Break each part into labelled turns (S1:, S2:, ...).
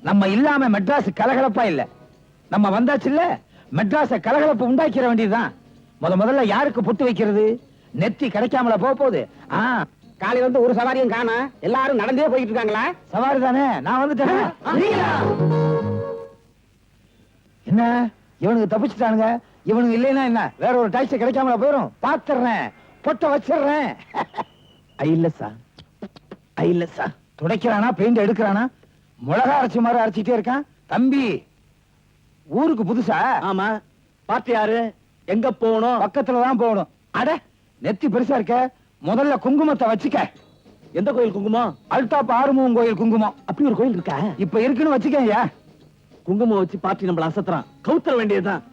S1: நம்ம இல்லாம மெட்ராஸ் கலகலப்பா இல்ல. நம்ம வந்தாச்சு இல்ல, மெட்ராஸ கலகலப்பு உண்டாக்கிற வேண்டியதுதான். முதல்ல யாருக்கு பொட்டு வைக்கிறது? நெத்தி கிடைக்காமல போகுது.
S2: காலையில வந்து ஒரு சவாரியும் காணா, எல்லாரும் நடந்தே போயிட்டு இருக்காங்களா?
S1: சவாரி தானே, நான் வந்துட்டேன். என்ன இவனுக்கு தப்பிச்சுட்டானுங்க? இவனுக்கு இல்லைன்னா என்ன, வேற ஒரு டாக்ஸி கிடைக்காமல போயிரும். பாத்துறேன், பொட்ட வச்சிடுறேன். ஐலசா துடைக்கிறானா, பெயிண்ட் எடுக்கிறானா, மிளகா அரைச்சி மாதிரி அரைச்சிட்டே இருக்கான். தம்பி ஊருக்கு புதுசா?
S2: ஆமா. பார்த்து யாரு? எங்க போகணும்?
S1: பக்கத்துலதான் போகணும். அட நெத்தி பெருசா இருக்க, முதல்ல குங்குமத்தை வச்சுக்க.
S2: எந்த கோயில் குங்குமம்?
S1: அல்டாப் ஆறுமுகம் கோயில் குங்குமம்.
S2: அப்படி ஒரு கோயில் இருக்கா?
S1: இப்ப இருக்குன்னு வச்சுக்கயா.
S2: குங்குமம் வச்சு பார்ட்டி நம்மள அசத்துறான். கவுத்தர வேண்டியதுதான்.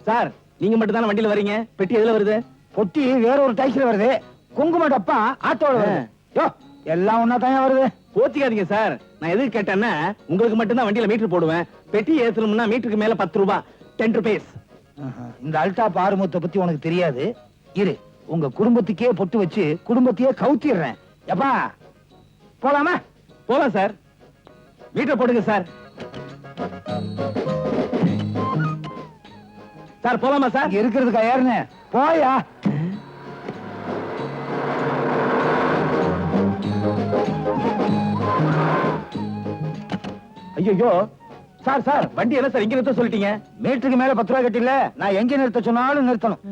S2: சார், நீங்க மட்டும் தானே வண்டியில வரீங்க? பெட்டி எதுல வருது?
S1: பொட்டி வேற ஒரு டாக்ஸில வருது. குங்கும டப்பா ஆட்டோல வருது. யோ, எல்லாம் ஒன்னா தான் வருது.
S2: போத்திக்காதீங்க சார். நான் எதுக்கு கேட்டேன்னா, உங்களுக்கு மட்டும் தான் வண்டியில மீட்டர் போடுவேன். பெட்டி ஏத்தணும்னா மீட்டருக்கு மேல 10 ரூபாய், 10 rupees.
S1: இந்த அல்டாப் ஆறுமுகத்தை பத்தி உனக்கு தெரியாது. இரு, உங்க குடும்பத்துக்கே பொட்டு வச்சு குடும்பத்தையே கவுத்திடுறேன். எப்பா போலாமா?
S2: போலாம் சார். மீட்டர் போடுங்க சார். சார் போலாமா சார்?
S1: இங்க இருக்கிறதுக்கா யாருன்னு போயா.
S2: ஐயோ சார், சார் வண்டி என்ன சார் இங்க நிறுத்த சொல்லிட்டீங்க?
S1: மீட்டருக்கு மேல 10 ரூபாய் கட்டில, நான் எங்க நிறுத்த சொன்னாலும் நிறுத்தணும்.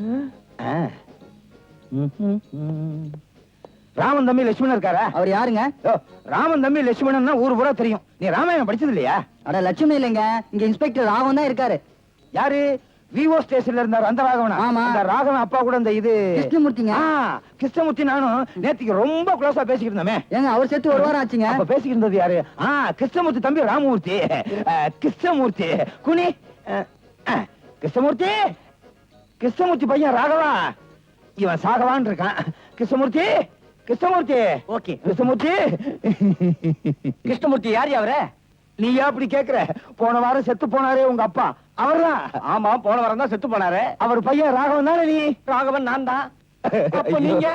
S1: ராமன் தம்பி லட்சுமணன் இருக்காரா?
S3: அவர் யாருங்க?
S1: ராமன் தம்பி லட்சுமணன் ஊரு பூரா தெரியும். நீ ராமாயணம் படிச்சது இல்லையா?
S3: அட லட்சுமணன் இல்லைங்க, இங்க இன்ஸ்பெக்டர் ராகவன் தான் இருக்காரு.
S1: யாரு? விவோ ஸ்டேஷன்ல இருந்தாரு அந்த ராகவனா?
S3: ஆமா.
S1: அந்த ராகவன் அப்பா கூட இந்த இது
S3: கிருஷ்ணமூர்த்திங்க.
S1: கிருஷ்ணமூர்த்தி நானும் நேத்திக்கு ரொம்ப க்ளோஸா பேசிக்கிட்டு இருந்தோமே.
S3: ஏங்க அவர் செத்து ஒரு வாரம் ஆச்சுங்க.
S1: அப்ப பேசிக்கிட்டு இருந்தது யாரு? கிருஷ்ணமூர்த்தி தம்பி ராமமூர்த்தி. கிருஷ்ணமூர்த்தி குனி. கிருஷ்ணமூர்த்தி, கிருஷ்ணமூர்த்தி பையன் ராகவா. இவன் சாகவான் இருக்கான். கிருஷ்ணமூர்த்தி, கிருஷ்ணமூர்த்தி.
S2: ஓகே.
S1: கிருஷ்ணமூர்த்தி.
S2: கிருஷ்ணமூர்த்தி யார் அவரே?
S1: நீ அப்படி கேக்குற? போன வாரம் செத்து போனாரே உங்க அப்பா, அவர்தான்.
S2: ஆமா, போன வாரம் தான் செத்து போனாரு.
S1: அவர் பையன் ராகவன் தானே நீ?
S2: ராகவன் நான் தான். அப்ப நீங்க?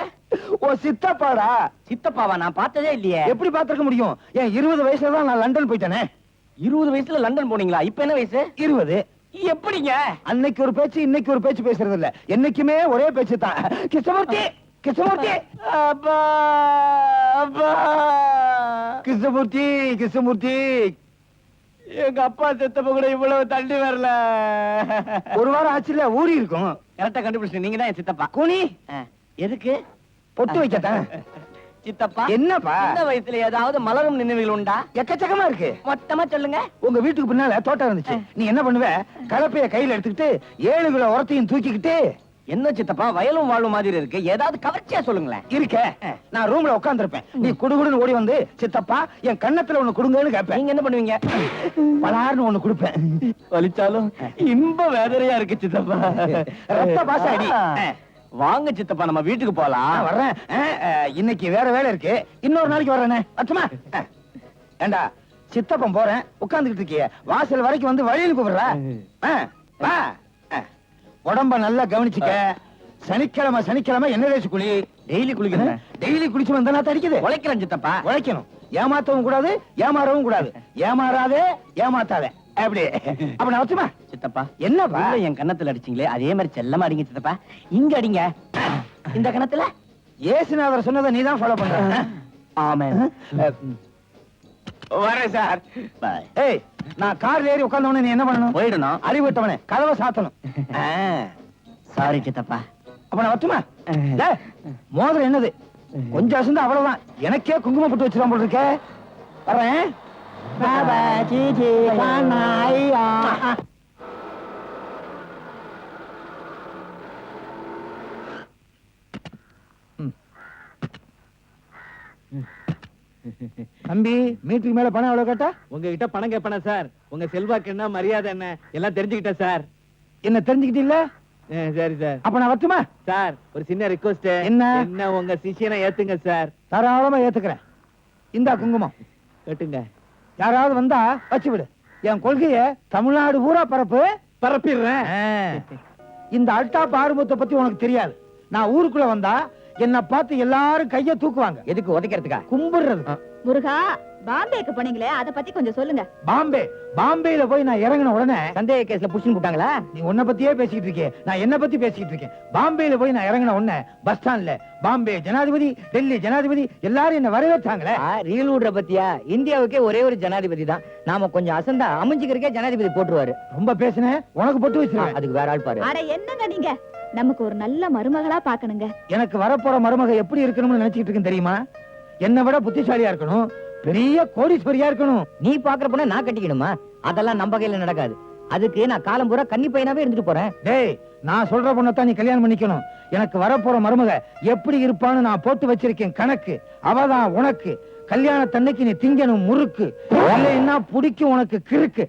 S1: ஓ சித்தப்பாடா.
S2: சித்தப்பாவா? நான் பார்த்ததே இல்லையே.
S1: எப்படி பாத்துக்க முடியும்? ஏன் 20 வயசுல தான் நான் லண்டன் போயிட்டேனே.
S2: 20 வயசுல லண்டன் போனீங்களா? இப்ப என்ன வயசு?
S1: 20.
S2: எப்படிங்க?
S1: அன்னைக்கு ஒரு பேச்சு, இன்னைக்கு ஒரு பேச்சு பேசுறது இல்ல. என்னைக்குமே ஒரே பேச்சு தான். கிருஷ்ணமூர்த்தி, கிருஷ்ணமூர்த்தி.
S2: அப்பா, அப்பா.
S1: கிருஷ்ணமூர்த்தி, கிருஷ்ணமூர்த்தி.
S2: எங்க அப்பா செத்தப்ப கூட இவ்வளவு தள்ளி வரல.
S1: ஒரு வாரம் ஆச்சுல, ஊறி இருக்கும்.
S2: கரெக்டா கண்டுபிடிச்சு. நீங்க தான் என் சித்தப்பா.
S1: குனி.
S2: எதுக்கு?
S1: பொட்டு வைக்கத்தான்.
S2: சித்தப்பா,
S1: என்னப்பா?
S2: இந்த வயசுல ஏதாவது மலரும் நினைவுகள் உண்டா?
S1: எக்கச்சக்கமா இருக்கு.
S2: மொத்தமா சொல்லுங்க.
S1: உங்க வீட்டுக்கு பின்னால தோட்டம் இருந்துச்சு. நீ என்ன பண்ணுவ? கலப்பைய கையில எடுத்துக்கிட்டு 7 கிலோ உரத்தையும் தூக்கிக்கிட்டு.
S2: என்ன சித்தப்பா, வயலும் வாழும் மாதிரி இருக்கு. ஏதாவது கவர்ச்சியா சொல்லுங்களேன்.
S1: இருக்க, நான் ரூம்ல உட்கார்ந்து இருப்பேன். நீ குடுகுடுன்னு ஓடி வந்து, சித்தப்பா என் கன்னத்துல ஒண்ணு கொடுங்கன்னு கேட்பேன்.
S2: நீங்க என்ன பண்ணுவீங்க?
S1: பலார்னு ஒண்ணு கொடுப்பேன்.
S2: வலிச்சாலும் இன்ப வேதனையா இருக்கு சித்தப்பா.
S1: ரத்த பாசாடி.
S2: வாங்க சித்தப்பா, நம்ம வீட்டுக்கு போலாம்.
S1: வர்றேன். இன்னைக்கு வேற வேலை இருக்கு, இன்னொரு நாளைக்கு வர்றேனே. அச்சுமா ஏண்டா சித்தப்பன் போறேன் உட்கார்ந்துகிட்டு இருக்கிய, வாசல் வரைக்கும் வந்து வழியில் கூப்பிடுற. வா, உடம்ப நல்லா கவனிச்சுக்க. சனிக்கிழமை சனிக்கிழமை என்ன தேய்ச்சி குளி.
S2: டெய்லி குளிக்கிறேன்.
S1: டெய்லி குளிச்சு வந்தா தடிக்குது.
S2: உழைக்கிறேன் சித்தப்பா.
S1: உழைக்கணும். ஏமாத்தவும் கூடாது, ஏமாறவும் கூடாது. ஏமாறாதே, ஏமாத்தாதே. அப்படி அப்ப நான் வச்சுமா.
S2: சித்தப்பா,
S1: என்னப்பா?
S2: என் கன்னத்துல அடிச்சீங்களே, அதே மாதிரி செல்லமா அடிங்க சித்தப்பா. இங்க அடிங்க. இந்த கணத்துல
S1: ஏசுநாதர் சொன்னதை நீதான் ஃபாலோ பண்ற.
S2: ஆமா. வரேன் சார்.
S1: ஏய், நான் கார்ல ஏறி உட்கார்ந்தவனே நீ என்ன பண்ணணும்?
S2: போயிடணும்.
S1: அறிவிட்டவனே கதவை சாத்தணும்.
S2: சாரி சித்தப்பா.
S1: அப்ப நான் வச்சுமா. மோதிரம் என்னது? கொஞ்சம் அசந்து அவ்வளவுதான். எனக்கே குங்குமம் போட்டு வச்சிருவான் போல இருக்க. வரேன். பாபா ஜிஜி கண்ணாயா. தம்பி, மீட்டருக்கு மேல பணம் எவ்வளவு கேட்டா?
S2: உங்ககிட்ட பணம் கேட்பேனா சார்? உங்க செல்வாக்கு என்ன, மரியாதை என்ன, எல்லாம் தெரிஞ்சுக்கிட்டேன் சார்.
S1: என்ன தெரிஞ்சுக்கிட்டீல்ல?
S2: சரி சார்.
S1: அப்ப நான் வச்சுமா.
S2: சார், ஒரு சின்ன ரிக்வெஸ்ட்.
S1: என்ன?
S2: என்ன உங்க சிஷியனை ஏத்துங்க சார்.
S1: தாராளமா ஏத்துக்கிறேன். இந்தா குங்குமம்
S2: கட்டுங்க.
S1: யாராவது வந்தா வச்சு விடு. என் கொள்கைய தமிழ்நாடு பூரா
S2: பரப்பிடுறேன்.
S1: இந்த அல்டாப் ஆறுமுகத்தை பத்தி உனக்கு தெரியாது. நான் ஊருக்குள்ள வந்தா என்ன பார்த்து எல்லாரும் கைய தூக்குவாங்க.
S3: எதுக்கு உதைக்கிறதுக்கா?
S1: கும்பிடுறது.
S4: முருகா, பாம்பேக்கு போனீங்களே அத பத்தி கொஞ்சம் சொல்லுங்க.
S1: பாம்பேல போய் நான் இறங்கின உடனே
S3: சந்தேக கேஸ்ல புடிச்சு போட்டாங்களா?
S1: நீ உன்னை பத்தியே பேசிக்கிட்டு இருக்கே, நான் என்ன பத்தி பேசிக்கிட்டு இருக்கேன். பாம்பேல போய் நான் இறங்கின உடனே பஸ் ஸ்டாண்ட்ல பாம்பே ஜனாதிபதி, டெல்லி ஜனாதிபதி எல்லாரும் என்ன வரவேற்றாங்களே.
S3: ரீல் விடுற பத்தியா? இந்தியாவுக்கே ஒரே ஒரு ஜனாதிபதி தான். நாம கொஞ்சம் அசந்தா அமைஞ்சுக்கிறக்கே ஜனாதிபதி போட்டுருவாரு.
S1: ரொம்ப பேசுனேன், உனக்கு போட்டு வச்சிருவேன்.
S3: அதுக்கு வேற ஆள் பாரு.
S4: அட என்னங்க நீங்க, நமக்கு ஒரு நல்ல மருமகளா பாக்கணுங்க.
S1: எனக்கு வரப்போற மருமக எப்படி இருக்கணும்னு நினைச்சிட்டு இருக்கேன் தெரியுமா? என்னை விட புத்திசாலியா இருக்கணும், பெரிய கோடீஸ்வரியா இருக்கணும்.
S3: நீ பாக்குற பொண்ண நான் கட்டிக்கணுமா? அதெல்லாம் நம்ம கையில நடக்காது. அதுக்கு நான் காலம் பூரா கன்னி பையனாவே இருந்துட்டு போறேன்.
S1: டேய், நான் சொல்ற பொண்ணத்தான் நீ கல்யாணம் பண்ணிக்கணும். எனக்கு வரப்போற மருமக எப்படி இருப்பான்னு நான் போட்டு வச்சிருக்கேன் கணக்கு. அவதான் உனக்கு. கல்யாணத்தன்னைக்கு நீ திங்கணும் முறுக்கு, இல்லைன்னா பிடிக்கும் உனக்கு கிறுக்கு.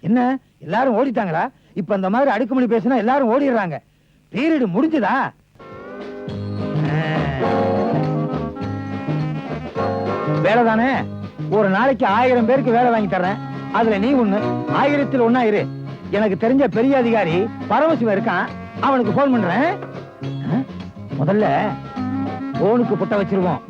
S1: என்ன எல்லாரும் ஓடிட்டாங்களா? இப்ப இந்த மாதிரி அடுக்குமொழி பேசினா எல்லாரும் ஓடிடுறாங்க. பீரியட் முடிஞ்சுதா? வேலை தானே, ஒரு நாளைக்கு 1000 பேருக்கு வேலை வாங்கி தர்றேன். அதுல நீ ஒண்ணு, 1000ல் ஒண்ணா இரு. எனக்கு தெரிஞ்ச பெரிய அதிகாரி பரமசிவம் இருக்கான், அவனுக்கு போன் பண்றேன். முதல்ல போனுக்கு புட்ட வச்சிருவோம்.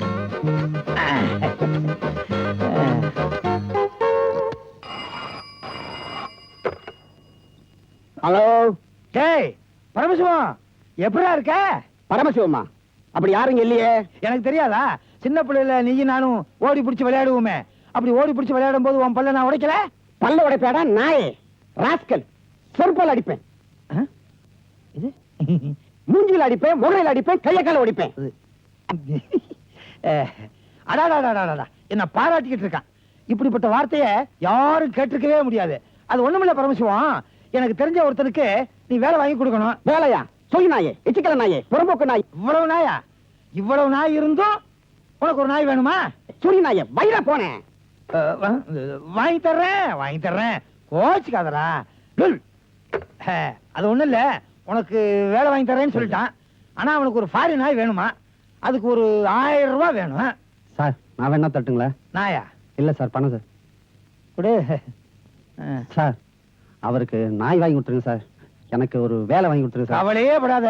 S2: ஹலோ.
S1: டேய் பரமசிவம், எப்படிடா இருக்க?
S2: பரமசிவமா? அப்படி யாருங்க இல்லையே.
S1: எனக்கு தெரியாதா? சின்ன பிள்ளைல நீயும் நானும் ஓடி பிடிச்சு விளையாடுவோமே, அப்படி ஓடி பிடிச்சு விளையாடும் போது உன் பல்ல நான் உடைக்கல.
S2: பல்ல உடைப்பேடா நாயே, ராஸ்கல். செருப்பால் அடிப்பேன்.
S1: இது
S2: மூஞ்சில அடிப்பேன், முறையில் அடிப்பேன், கைய கால உடைப்பேன்.
S1: அடாடாடாடாடா, என்ன பாராட்டிக்கிட்டு இருக்கான். இப்படிப்பட்ட வார்த்தைய யாரும் கேட்டிருக்கவே முடியாது. அது ஒண்ணுமில்ல பரமசிவம், எனக்கு தெரிஞ்ச ஒருத்தனுக்கு நீ வேலை வாங்கி கொடுக்கணும்.
S2: வேலையா? சொய் நாயே, எச்சிக்கல நாயே, புறம்போக்கு நாய்.
S1: இவ்வளவு நாயா? இவ்வளவு நாய் இருந்தும் உனக்கு ஒரு நாய் வேணுமா?
S2: சுரி நாயே, வயிற போனேன்.
S1: வாங்கி தர்றேன், கோச்சுக்காதடா. அது ஒண்ணு இல்ல, உனக்கு வேலை வாங்கி தர்றேன்னு சொல்லிட்டான். ஆனா அவனுக்கு ஒரு ஃபாரின் நாய் வேணுமா, அதுக்கு ஒரு 1000 ரூபாய் வேணும்.
S2: சார், நான் வேணா தட்டுங்களா?
S1: நாயா?
S2: இல்ல சார், பணம் சார்.
S1: கொடு.
S2: சார், அவருக்கு நாய் வாங்கி கொடுத்துருங்க சார். எனக்கு ஒரு வேலை வாங்கி கொடுத்துருங்க சார்.
S1: கவலையே படாத,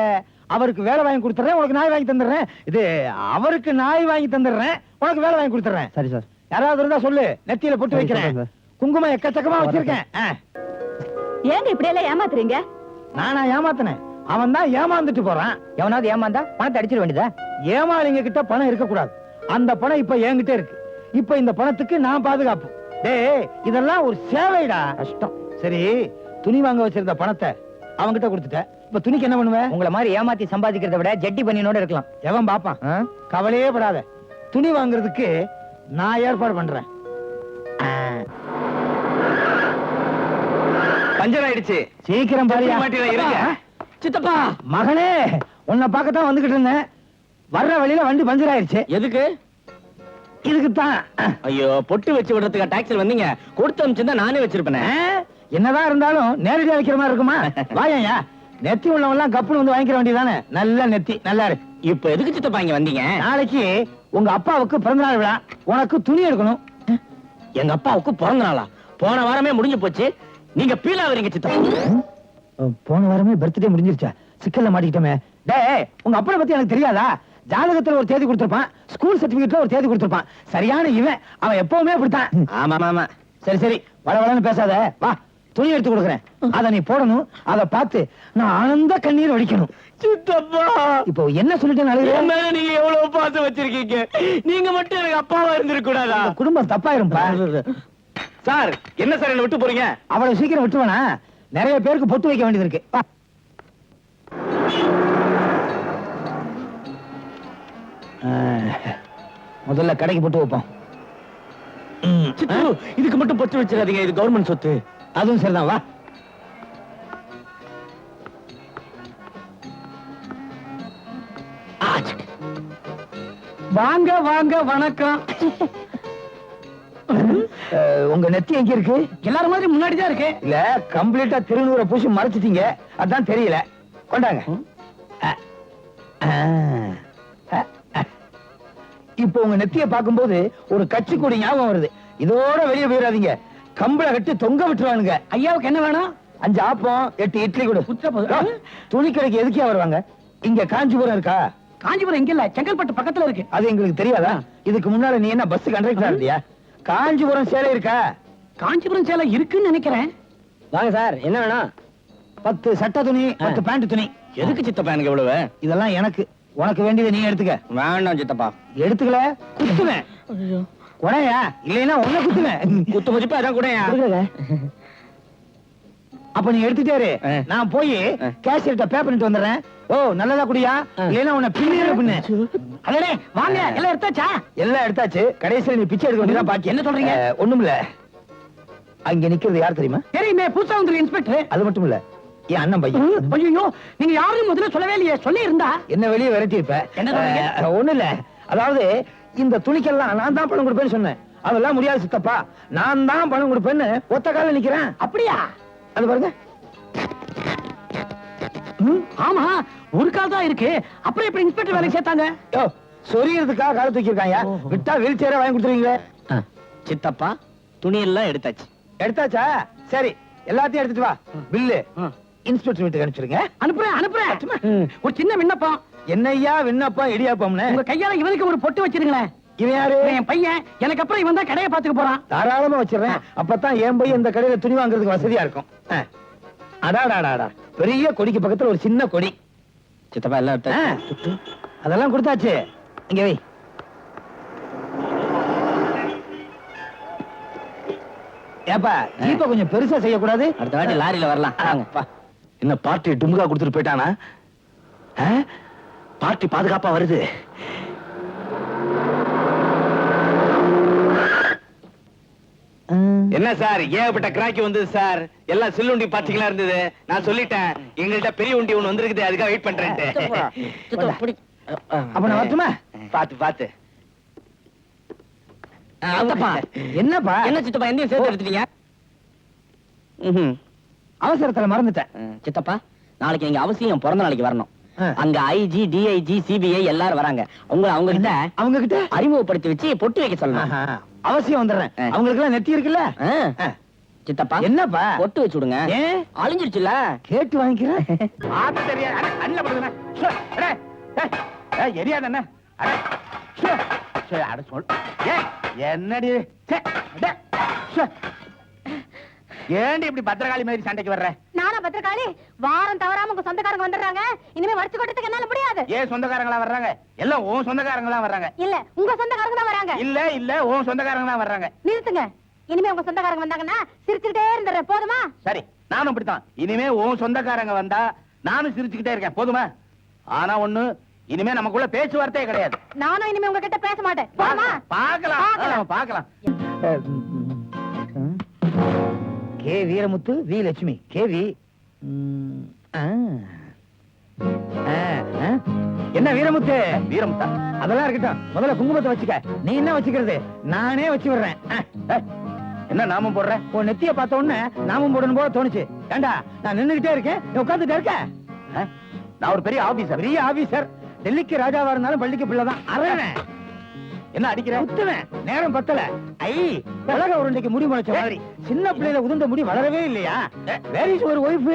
S1: அவருக்கு வேலை வாங்கி கொடுத்துறேன், உனக்கு நாய் வாங்கி தந்துடுறேன். இது அவருக்கு நாய் வாங்கி தந்துடுறேன், உனக்கு வேலை வாங்கி கொடுத்துறேன்.
S2: சரி சார்.
S1: யாராவது இருந்தா சொல்லு, நெத்தியில போட்டு
S2: சரி,
S1: வைக்கிறேன்.
S2: சொல்றேன் சார்.
S1: குங்குமம் எக்கச்சக்கமா வச்சிருக்கேன்.
S4: ஏங்க இப்படி எல்லாம் ஏமாத்துறீங்க?
S1: நானா ஏமாத்தினேன்? அவன் தான் ஏமாந்துட்டு போறான்.
S3: எவனாவது ஏமாந்தா பணத்தை அடிச்சிட வேண்டியதா?
S1: ஏமாளிங்க கிட்ட பணம் இருக்க கூடாது. அந்த பணம் இப்ப என்கிட்ட இருக்கு. இப்ப இந்த பணத்துக்கு நான் பாதுகாப்பு. டேய், இதெல்லாம் ஒரு சேவைடா. கஷ்டம். சரி, துணி வாங்க வச்சிருந்த பணத்தை அவன்கிட்ட கொடுத்துட்ட. இப்ப துணிக்கு என்ன பண்ணுவேன்?
S3: உங்களை மாதிரி ஏமாத்தி சம்பாதிக்கிறத விட ஜட்டி பண்ணினோட இருக்கலாம்.
S1: எவன் பாப்பான்? கவலையே படாத, துணி வாங்குறதுக்கு நான் ஏற்பாடு பண்றேன்.
S2: பஞ்சர் ஆயிடுச்சு.
S1: சீக்கிரம் பாரியா.
S2: சித்தப்பா,
S1: மகனே, உன்னை பார்க்கத்தான் வந்துகிட்டு இருந்தேன். வர்ற வழியில வண்டி பஞ்சர் ஆயிடுச்சு.
S2: எதுக்கு?
S1: இதுக்குத்தான்.
S2: ஐயோ, பொட்டு வச்சு விடுறதுக்கு டாக்ஸில வந்தீங்க. கொடுத்து அமிச்சிருந்தா நானே வச்சிருப்பேன்.
S1: என்னதான் இருந்தாலும் நேரடியா வைக்கிற மாதிரி இருக்குமா? வாயா, நெத்தி உள்ளவெல்லாம் கப்புனு வந்து வாங்கிக்கிற வேண்டியதானே. நல்ல நெத்தி, நல்லா இருக்கு.
S2: இப்ப எதுக்கு சித்தப்பா இங்க வந்தீங்க?
S1: நாளைக்கு உங்க அப்பாவுக்கு பிறந்தநாள் விழா, உனக்கு துணி எடுக்கணும்.
S2: எங்க அப்பாவுக்கு பிறந்த நாளா? போன வாரமே முடிஞ்சு போச்சு. நீங்க பீலா வரீங்க சித்தப்பா.
S1: போன வாரமே பர்த்டே முடிஞ்சிருச்சா? சிக்கல்ல மாட்டிக்கிட்டோமே. டேய், உங்க அப்பனை பத்தி எனக்கு தெரியாதா? ஜாதகத்துல ஒரு தேதி கொடுத்திருப்பான், ஸ்கூல் சர்டிபிகேட்ல ஒரு தேதி கொடுத்திருப்பான். சரியான இவன், அவன் எப்பவுமே இப்படித்தான்.
S2: ஆமா ஆமா.
S1: சரி சரி, வளவளன்னு பேசாத. வா, துணி எடுத்து கொடுக்குறேன். அத நீ போடணும். அத பார்த்து நான் ஆனந்த கண்ணீர் வடிக்கணும்.
S2: சித்தப்பா,
S1: இப்போ என்ன சொல்லிட்டேன்?
S2: என் மேல நீங்க எவ்வளவு பாசம் வச்சிருக்கீங்க. நீங்க மட்டும் எனக்கு அப்பாவா இருந்திருக்க கூடாதா?
S1: குடும்பம் தப்பாயிரும்பா.
S2: சார், என்ன சார் என்ன விட்டு போறீங்க?
S1: அவ்வளவு சீக்கிரம் விட்டுவேனா? நிறைய பேருக்கு பொட்டு வைக்க வேண்டியது இருக்கு. வா. முதல்ல கடைக்கு போட்டு வைப்போம்.
S2: சித்து, இதுக்கு மட்டும் பொட்டு வச்சிடாதீங்க, இது கவர்மெண்ட் சொத்து.
S1: அதுவும் சரிதான், வா. வாங்க வாங்க, வணக்கம். உங்க நெத்தி எங்க இருக்கு? எல்லாரும் மாதிரி முன்னாடி தான் இருக்கு. இல்ல, கம்ப்ளீட்டா திருநூற பூசி மறைச்சிட்டீங்க, அதான் தெரியல. கொண்டாங்க. இப்போ உங்க நெத்திய பாக்கும்போது ஒரு கட்சி கூடி ஞாபகம் வருது. இதோட வெளியே போயிடாதீங்க, கம்பள கட்டி தொங்க விட்டுருவானுங்க. ஐயாவுக்கு என்ன வேணும்? 5 ஆப்பம் 8 இட்லி கொடு. துணி கடைக்கு எதுக்கே வருவாங்க? இங்க காஞ்சிபுரம் இருக்கா?
S5: காஞ்சிபுரம் எங்க இல்ல செங்கல்பட்டு பக்கத்துல இருக்கு.
S1: அது எங்களுக்கு தெரியாதா? இதுக்கு முன்னால நீ என்ன பஸ் கண்டக்டரா இருந்தியா? காஞ்சிபுரம் சேலை இருக்கா?
S5: காஞ்சிபுரம் சேலை இருக்குன்னு நினைக்கிறேன்.
S3: வாங்க சார், என்ன வேணும்?
S1: 10 சட்டை துணி, 10 பேண்ட் துணி.
S2: எதுக்கு சித்தப்பா எனக்கு எவ்வளவு?
S1: இதெல்லாம் எனக்கு. உனக்கு வேண்டியதை நீ எடுத்துக்க.
S2: வேண்டாம் சித்தப்பா.
S1: எடுத்துக்கல குத்துவேன். குடையா இல்லைன்னா உன்னை குத்துவேன்.
S2: குத்து மதிப்பா அதான் கூட.
S1: அப்ப நீ எடுத்துட்டே இரு. நான் போய் கேஷியர்ட்ட பே பண்ணிட்டு வந்துடுறேன். ஓ நல்லதா குடியா, இல்லைன்னா உன்னை பின்னிரு பின்னு.
S5: அடடே வாங்க, எல்லாம் எடுத்தாச்சா?
S1: எல்லாம் எடுத்தாச்சு. கடைசியில நீ பிச்சை எடுக்க வேண்டியதான் பாக்கி.
S5: என்ன சொல்றீங்க?
S1: ஒண்ணுமில்ல. அங்க நிக்கிறது யார் தெரியுமா?
S5: தெரியுமே, புதுசா வந்து இன்ஸ்பெக்டர்.
S1: அது மட்டும் இல்ல, என் அண்ணன் பையன்.
S5: ஐயோ, நீங்க யாரும் முதல்ல சொல்லவே இல்லையே. சொல்லி இருந்தா
S1: என்ன வெளியே விரட்டி இருப்ப.
S5: என்ன சொல்றீங்க?
S1: ஒண்ணு இல்ல, அதாவது இந்த துணிக்கெல்லாம் நான் தான் பணம் கொடுப்பேன்னு சொன்னேன். அதெல்லாம் முடியாது சித்தப்பா, நான் தான் பணம் கொடுப்பேன்னு ஒத்த கால நிக்கிறேன்.
S5: அப்படியா?
S1: அது பாருங்க.
S5: ஆமா, ஒரு கால் தான் இருக்கு. அப்புறம் எப்படி இன்ஸ்பெக்டர் வேலைக்கு சேர்த்தாங்க?
S1: யோ, சொரியறதுக்காக கால தூக்கி இருக்காங்க. விட்டா வீல் சேர வாங்கி கொடுத்துருவீங்க.
S2: சித்தப்பா துணி எல்லாம் எடுத்தாச்சு.
S1: எடுத்தாச்சா? சரி, எல்லாத்தையும் எடுத்துட்டு வா. பில்லு இன்ஸ்பெக்டர் வீட்டுக்கு அனுப்பிச்சிருங்க.
S5: அனுப்புறேன் அனுப்புறேன். ஒரு சின்ன விண்ணப்பம்.
S1: என்னய்யா விண்ணப்பம் இடியாப்பம்னு?
S5: உங்க கையால இவனுக்கு ஒரு பொட்டு வச்சிருங்களேன்.
S1: இவன் யாரு?
S5: என் பையன். எனக்கு அப்புறம் இவன் தான் கடையை பாத்துக்க போறான்.
S1: தாராளமா வச்சிடறேன். அப்பதான் என் பையன் இந்த கடையில துணி வாங்குறதுக்கு வசதியா இருக்கும். அடாடாடாடா, பெரிய கொடிக்கு பக்கத்துல ஒரு சின்ன கொடி.
S2: சித்தப்பா எல்லாம் எடுத்தாச்சு.
S1: அதெல்லாம் கொடுத்தாச்சு. இங்க வை. ஏப்பா, ஜீப்ப கொஞ்சம் பெருசா செய்யக்கூடாது?
S2: அடுத்த வாட்டி லாரியில வரலாம். என்ன பார்ட்டி டுமுகா கொடுத்துட்டு போயிட்டானா? பார்ட்டி பாதுகாப்பா வருது. என்ன சார், ஏகப்பட்ட கிராக்கி வந்தது சார். எல்லாம் சில்லுண்டி பார்ட்டிகளா இருந்தது. நான் சொல்லிட்டேன், எங்கள்கிட்ட பெரிய உண்டி ஒண்ணு வந்திருக்குது, அதுக்காக வெயிட் பண்றேன்.
S1: அப்ப நான் வரட்டுமா?
S2: பாத்து பாத்து.
S1: என்னப்பா?
S3: என்ன சித்தப்பா, என்னையும் சேர்த்து எடுத்துட்டீங்க?
S1: அவசரத்துல மறந்துட்டேன்.
S3: சித்தப்பா, நாளைக்கு நீங்க அவசியம் பிறந்த நாளைக்கு வரணும். அங்க ஐஜி, டிஐஜி, சிபிஐ எல்லாரும் வராங்க. அவங்க கிட்ட
S1: அவங்க கிட்ட
S3: அறிமுகப்படுத்தி வச்சு பொட்டு வைக்க சொல்லணும்.
S1: அவசியம் வந்துடுறேன். அவங்களுக்கு எல்லாம் நெத்தி இருக்குல்ல?
S3: சித்தப்பா,
S1: என்னப்பா?
S3: பொட்டு வச்சு விடுங்க.
S1: ஏன்?
S3: அழிஞ்சிருச்சுல.
S1: கேட்டு வாங்கிக்கிறேன். எரியாத என்னடி ஏண்டி இப்படி பத்திரகாளி மாதிரி சண்டைக்கு வர்ற?
S6: நானா பத்திரகாளி? வாரம் தவறாம உங்க சொந்தக்காரங்க வந்துடுறாங்க. இனிமே வடிச்சு கொட்டத்துக்கு என்னால முடியாது.
S1: ஏன் சொந்தக்காரங்களா வர்றாங்க? எல்லாம் உன் சொந்தக்காரங்களா வர்றாங்க.
S6: இல்ல, உங்க சொந்தக்காரங்க தான் வராங்க.
S1: இல்ல இல்ல, உன் சொந்தக்காரங்களா வர்றாங்க.
S6: நிறுத்துங்க. இனிமே உங்க சொந்தக்காரங்க வந்தாங்கன்னா சிரிச்சுக்கிட்டே இருந்துறேன். போதுமா?
S1: சரி, நானும் இப்படித்தான். இனிமே உன் சொந்தக்காரங்க வந்தா நானும் சிரிச்சுக்கிட்டே இருக்கேன். போதுமா? ஆனா ஒண்ணு, இனிமே நமக்குள்ள பேச்சுவார்த்தையே கிடையாது.
S6: நானும் இனிமே உங்ககிட்ட பேச மாட்டேன். போதுமா?
S1: பார்க்கலாம் பார்க்கலாம். K Veeramuthu, V Lakshmi, KV. என்ன வீரமுத்து? வீரமுத்தா? அதெல்லாம் இருக்கட்டும், முதல்ல குங்குமத்தை வச்சுக்க. நீ என்ன வச்சுக்கிறது? நானே வச்சு விடுறேன். என்ன நாமம் போடுற? உன் நெத்திய பார்த்த உடனே நாமம் போடணும் போல தோணுச்சு. ஏண்டா, நான் நின்னுகிட்டே இருக்கேன், நீ உட்கார்ந்துட்டே இருக்க. நான் ஒரு பெரிய ஆபீசர். பெரிய ஆபீசர். டெல்லிக்கு ராஜாவா இருந்தாலும் பள்ளிக்கு பிள்ளைதான். அரவணே என்ன அடிக்கிற? குத்துவேன். நேரம் பத்தல. ஐ, உலக உருண்டைக்கு முடி முளைச்ச மாதிரி சின்ன பிள்ளையில உதிர்ந்த முடி வளரவே இல்லையா? வேர் இஸ் ஒரு ஒய்ஃப்?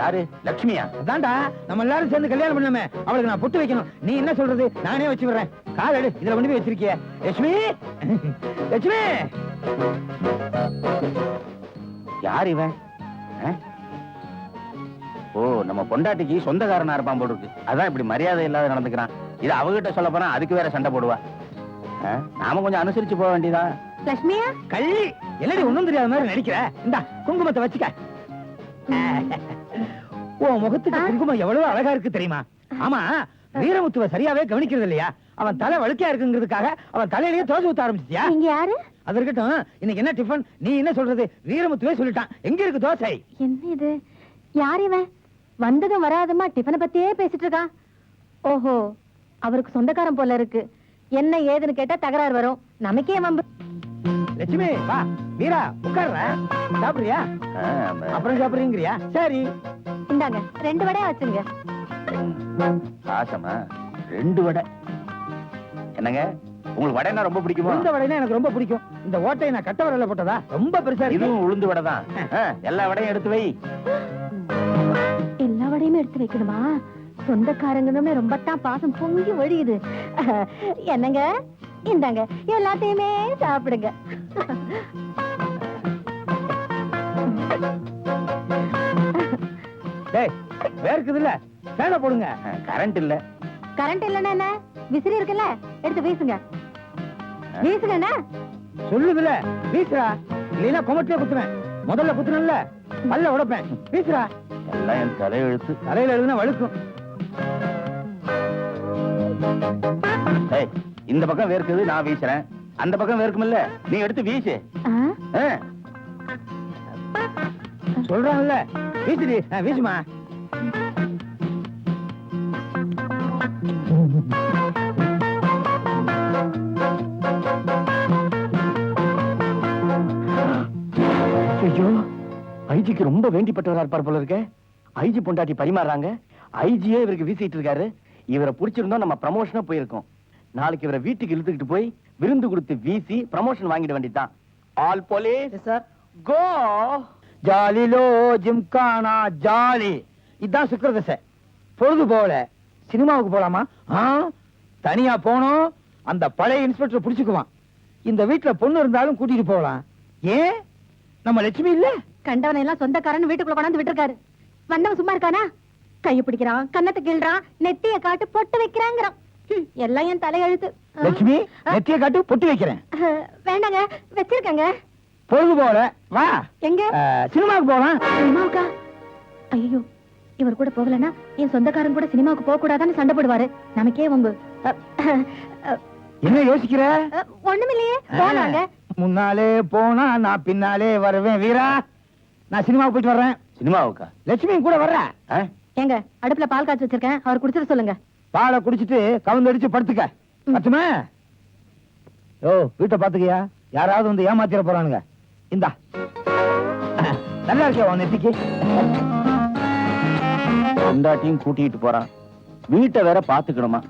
S1: யாரு? லட்சுமியா? அதான்டா, நம்ம எல்லாரும் சேர்ந்து கல்யாணம் பண்ணமே, அவளுக்கு நான் பொட்டு வைக்கணும். நீ என்ன சொல்றது? நானே வச்சு விடுறேன். கால் எடு, இதுல கொண்டு போய் வச்சிருக்கிய. லட்சுமி, லட்சுமி. யார் இவன்? ஓ, நம்ம பொண்டாட்டிக்கு சொந்தக்காரனா இருப்பான் போல இருக்கு. அதான் இப்படி மரியாதை இல்லாத நடந்துக்கிறான். இது அவகிட்ட சொல்ல போனா அதுக்கு வேற சண்டை போடுவா. நாம கொஞ்சம் அனுசரிச்சு போக வேண்டியதா?
S6: லட்சுமியா?
S1: கள்ளி, என்னடி ஒண்ணும் தெரியாத மாதிரி நடிக்கிற? இந்த குங்குமத்தை வச்சுக்க. உன் முகத்துக்கு குங்குமம் எவ்வளவு அழகா இருக்கு தெரியுமா? ஆமா, வீரமுத்துவ சரியாவே கவனிக்கிறது இல்லையா? அவன் தலை வழுக்கையா இருக்குங்கிறதுக்காக அவன் தலையிலேயே தோசை ஊத்த ஆரம்பிச்சிட்டியா?
S6: நீங்க யாரு?
S1: அது இருக்கட்டும், இன்னைக்கு என்ன டிஃபன்? நீ என்ன சொல்றது? வீரமுத்துவே சொல்லிட்டான். எங்க இருக்கு தோசை?
S6: என்ன இது? யார் இவன்? வந்ததும் வராதமா டிஃபனை பத்தியே பேசிட்டு இருக்கான். ஓஹோ, அவருக்கு சொந்தக்காரன் போல இருக்கு. என்ன ஏதுன்னு கேட்டா தகராறு வரும். நமக்கே வம்பு.
S1: லட்சுமி, வா. வீரா, உட்கார்ற. சாப்பிடுறியா? அப்புறம் சாப்பிடுறீங்கறியா? சரி,
S6: இந்தாங்க 2 வடையா வச்சுங்க.
S1: ஆசமா 2 வடை. என்னங்க, உங்களுக்கு வடைனா ரொம்ப பிடிக்குமா? உளுந்த வடைனா எனக்கு ரொம்ப பிடிக்கும். இந்த ஓட்டையை நான் கட்ட வரல போட்டதா? ரொம்ப பெருசா இருக்கு. இதுவும் உளுந்து வடை தான். எல்லா வடையும் எடுத்து வை.
S6: எல்லா வடையுமே எடுத்து வைக்கணுமா? சொந்தக்காரங்கன்னு ரொம்ப தான் பாசம் பொங்கி ஒழியுது. என்னங்க, இந்தாங்க எல்லாத்தையுமே சாப்பிடுங்க.
S1: டேய் வேர்க்குது இல்ல, ஃபேனை போடுங்க. கரண்ட் இல்ல.
S6: கரண்ட் இல்லன்னா என்ன, விசிறி இருக்குல்ல, எடுத்து வீசுங்க. வீசுங்க.
S1: சொல்லுதுல வீசுறா, இல்லைன்னா கொமட்டிலே குத்துவேன். முதல்ல குத்துனல்ல, பல்ல உடைப்பேன். வீசுறா. எல்லாம் என் தலையெழுத்து. தலையில எழுதுனா வழுக்கும். இந்த பக்கம் வேர்க்குது, நான் வீசுறேன். அந்த பக்கம் வேர்க்குமில்ல, நீ எடுத்து வீசு. சொல்றான்ல, வீசுடி. வீசுமா. ஐயோ, ஐஜிக்கு ரொம்ப வேண்டிப்பட்டவரா இருப்பார் போல இருக்க. ஐஜி பொண்டாட்டி பரிமாறாங்க, ஐஜியே இவருக்கு வீசிட்டு இருக்காரு. இவரை புடிச்சிருந்தோம், நம்ம ப்ரமோஷனா போயிருக்கோம். நாளைக்கு இவரை வீட்டுக்கு இழுத்துக்கிட்டு போய் விருந்து கொடுத்து வீசி ப்ரமோஷன் வாங்கிட வேண்டியதான். ஆல் போலீஸ் சார், கோ. ஜாலிலோ ஜிம்கானா ஜாலி. இதான் சுக்கிரதசை. பொழுது போல சினிமாவுக்கு போலாமா? தனியா போனோம், அந்த பழைய இன்ஸ்பெக்டர் புடிச்சுக்குவான். இந்த வீட்டுல பொண்ணு இருந்தாலும் கூட்டிட்டு போகலாம். ஏன் நம்ம லட்சுமி இல்ல?
S6: கண்டவனை எல்லாம் சொந்தக்காரன் வீட்டுக்குள்ள கொண்டாந்து விட்டுருக்காரு. வந்தவன் சும்மா இருக்கானா? கைய பிடிக்கிறான், கன்னத்தை கிள்றான், நெத்திய காட்டு பொட்டு வைக்கிறாங்கிறான். எல்லாம் என் தலையெழுத்து.
S1: லட்சுமி, நெத்திய காட்டு பொட்டு வைக்கிறேன்.
S6: வேண்டாங்க, வச்சிருக்கங்க.
S1: பொழுது போல வா. எங்க? சினிமாவுக்கு போலாம்.
S6: சினிமாவுக்கா? ஐயோ, இவர் கூட போகலன்னா என் சொந்தக்காரன் கூட சினிமாவுக்கு போக கூடாதான்னு சண்டை போடுவாரு. நமக்கே உங்க
S1: என்ன யோசிக்கிற?
S6: ஒண்ணுமில்லையே, போனாங்க.
S1: முன்னாலே போனா நான் பின்னாலே வருவேன் வீரா. நான் சினிமாவுக்கு போயிட்டு வர்றேன். சினிமாவுக்கா? லட்சுமி கூட வர்ற.
S6: எங்க அடுப்புல பால் காய்ச்சி வச்சிருக்கேன், அவர் குடிச்சிட்டு சொல்லுங்க.
S1: பாலை குடிச்சிட்டு கவுந்தடிச்சு படுத்துக்க. பத்துமே. ஓ, வீட்டை பாத்துக்கியா? யாராவது வந்து ஏமாத்திர போறானுங்க. இந்தா, நல்லா இருக்கியா உன் நெத்திக்கு? பொண்டாட்டியும் கூட்டிட்டு போறான், வீட்டை வேற பாத்துக்கணுமா?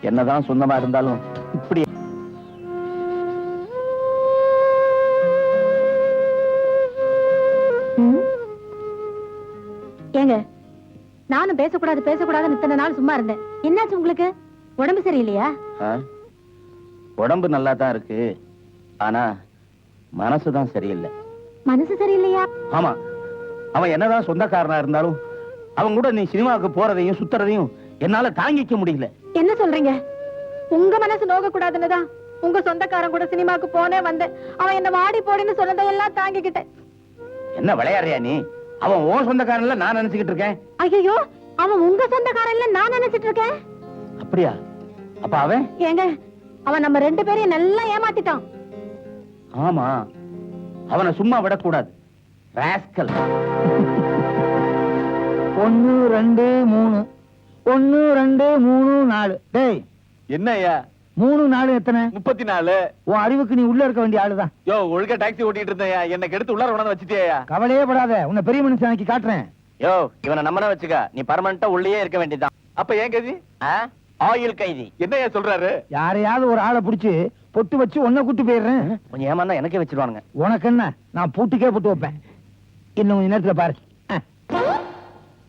S1: என்னதான் சொந்தமா இருந்தாலும் இப்படி.
S6: ஏங்க, நானும் பேசக்கூடாதுன்னு இத்தனை நாள் சும்மா இருந்தேன். என்னாச்சு உங்களுக்கு? உடம்பு சரியில்லையா?
S1: உடம்பு நல்லா தான் இருக்கு, ஆனா மனசுதான் சரியில்லை.
S6: மனசு சரியில்லையா?
S1: ஆமா, அவன் என்னதான் சொந்தக்காரனா இருந்தாலும் அவன் கூட நீ சினிமாவுக்கு போறதையும் சுத்துறதையும் என்னால தாங்கிக்க முடியல.
S6: என்ன சொல்றீங்க? உங்க மனசு நோக கூடாதுன்னுதான் உங்க சொந்தக்காரன் கூட சினிமாவுக்கு போனே வந்தேன். அவன் என்ன வாடி போடின்னு சொன்னதையெல்லாம் தாங்கிக்கிட்டேன்.
S1: என்ன விளையாடுறியா நீ? அவன் உன் சொந்தக்காரன்ல நான் நினைச்சுக்கிட்டு இருக்கேன்.
S6: ஐயோ, அவன் உங்க சொந்தக்காரன்ல நான் நினைச்சிட்டு இருக்கேன்.
S1: அப்படியா? அப்ப அவன்
S6: ஏங்க, அவன் நம்ம ரெண்டு பேரையும் நல்லா ஏமாத்திட்டான்.
S1: ஆமா, அவனை சும்மா விடக்கூடாது. ராஸ்கல். 1 2 3 1 2 3 4. டேய்,
S2: என்னய்யா
S1: 3 4 எத்தனை?
S2: 34.
S1: உன் அறிவுக்கு நீ உள்ள இருக்க வேண்டிய ஆளுதான்.
S2: யோ, ஒழுங்கா டாக்ஸி ஓட்டிட்டு இருந்தேயா, என்ன கெடுத்து உள்ளார கொண்டாந்து வச்சிட்டியா?
S1: கவலையே படாத, உன்னை பெரிய மனுஷனாக்கி காட்டுறேன்.
S3: யோ, இவனை நம்மன வச்சுக்க, நீ பர்மனண்டா உள்ளே இருக்க வேண்டியதான்.
S2: அப்ப ஏன் கைதி?
S3: ஆயுள் கைதி.
S2: என்னய்யா சொல்றாரு?
S1: யாரையாவது ஒரு ஆளை புடிச்சு பொட்டு வச்சு உன்னை கூட்டு போயிடுறேன்.
S3: கொஞ்சம் ஏமாந்தா எனக்கே வச்சிருவானுங்க.
S1: உனக்கு என்ன, நான் பூட்டுக்கே போட்டு வைப்பேன். இன்னும் கொஞ்ச நேரத்துல பாரு.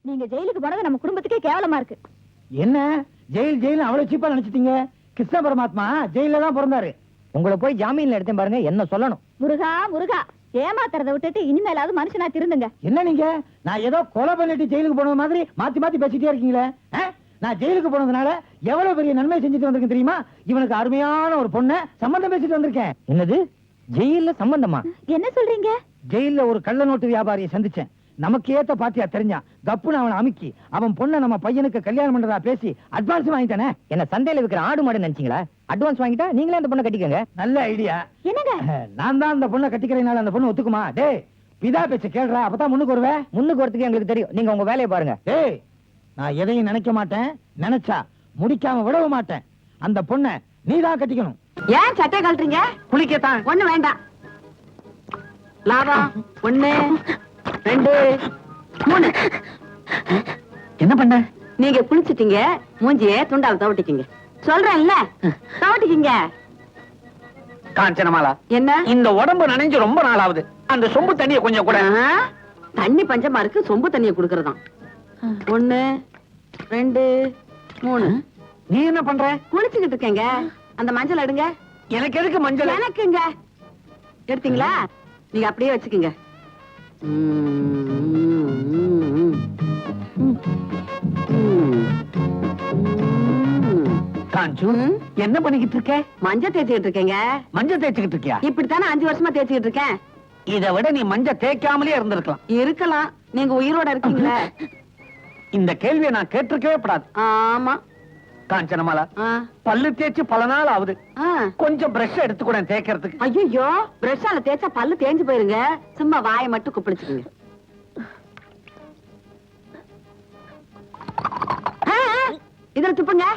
S6: நீங்க ஜெயிலுக்கு போனது நம்ம குடும்பத்துக்கே கேவலமா இருக்கு.
S1: என்ன ஜெயில் அவ்வளவு சீப்பா நினைச்சிட்டீங்க? கிருஷ்ண பரமாத்மா ஜெயில தான் பிறந்தாரு. உங்களை போய் ஜாமீன்ல எடுத்தேன் பாருங்க, என்ன சொல்லணும்?
S6: முருகா, ஏமாத்துறதை விட்டுட்டு இனிமேலாவது மனுஷனா திருந்துங்க.
S1: என்ன நீங்க, நான் ஏதோ கொலை பண்ணிட்டு ஜெயிலுக்கு போன மாதிரி மாத்தி மாத்தி பேசிட்டே இருக்கீங்களே. நான் ஜெயிலுக்கு போனதுனால எவ்வளவு பெரிய நன்மை செஞ்சுட்டு வந்திருக்கேன் தெரியுமா? இவனுக்கு அருமையான ஒரு பொண்ணை சம்பந்தம் பேசிட்டு வந்திருக்கேன். என்னது, ஜெயில சம்பந்தமா?
S6: என்ன சொல்றீங்க?
S1: ஜெயில ஒரு கள்ள நோட்டு வியாபாரியை சந்திச்சேன். நமக்கு ஏத்த பாத்தியா தெரிஞ்சான். கப்புன்னு அவனை அமுக்கி அவன் பொண்ணை நம்ம பையனுக்கு கல்யாணம் பண்றதா பேசி அட்வான்ஸ் வாங்கிட்டானே. என்ன சந்தையில விற்கிற ஆடு மாடு நினைச்சீங்களா? அட்வான்ஸ் வாங்கிட்டா நீங்களே அந்த பொண்ணை கட்டிக்கங்க. நல்ல ஐடியா.
S6: என்னங்க,
S1: நான் தான் அந்த பொண்ணை கட்டிக்கிறேனால அந்த பொண்ணு ஒத்துக்குமா? டேய், பிதா பேச்ச கேள்றா, அப்பதான் முன்னுக்கு வருவேன். முன்னுக்கு வரதுக்கு எங்களுக்கு தெரியும், நீங்க உங்க வேலையை பாருங்க. டேய், நான் எதையும் நினைக்க மாட்டேன், நினைச்சா முடிக்காம விடவும் மாட்டேன். அந்த பொண்ணை நீதான் கட்டிக்கணும்.
S7: ஏன் சட்டை கழட்டுறீங்க?
S1: குளிக்கத்தான்.
S7: ஒண்ணு வேண்டாம். லாபம் 1 2 3.
S1: என்ன பண்ண?
S7: நீங்க குளிச்சிட்டீங்க, மூஞ்சிய துண்டால தவட்டிக்கீங்க. சொல்றேன்ல, தவட்டிக்கீங்க.
S1: காஞ்சனமாலா,
S7: என்ன
S1: இந்த உடம்பு நனைஞ்சு ரொம்ப நாள் ஆகுது. அந்த சொம்பு தண்ணியை கொஞ்சம் கூட.
S7: தண்ணி பஞ்சமா இருக்கு, சொம்பு தண்ணியை குடுக்கறதாம். 1 2 3.
S2: நீ என்ன பண்ற?
S7: குளிச்சுக்கிட்டு இருக்கேங்க. அந்த மஞ்சள் எடுங்க.
S2: எனக்கு எதுக்கு மஞ்சள்?
S7: எனக்குங்க. எடுத்தீங்களா? நீங்க அப்படியே வச்சுக்கோங்க.
S2: காஞ்சு, என்ன பண்ணிக்கிட்டு இருக்க?
S7: மஞ்சள் தேய்ச்சிக்கிட்டு இருக்கேங்க.
S2: மஞ்சள் தேய்ச்சிக்கிட்டு இருக்கியா?
S7: இப்படித்தானே 5 வருஷமா தேய்ச்சிக்கிட்டு இருக்கேன்.
S2: இதை விட நீ மஞ்சள் தேய்க்காமலே இருந்திருக்கலாம்.
S7: இருக்கலாம், நீங்க உயிரோட இருக்கீங்களே.
S2: இந்த கேள்வியை நான் கேட்டிருக்கவே கூடாது.
S7: ஆமா.
S2: காஞ்சனமாலா,
S7: ஆ.
S2: பல்லு தேய்ச்சி பல நாள் ஆகுது.
S7: ஆ.
S2: கொஞ்சம் பிரஷ் எடுத்து கூட தேய்க்கிறதுக்கு.
S7: ஐயோ, பிரஷால தேய்ச்சா பல்லு தேஞ்சு போயிருங்க. சும்மா வாயை மட்டும் குப்பிடிச்சுக்குங்க. இதுல துப்புங்க.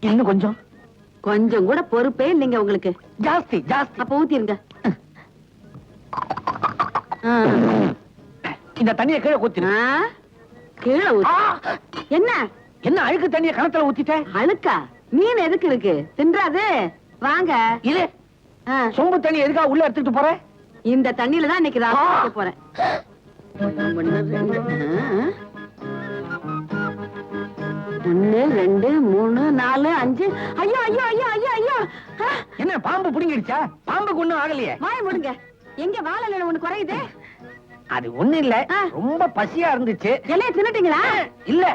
S2: இன்னும் கொஞ்சம்.
S7: கொஞ்சம் கூட பொறுப்பே இல்லைங்க உங்களுக்கு.
S2: ஜாஸ்தி ஜாஸ்தி.
S7: அப்ப ஊத்திருங்க.
S2: இந்த தண்ணியை கீழே ஊத்தி.
S7: கீழே ஊத்து. என்ன
S2: என்ன அழுக்கு தண்ணியை கணத்துல ஊத்திட்ட?
S7: அழுக்கா? மீன் எதுக்கு இருக்கு? தின்றாது. வாங்க.
S2: இது சொம்பு தண்ணி எதுக்காக உள்ள எடுத்துட்டு போற?
S7: இந்த தண்ணியில தான் இன்னைக்கு நான் குளிக்க போறேன். 1 2 3 4 5. ஐயோ ஐயோ ஐயோ ஐயோ ஐயோ.
S2: என்ன பாம்பு புடிங்கிடுச்சா? பாம்புக்கு ஒண்ணும் ஆகலையே.
S7: வாய மூடுங்க. எங்க வாழல ஒண்ணு குறையுது?
S2: அது ஒண்ணு இல்ல, ரொம்ப பசியா இருந்துச்சு.
S7: இலைய தின்னுட்டீங்களா?
S2: இல்ல.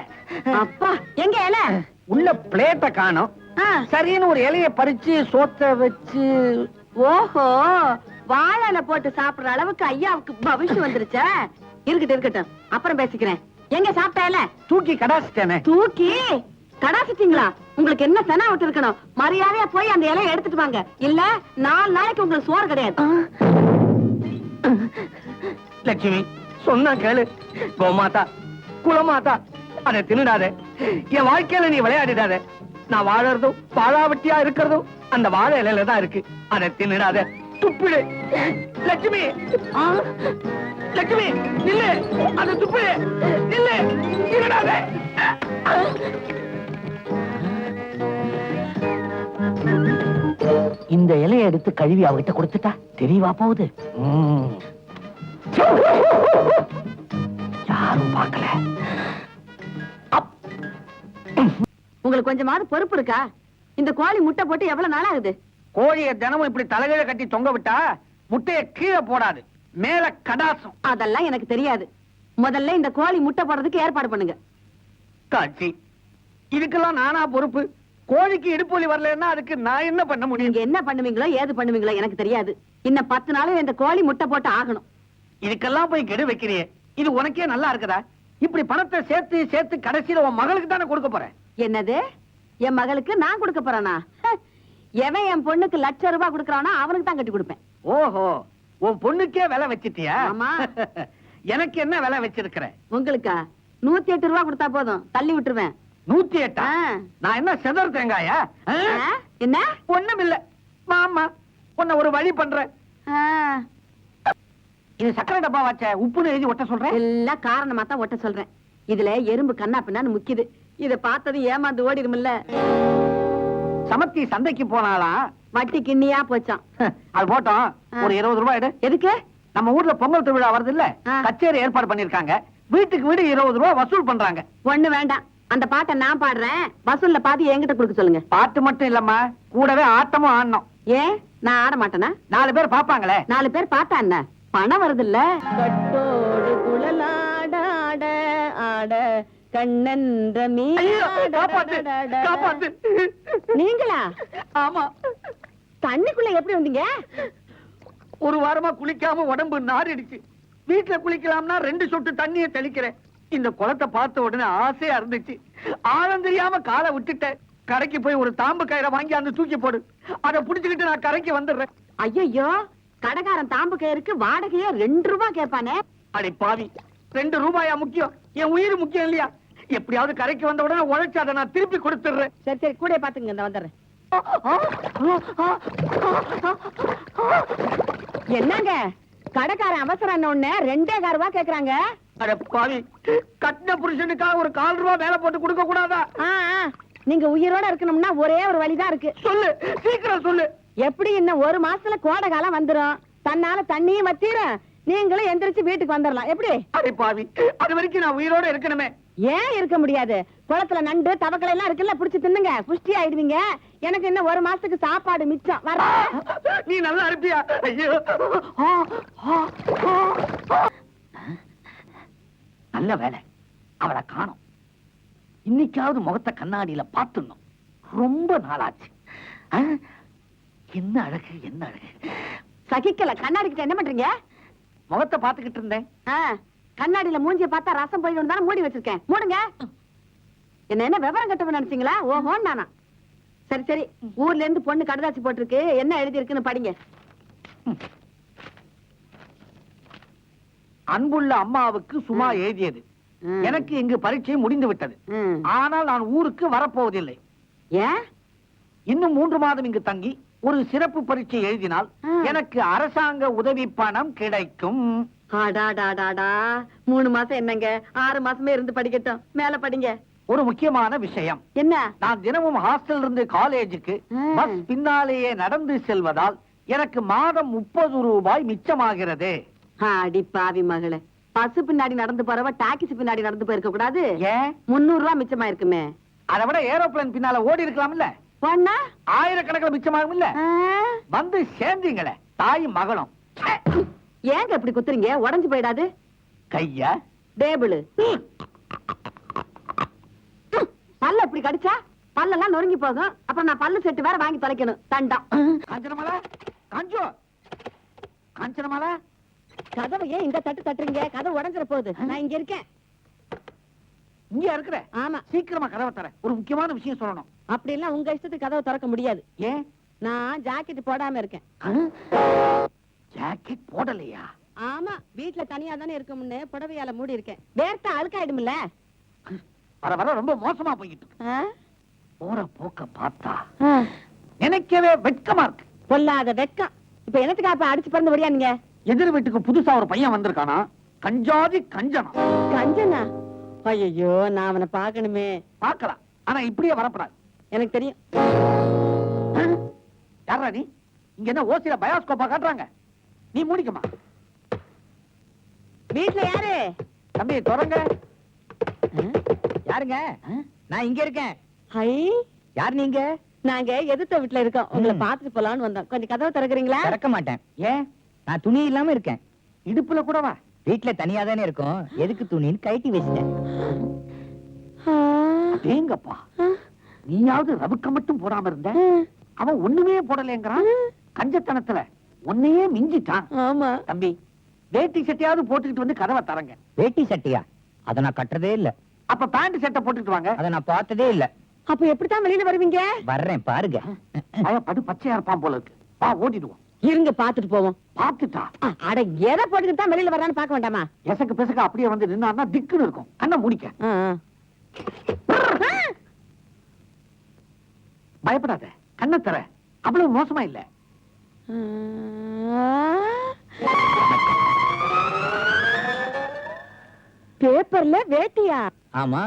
S7: அப்பா, எங்க இலை?
S2: உள்ள பிளேட்ட காணோம். சரின்னு ஒரு இலைய பறிச்சு சோத்த வச்சு.
S7: ஓஹோ, வாழல போட்டு சாப்பிடுற அளவுக்கு ஐயாவுக்கு பவிஷ்யம் வந்துருச்சா? இருக்கட்டும் இருக்கட்டும், அப்புறம் பேசிக்கிறேன். எங்க சாப்பிட்டால?
S2: தூக்கி கடாசிட்டேனே.
S7: தூக்கி கடாசிட்டீங்களா? உங்களுக்கு என்ன செனா விட்டு இருக்கணும். மரியாதையா போய் அந்த இலையை எடுத்துட்டு வாங்க. இல்ல 4 நாளைக்கு உங்களுக்கு சோறு கிடையாது.
S2: லட்சுமி, சொன்னா கேளு. கோமாதா, குலமாதா, அதை தின்னுடாத. என் வாழ்க்கையில நீ விளையாடிடாத. நான் வாழறதும் வாழாவட்டியா இருக்கிறதும் அந்த வாழை இலையில தான் இருக்கு. அதை தின்னுடாத. துப்பிடு லட்சுமி. லட்சுமி, நில்லு. அதை துப்பிடு. நில்லு. தின்னுடாத. இந்த இலையை எடுத்து கழுவி அவகிட்ட கொடுத்துட்டா தெரியவா போகுது. யாரும் பார்க்கல.
S7: உங்களுக்கு கொஞ்சமாவது பொறுப்பு இருக்கா? இந்த கோழி முட்டை போட்டு எவ்வளவு நாள் ஆகுது?
S2: கோழியை தினமும் இப்படி தலைகீழ கட்டி தொங்க விட்டா முட்டைய கீழே போடாது, மேல கடாசம்.
S7: அதெல்லாம் எனக்கு தெரியாது. முதல்ல இந்த கோழி முட்டை போடுறதுக்கு ஏற்பாடு பண்ணுங்க.
S2: காட்சி, இதுக்கெல்லாம் நானா பொறுப்பு? கோழிக்கு இடுப்பொலி வரலன்னா அதுக்கு நான் என்ன பண்ண முடியும்?
S7: நீங்க என்ன பண்ணுவீங்களோ ஏது பண்ணுவீங்களோ எனக்கு தெரியாது. இன்னும் 10 நாள் இந்த கோழி முட்டை போட்டு ஆகணும்.
S2: இதுக்கெல்லாம் போய் கெடு வைக்கிறியே, இது உனக்கே நல்லா இருக்குதா? இப்படி பணத்தை சேர்த்து சேர்த்து கடைசியில உன் மகளுக்கு தானே கொடுக்க போறேன்.
S7: என்னது? என் மகளுக்கு நான் கொடுக்க போறேனா? எவன் என் பொண்ணுக்கு ₹1,00,000 கொடுக்கறானோ அவனுக்கு தான் கட்டி கொடுப்பேன்.
S2: ஓஹோ, உன் பொண்ணுக்கே விலை வச்சிட்டியா?
S7: ஆமா.
S2: எனக்கு என்ன விலை வச்சிருக்கிற?
S7: உங்களுக்கா? ₹108 கொடுத்தா போதும், தள்ளி விட்டுருவேன்.
S2: 108? நான் என்ன செதர் தேங்காயா?
S7: என்ன?
S2: ஒண்ணும் இல்ல மாமா, உன்னை ஒரு வழி பண்றேன். இது சக்கரை டப்பா வச்ச உப்புன்னு எழுதி ஒட்ட சொல்றேன்.
S7: எல்லாம் காரணமா தான் ஒட்ட சொல்றேன். இதுல எறும்பு கண்ணா பின்னான்னு முக்கிது. இத பார்த்தது ஏமாந்து ஓடிடுமில்ல.
S2: சமத்தி சந்தைக்கு போனாலா?
S7: வட்டி கிண்ணியா போச்சான்.
S2: அது போட்டோம், ஒரு ₹20 எடு.
S7: எதுக்கு?
S2: நம்ம ஊர்ல பொங்கல் திருவிழா வருது இல்ல, கச்சேரி ஏற்பாடு பண்ணிருக்காங்க. வீட்டுக்கு வீடு ₹20 வசூல் பண்றாங்க.
S7: ஒண்ணு வேண்டாம், அந்த பாட்டை நான் பாடுறேன். வசூல்ல பாதி என்கிட்ட கொடுக்க சொல்லுங்க.
S2: பாட்டு மட்டும் இல்லம்மா, கூடவே ஆட்டமும் ஆடணும்.
S7: ஏன் நான் ஆட மாட்டேனா?
S2: 4 பேர் பாப்பாங்களே.
S7: 4 பேர் பார்த்தா என்ன பணம் வருது இல்ல? கட்டோடு குழலாடாட ஆட கண்ணன்ற
S2: காப்பாத்து.
S7: நீங்களா?
S2: ஆமா.
S7: தண்ணிக்குள்ள எப்படி வந்தீங்க?
S2: ஒரு வாரமா குளிக்காம உடம்பு நாரிடுச்சு. வீட்டுல குளிக்கலாம்னா 2 சொட்டு தண்ணியை தெளிக்கிறேன். இந்த குளத்தை பார்த்த உடனே ஆசையா இருந்துச்சு. ஆழம் தெரியாம காலை விட்டுட்டேன். கரைக்கு போய் ஒரு தாம்பு கயிறை வாங்கி அந்த தூக்கி போடு. அதை புடிச்சுக்கிட்டு நான் கரைக்கு வந்துடுறேன்.
S7: ஐயோ, கடைக்காரன் தாம்பு கயிறுக்கு வாடகையே ₹2 கேட்பானே.
S2: அடி பாவி, ₹2 முக்கியம்? என் உயிர் முக்கியம் இல்லையா? எப்படியாவது கரைக்கு வந்த உடனே உழைச்சு அதை நான் திருப்பி கொடுத்துடுறேன்.
S7: சரி சரி, கூட பாத்துங்க, இந்த வந்துடுறேன். என்னங்க கடைக்காரன் அவசரம் ஒண்ணு ₹2.25 கேக்குறாங்க.
S2: அட பாவி, கட்டின புருஷனுக்காக ஒரு ₹4 மேல போட்டு கொடுக்க கூடாதா?
S7: நீங்க உயிரோட இருக்கணும்னா ஒரே ஒரு வழிதான் இருக்கு.
S2: சொல்லு, சீக்கிரம் சொல்லு.
S7: எப்படி இன்னும் 1 மாசத்துல கோடை காலம் வந்துரும். தன்னால தண்ணியும் வத்திரும், நீங்களும் எந்திரிச்சு வீட்டுக்கு வந்துடலாம் எப்படி?
S2: அடே பாவி, அது வரைக்கும் நான் உயிரோட இருக்கணுமே.
S7: ஏன் இருக்க முடியாது? குளத்துல நண்டு தவக்களை எல்லாம் இருக்குல்ல, புடிச்சு தின்னுங்க, புஷ்டி ஆயிடுவீங்க. எனக்கு இன்னும் 1 மாசத்துக்கு சாப்பாடு மிச்சம். வர
S2: நீ நல்லா இருப்பியா? ஐயோ, நல்ல வேலை, அவளை காணோம். இன்னைக்காவது முகத்தை கண்ணாடியில பாத்துடணும். ரொம்ப நாளாச்சு. என்ன அழகு, என்ன அழகு.
S7: சகிக்கல. கண்ணாடி கிட்ட என்ன பண்றீங்க?
S2: முகத்தை பாத்துக்கிட்டு இருந்தேன்.
S7: கண்ணாடியில மூஞ்சிய பார்த்தா ரசம் போயிடும் தானே மூடி வச்சிருக்கேன். மூடுங்க. என்ன விவரம் கட்டவன் நினைச்சீங்களா? ஓஹோ நானா? சரி சரி, ஊர்ல இருந்து பொண்ணு கடுதாசி போட்டிருக்கு, என்ன எழுதி இருக்குன்னு படிங்க.
S2: அன்புள்ள அம்மாவுக்கு சும்மா எழுதியது. எனக்கு இங்கு பரீட்சை முடிந்து விட்டது. ஆனால் நான் ஊருக்கு வரப்போவதில்லை.
S7: ஏன்?
S2: இன்னும் 3 மாதம் இங்கு தங்கி ஒரு சிறப்பு பரீட்சை எழுதினால் எனக்கு அரசாங்க உதவி பணம் கிடைக்கும்.
S7: 3 மாசம் என்னங்க, 6 மாசமே இருந்து படிக்கட்டும். மேல படிங்க.
S2: ஒரு முக்கியமான விஷயம்.
S7: என்ன?
S2: நான் தினமும் ஹாஸ்டல் இருந்து காலேஜுக்கு பஸ் பின்னாலேயே நடந்து செல்வதால் எனக்கு மாதம் 30 ரூபாய் மிச்சமாகிறது.
S7: அடி பாவி மகளே, பசு பின்னாடி நடந்து போறவ டாக்ஸி பின்னாடி நடந்து போயிருக்க கூடாது?
S2: ஏன்?
S7: 300 ரூபாய் மிச்சமா இருக்குமே.
S2: அதை விட ஏரோப்ளேன் பின்னால ஓடி இருக்கலாம்ல.
S7: பொண்ணா?
S2: ஆயிரக்கணக்கில் மிச்சமாகும் இல்ல. வந்து சேர்ந்தீங்களே தாய் மகளும்.
S7: ஏங்க இப்படி குத்துறீங்க? உடைஞ்சு போயிடாது.
S2: கையா
S7: டேபிள் பல்ல இப்படி கடிச்சா பல்லெல்லாம் நொறுங்கி போகும். அப்புறம் நான் பல்லு செட்டு வேற வாங்கி தொலைக்கணும். தண்டம்.
S2: காஞ்சனமாலா, காஞ்சோ, காஞ்சனமாலா.
S7: கதவை ஏன் இந்த தட்டு தட்டுறீங்க? கதவு உடைஞ்சிட போகுது. நான் இங்க இருக்கேன்.
S2: இங்க இருக்கிற?
S7: ஆமா.
S2: சீக்கிரமா கதவை தர, ஒரு முக்கியமான விஷயம் சொல்லணும்.
S7: அப்படி எல்லாம் உங்க இஷ்டத்துக்கு கதவை திறக்க முடியாது.
S2: ஏன்?
S7: நான் ஜாக்கெட் போடாம இருக்கேன்.
S2: ஜாக்கெட் போடலையா?
S7: ஆமா, வீட்டுல தனியா தானே இருக்கும்னு புடவையால மூடி இருக்கேன். வேர்த்தா அழுக்காயிடும்ல.
S2: வர வர ரொம்ப மோசமா போய்கிட்டு இருக்கு.
S7: ஆ?
S2: போற போக்க பார்த்தா
S7: ஆ.
S2: நினைக்கவே வெட்கமா இருக்கு.
S7: பொல்லாத வெட்கம். இப்ப என்னத்துக்கு அப்ப அடிச்சு பிறந்து முடியா நீங்க?
S2: எதிர் வீட்டுக்கு புதுசா ஒரு பையன் வந்திருக்கானா, கஞ்சாதி கஞ்சனம்.
S7: கஞ்சனா? ஐயோ, நான் அவனை பாக்கணுமே.
S2: பார்க்கலாம், ஆனா இப்படியே வரப்படாது.
S7: எனக்கு தெரியும்.
S2: யாரா நீ? இங்க என்ன ஓசில பயோஸ்கோப்பா காட்டுறாங்க? நீ மூடிக்கமா.
S7: வீட்டுல யாரு?
S2: தம்பி தொடங்க.
S1: யாருங்க? நான் இங்க இருக்கேன்.
S7: ஹை,
S1: யார் நீங்க?
S7: நாங்க எதிர்த்த வீட்டுல இருக்கோம். உங்களை பாத்துட்டு போலான்னு வந்தோம். கொஞ்சம் கதவை திறக்கிறீங்களா?
S1: திறக்க மாட்டேன்.
S2: ஏன்?
S1: நான் துணி இல்லாம இருக்கேன்.
S2: இடுப்புல கூடவா?
S1: வீட்டுல தனியா தானே இருக்கும், எதுக்கு துணின்னு கழட்டி வச்சிட்டேன்.
S2: தேங்கப்பா, நீயாவது ரவுக்க மட்டும் போடாம இருந்த. அவன் ஒண்ணுமே போடலைங்கிறான். கஞ்சத்தனத்துல ஒன்னையே மிஞ்சிட்டான்.
S7: ஆமா.
S2: தம்பி, வேட்டி சட்டையாவது போட்டுக்கிட்டு வந்து கதவை தரங்க.
S1: வேட்டி சட்டையா? அத நான் கட்டுறதே இல்ல.
S2: அப்ப பேண்ட் சட்டை போட்டுக்கிட்டு வாங்க.
S1: அத நான் பார்த்ததே இல்ல.
S7: அப்ப எப்படித்தான் வெளியில வருவீங்க?
S1: வர்றேன் பாருங்க.
S2: படு பச்சையா இருப்பான் போல இருக்கு. வா ஓடிடுவோம்.
S7: இருங்க, பாத்துட்டு போவோம்.
S2: பாத்துட்டா?
S7: அட, எதை போட்டுக்கிட்டு தான் வெளியில வர்றான்னு பாக்க வேண்டாமா?
S2: எசக்கு பெசக்கு அப்படியே வந்து நின்னா திக்குன்னு இருக்கும். கண்ணை முடிக்க. பயப்படாத, கண்ணை தர. அவ்வளவு மோசமா இல்ல.
S7: பேப்பர்ல வேட்டியா?
S1: ஆமா,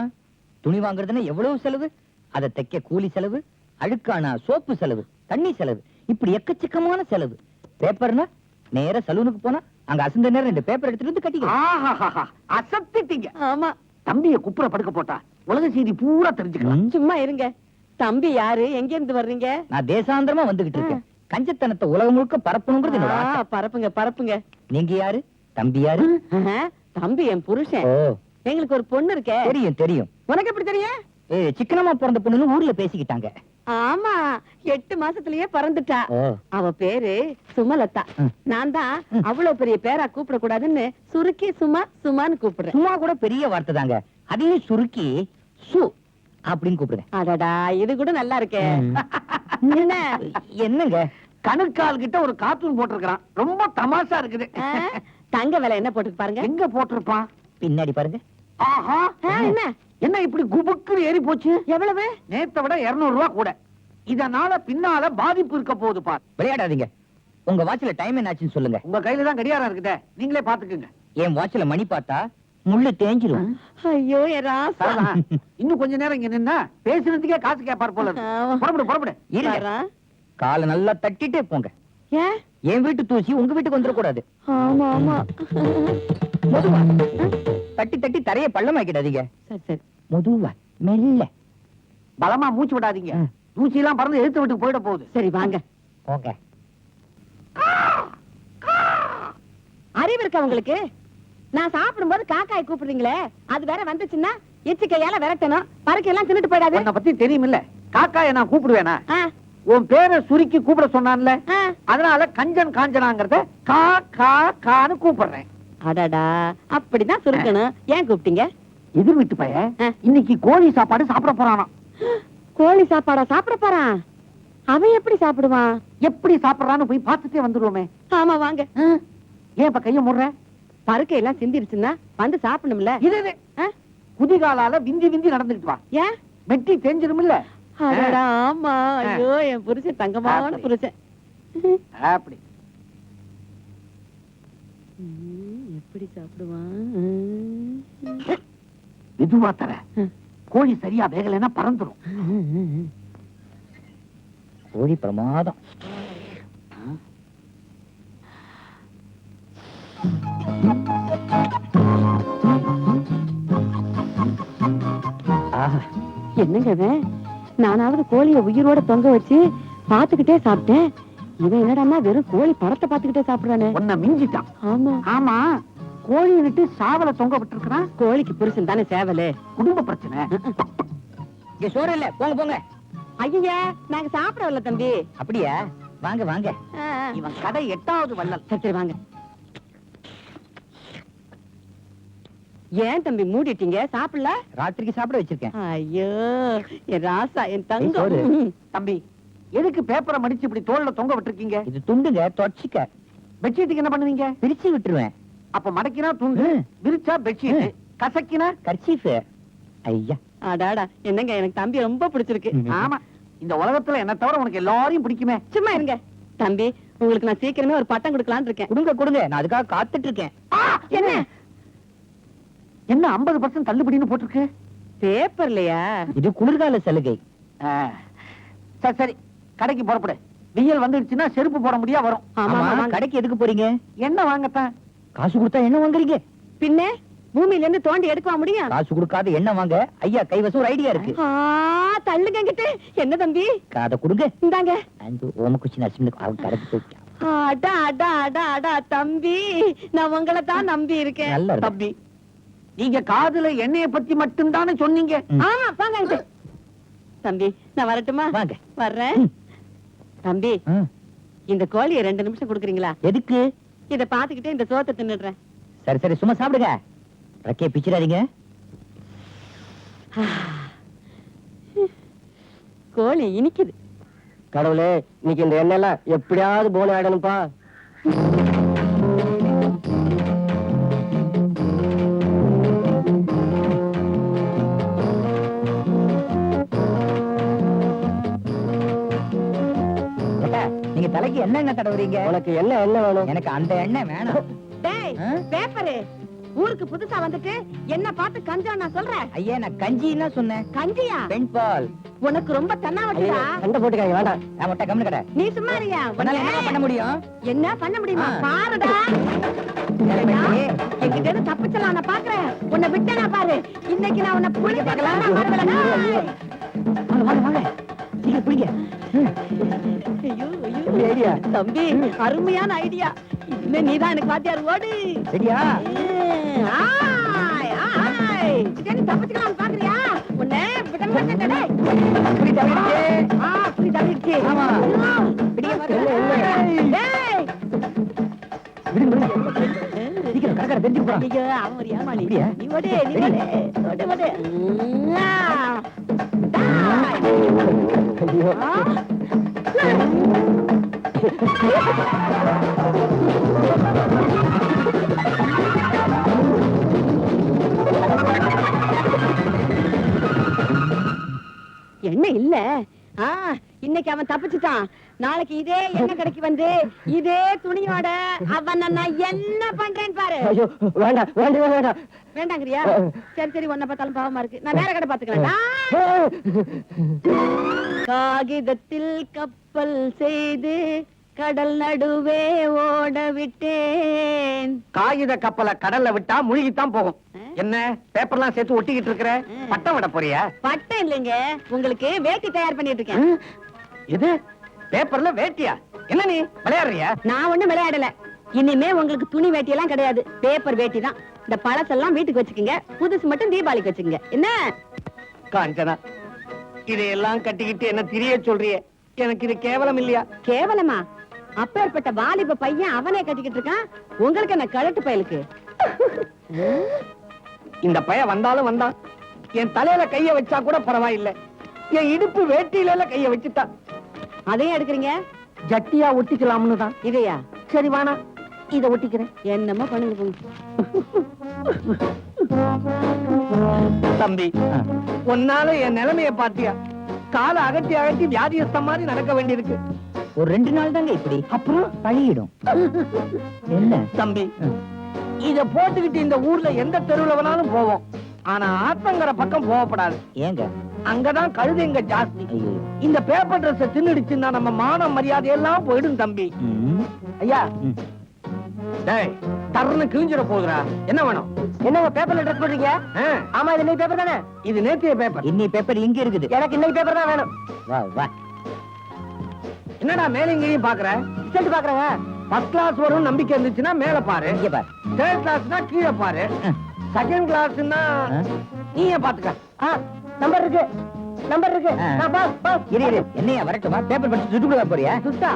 S1: துணி வாங்குறதுன்னா எவ்வளவு செலவு. அதை தைக்க கூலி செலவு, அழுக்கானா சோப்பு செலவு, தண்ணி செலவு, இப்படி எக்கச்சக்கமான செலவு. பேப்பர்னா நேரா சலூனுக்கு போனா அங்க அசந்த நேரம் 2 பேப்பர் எடுத்துட்டு வந்து கட்டிக்கலாம்.
S2: அசத்திட்டீங்க.
S7: ஆமா.
S2: தம்பிய குப்புற படுக்க போட்டா உலக செய்தி பூரா தெரிஞ்சுக்கலாம்.
S7: சும்மா இருங்க. தம்பி யாரு? எங்க இருந்து வர்றீங்க?
S1: நான் தேசாந்திரமா வந்துகிட்டு இருக்கேன். கஞ்சத்தனத்தை உலகம் முழுக்க பரப்பணுங்கிறது என்னோட ஆசை.
S7: பரப்புங்க பரப்புங்க.
S1: நீங்க யாரு? தம்பி யாரு?
S7: தம்பி என் புருஷன்.
S1: ஓ,
S7: எங்களுக்கு ஒரு பொண்ணு இருக்கே.
S1: தெரியும் தெரியும்.
S7: உனக்கு எப்படி தெரியும்?
S1: சிக்கனமா பிறந்த பொண்ணுன்னு ஊர்ல பேசிக்கிட்டாங்க.
S7: ஆமா, 8 மாசத்திலேயே பறந்துட்டா.
S1: ஓ.
S7: அவ பேரு சுமலதா. நான் தான் அவ்வளவு பெரிய பேரா கூப்பிட கூடாதுன்னு சுருக்கி சும்மா சும்மான்னு கூப்பிடுறேன்.
S1: சும்மா கூட பெரிய வார்த்தை தாங்க. அதையும் சுருக்கி சு அப்படின்னு கூப்பிடுங்க.
S7: அடடா, இது கூட நல்லா இருக்கே. என்ன
S1: என்னங்க?
S2: கணுக்கால் கிட்ட ஒரு கார்ட்டூன் போட்டிருக்கான். ரொம்ப தமாஷா இருக்குது.
S7: தங்க விலை என்ன போட்டு பாருங்க.
S2: எங்க போட்டிருப்பான்?
S1: பின்னாடி பாருங்க.
S2: ஆஹா,
S7: என்ன
S2: என்ன இப்படி குபுக்குன்னு ஏறி போச்சு?
S7: எவ்வளவு?
S2: நேத்தை விட 200 ரூபாய் கூட. இதனால பின்னால பாதிப்பு இருக்க போகுது பார்.
S1: விளையாடாதீங்க. உங்க வாட்ச்ல டைம் என்னாச்சுன்னு சொல்லுங்க.
S2: உங்க கையில தான் கடியாரம் இருக்குதே, நீங்களே பாத்துக்குங்க.
S1: என் வாட்ச்ல மணி பார்த்தா முள்ளு தேஞ்சிரும்.
S7: ஐயோ, என் ராசா.
S2: சரிதான். இன்னும் கொஞ்ச நேரம் இங்க நின்னா பேசுறதுக்கே காசு கேட்பார் போல இருக்கு.
S7: ஆமா.
S2: புறப்படு புறப்படு.
S1: இருங்க. காலை நல்லா தட்டிட்டே போங்க.
S7: ஏன்?
S3: என் வீட்டு தூசி உங்க வீட்டுக்கு வந்துடக்கூடாது.
S6: ஆமா ஆமா.
S3: மெதுவா தட்டி தட்டி தரைய பள்ளமாக்கிடாதீங்க.
S6: சரி சரி.
S3: மெதுவா மெல்ல.
S2: பலமா மூச்சு விடாதீங்க. தூசி எல்லாம் பறந்து எழுத்து விட்டு போயிட போகுது.
S6: சரி வாங்க.
S3: போங்க.
S6: அறிவு இருக்கா உங்களுக்கு? நான் சாப்பிடும்போது காக்காய் கூப்பிடுறீங்களே, அது வேற வந்துச்சுன்னா எச்சிக்கையால விரட்டணும், பறக்கை எல்லாம் தின்னுட்டு போயிடாது.
S2: உன்னை பத்தி தெரியுமில்ல, காக்காய நான் கூப்பிடுவேனா?
S6: ஆ,
S2: உன் பேரை சுருக்கி கூப்பிட சொன்னான்ல,
S6: ஆ.
S2: அதனால கஞ்சன் காஞ்சனாங்கிறத கா கா கான்னு கூப்பிடுறேன்.
S6: அடடா, அப்படிதான் சுருக்கணும். ஏன் கூப்பிட்டீங்க?
S2: எதிர் வீட்டு பையன்
S6: ஆ.
S2: இன்னைக்கு கோழி சாப்பாடு சாப்பிட போறானா?
S6: கோழி சாப்பாடா சாப்பிட போறான்? அவன் எப்படி சாப்பிடுவான்?
S2: எப்படி சாப்பிடுறான்னு போய் பார்த்துட்டே வந்துருவோமே.
S6: ஆமா வாங்க.
S2: ஏன் இப்ப கைய முடுற?
S6: பருக்கை எல்லாம் சிந்திருச்சுன்னா வந்து சாப்பிடணும்ல.
S2: இது குதிகாலால விந்தி விந்தி நடந்துட்டு வா.
S6: ஏன்?
S2: வெட்டி தெரிஞ்சிருமில்ல.
S6: அடடா, ஆமா. ஐயோ, என் புருஷன் தங்கமான
S2: அப்படி.
S6: புருஷன்.
S2: அப்படி
S6: எப்படி சாப்பிடுவான்?
S2: மெதுவா தர. கோழி சரியா வேகலைன்னா பறந்துரும்.
S3: கோழி பிரமாதம்.
S6: என்னங்க இவன்? நானாவது கோழிய உயிரோட தொங்க வச்சு பாத்துக்கிட்டே சாப்பிட்டேன். இவன் என்னடான்னா வெறும் கோழி படத்தை பாத்துக்கிட்டே சாப்பிடுறானே.
S2: உன்னை மிஞ்சிட்டான்.
S6: ஆமா
S2: ஆமா, கோழி விட்டு சாவல தொங்க விட்டுருக்கான்.
S6: கோழிக்கு புருஷன் தானே சேவலு.
S2: குடும்ப பிரச்சனை.
S3: இங்க சோறு இல்ல, போங்க போங்க.
S6: ஐயா, நாங்க சாப்பிட வரல தம்பி.
S3: அப்படியா? வாங்க வாங்க.
S2: இவன் கடை 8வது வள்ளல்.
S6: சரி சரி வாங்க. ஏன் தம்பி மூடிட்டீங்க? சாப்பிடல?
S3: ராத்திரிக்கு சாப்பிட வச்சிருக்கேன்.
S6: ஐயோ, என் ராசா, என்
S3: சோறு.
S6: தங்கம்.
S2: தம்பி, எதுக்கு பேப்பரை மடிச்சு இப்படி தோல்ல தொங்க விட்டுருக்கீங்க?
S3: இது துண்டுங்க, தொடச்சிக்க.
S2: பெட்ஷீட்டுக்கு என்ன பண்ணுவீங்க?
S3: பிரிச்சு விட்டுருவேன்.
S2: அப்ப மடக்கினா துண்டு, விரிச்சா பெட்ஷீட், கசக்கினா
S3: கர்ச்சீஃப். ஐயா,
S6: அடாடா, என்னங்க எனக்கு தம்பி ரொம்ப பிடிச்சிருக்கு.
S2: ஆமா, இந்த உலகத்துல என்ன தவிர உனக்கு எல்லாரையும் பிடிக்குமே.
S6: சும்மா இருங்க தம்பி, உங்களுக்கு நான் சீக்கிரமே ஒரு பட்டம் கொடுக்கலாம்னு இருக்கேன்.
S3: கொடுங்க கொடுங்க, நான் அதுக்காக காத்துட்டு இருக்கேன்.
S6: என்ன
S2: என்ன 50% தள்ளுபடின்னு போட்டிருக்கு?
S6: பேப்பர்லையா?
S3: இது குளிர்கால சலுகை.
S2: சரி சரி, கடைக்கு புறப்படு. வெயில் வந்துடுச்சுன்னா செருப்பு போட முடியா வரும்.
S6: ஆமா
S3: ஆமா,
S6: ஆமா.
S3: கடைக்கு எதுக்கு போறீங்க?
S2: என்ன வாங்கத்தான்.
S3: காசு கொடுத்தா என்ன வாங்குறீங்க?
S6: பின்ன பூமியில இருந்து தோண்டி எடுக்க முடியும்?
S3: காசு கொடுக்காத என்ன வாங்க? ஐயா கைவசம் ஒரு ஐடியா இருக்கு.
S6: தள்ளுங்க கிட்ட. என்ன தம்பி?
S3: காதை கொடுங்க.
S6: இந்தாங்க.
S3: அந்த ஓமக்குச்சி நரசிம்மனுக்கு அவன் கடைக்கு போய்
S6: அடா அடா அடா அடா தம்பி, நான் உங்களை தான் நம்பி இருக்கேன்.
S3: நல்லா இருக்கு.
S2: தம்பி, நீங்க காதுல எண்ணெய பத்தி மட்டும் தானே சொன்னீங்க.
S6: ஆமா வாங்க இங்க. தம்பி நான் வரட்டுமா?
S3: வாங்க.
S6: வர்றேன். தம்பி, இந்த கோழியை 2 நிமிஷம் கொடுக்குறீங்களா?
S3: எதுக்கு?
S6: இத பாத்துக்கிட்டே இந்த சோத்தை தின்னுடுறேன்.
S3: சரி சரி, சும்மா சாப்பிடுங்க. ரக்கைய பிச்சிடாதீங்க.
S6: கோழி இனிக்குது.
S3: கடவுளே, இன்னைக்கு இந்த எண்ணெய்லாம் எப்படியாவது போன ஆயிடணும்பா. நீங்க தலைக்கு என்ன எண்ணெய் தடவுறீங்க? உனக்கு என்ன எண்ணெய் வேணும்? எனக்கு அந்த எண்ணெய் வேணும்.
S6: டேய், பேப்பரு, ஊருக்கு புதுசா வந்துட்டு என்ன பார்த்து கஞ்சா நான் சொல்றேன்.
S3: ஐயா, நான் கஞ்சின்னா சொன்னேன்.
S6: கஞ்சியா?
S3: பெண் பால்.
S6: உனக்கு ரொம்ப தன்னாவட்டுடா.
S3: சண்டை போட்டுக்காங்க, வேண்டாம். நான் மட்டும் கம்மி கடை.
S6: நீ சும்மா இருயா.
S3: உன்னால என்ன பண்ண முடியும்?
S6: என்ன பண்ண முடியுமா? பாருடா. என்கிட்ட இருந்து தப்பிச்சலாம் நான் பாக்குறேன். உன்னை விட்டேனா பாரு. இன்னைக்கு நான் உன்னை புடிக்க பார்க்கலாம்.
S3: வாங்க வாங்க வாங்க, சீக்கிரம் பிடிங்க.
S6: ஐயோ ஐயோ தம்பி, அருமையான ஐடியா. இனிமே நீதான் எனக்கு வாத்தியார். ஓடு.
S3: சரியா?
S6: ஆய் ஆய், கிட்ட தப்பிச்சுக்கலாம் பாக்குறியா? உன்னை விட மாட்டேன். டேய்,
S3: இப்படி தவிர்த்து.
S6: அப்படி தவிர்த்து.
S3: ஆமா.
S6: பிடிக்க
S3: இல்ல, இல்ல.
S6: மாட்டேன். டேய்,
S3: விடுங்க, விடுங்க. சீக்கிரம் கடற்கரை தெரிஞ்சு போறான்.
S6: ஐயோ, அவன் ஒரு ஏமாளி.
S3: அப்படியா?
S6: நீ ஓடு, நீ ஓடு. ஓடு, ஓடு. டேய்.
S3: ஐயோ.
S6: என்ன இல்ல? இன்னைக்கு அவன் தப்பிச்சுட்டான். நாளைக்கு இதே என்ன கடைக்கு வந்து இதே துணியோட அவன் நான் என்ன பண்றேன்னு பாரு.
S3: ஐயோ, வேண்டாம் வேண்டாம் வேண்டாம்.
S6: வேண்டாங்கறியா? சரி சரி, உன்னை பார்த்தாலும் பாவமா இருக்கு. நான் வேற கடை பாத்துக்கிறேன். காகிதத்தில் கப்பல் செய்து
S7: கடல் நடுவே ஓட விட்டேன்.
S2: காகித கப்பலை கடல்ல விட்டா முழுகித்தான் போகும். என்ன பேப்பர்லாம் சேர்த்து ஒட்டிக்கிட்டு இருக்கிற? பட்டம் விட போறியா?
S7: பட்டம் இல்லைங்க, உங்களுக்கு வேட்டி தயார் பண்ணிட்டு இருக்கேன்.
S2: இது பேப்பர்ல வேட்டியா? என்ன நீ விளையாடுறியா?
S7: நான் ஒண்ணும் விளையாடல. இனிமே உங்களுக்கு துணி வேட்டி எல்லாம் கிடையாது, பேப்பர் வேட்டி தான். இந்த பழசெல்லாம் வீட்டுக்கு வச்சுக்கோங்க, புதுசு மட்டும் தீபாவளிக்கு வச்சுக்கோங்க. என்ன
S2: காஞ்சனா, இதையெல்லாம் கட்டிக்கிட்டு என்ன திரிய சொல்றியே? எனக்கு இது கேவலம் இல்லையா?
S7: கேவலமா? அப்பேற்பட்ட வாலிப பையன் அவனே கட்டிக்கிட்டு இருக்கான், உங்களுக்கு என்ன கழட்டு பயலுக்கு?
S2: இந்த பையன் வந்தாலும் வந்தான், என் தலையில கைய வச்சா கூட பரவாயில்லை, என் இடுப்பு வேட்டியில கைய வச்சுட்டா.
S7: அதையும் எடுக்கிறீங்க?
S2: ஜட்டியா ஒட்டிக்கலாம்னு தான்.
S7: இதையா?
S2: சரி வானா, இத ஒட்டிக்கிறேன்.
S7: என்னமோ பண்ணுங்க போங்க.
S2: தம்பி, உன்னால என் நிலைமைய பாத்தியா? காலை அகட்டி அகட்டி வியாதியஸ்த மாதிரி நடக்க வேண்டியிருக்கு.
S3: ஒரு 2 நாள் தாங்க இப்படி, அப்புறம் பழகிடும். என்ன
S2: தம்பி, இத போட்டுக்கிட்டு இந்த ஊர்ல எந்த தெருவுல வேணாலும் போவோம், ஆனா ஆத்தங்கர பக்கம் போகப்படாது.
S3: ஏங்க?
S2: அங்கதான் கழுதைங்க ஜாஸ்தி.
S3: ஐயோ.
S2: இந்த பேப்பர் ட்ரெஸ் தின்னுடுச்சுன்னா நம்ம மான மரியாதை எல்லாம் போயிடும் தம்பி. ஐயா, டேய், தர்றன்னு கிழிஞ்சிட போகுதுடா. என்ன வேணும்?
S3: என்னங்க பேப்பர்ல ட்ரெஸ் போடுறீங்க?
S2: ஆமா, இது இன்னைக்கு பேப்பர் தானே? இது நேத்திய பேப்பர்.
S3: இன்னி பேப்பர் இங்க இருக்குது.
S2: எனக்கு இன்னைக்கு பேப்பர் தான் வேணும்.
S3: வா வா.
S2: என்னடா மேல இங்கேயும் பாக்குற? ரிசல்ட் பாக்குறேங்க. ஃபர்ஸ்ட் கிளாஸ் வரும் நம்பிக்கை இருந்துச்சுன்னா மேல பாரு,
S3: இங்க பாரு.
S2: தேர்ட் கிளாஸ்னா கீழே பாரு, செகண்ட் கிளாஸ்னா நீயே பாத்துக்க. நம்பர் இருக்கு, நம்பர் இருக்கு.
S3: இரு இரு, என்னையா வரட்டுமா? பேப்பர் படிச்சு சுட்டுக்குள்ள போறியா?
S2: சுத்தா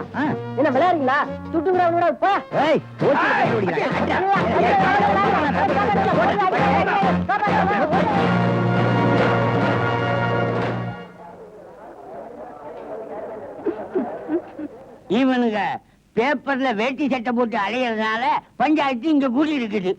S2: என்ன விளையாடுறீங்களா? சுட்டுங்கிற போ.
S3: ஏய், ஓட்டி கட்டி ஓடிடா.
S5: இவனுங்க பேப்பர்ல வேட்டி சட்டை போட்டு அலையறதுனால பஞ்சாயத்து இங்க கூடி இருக்குது.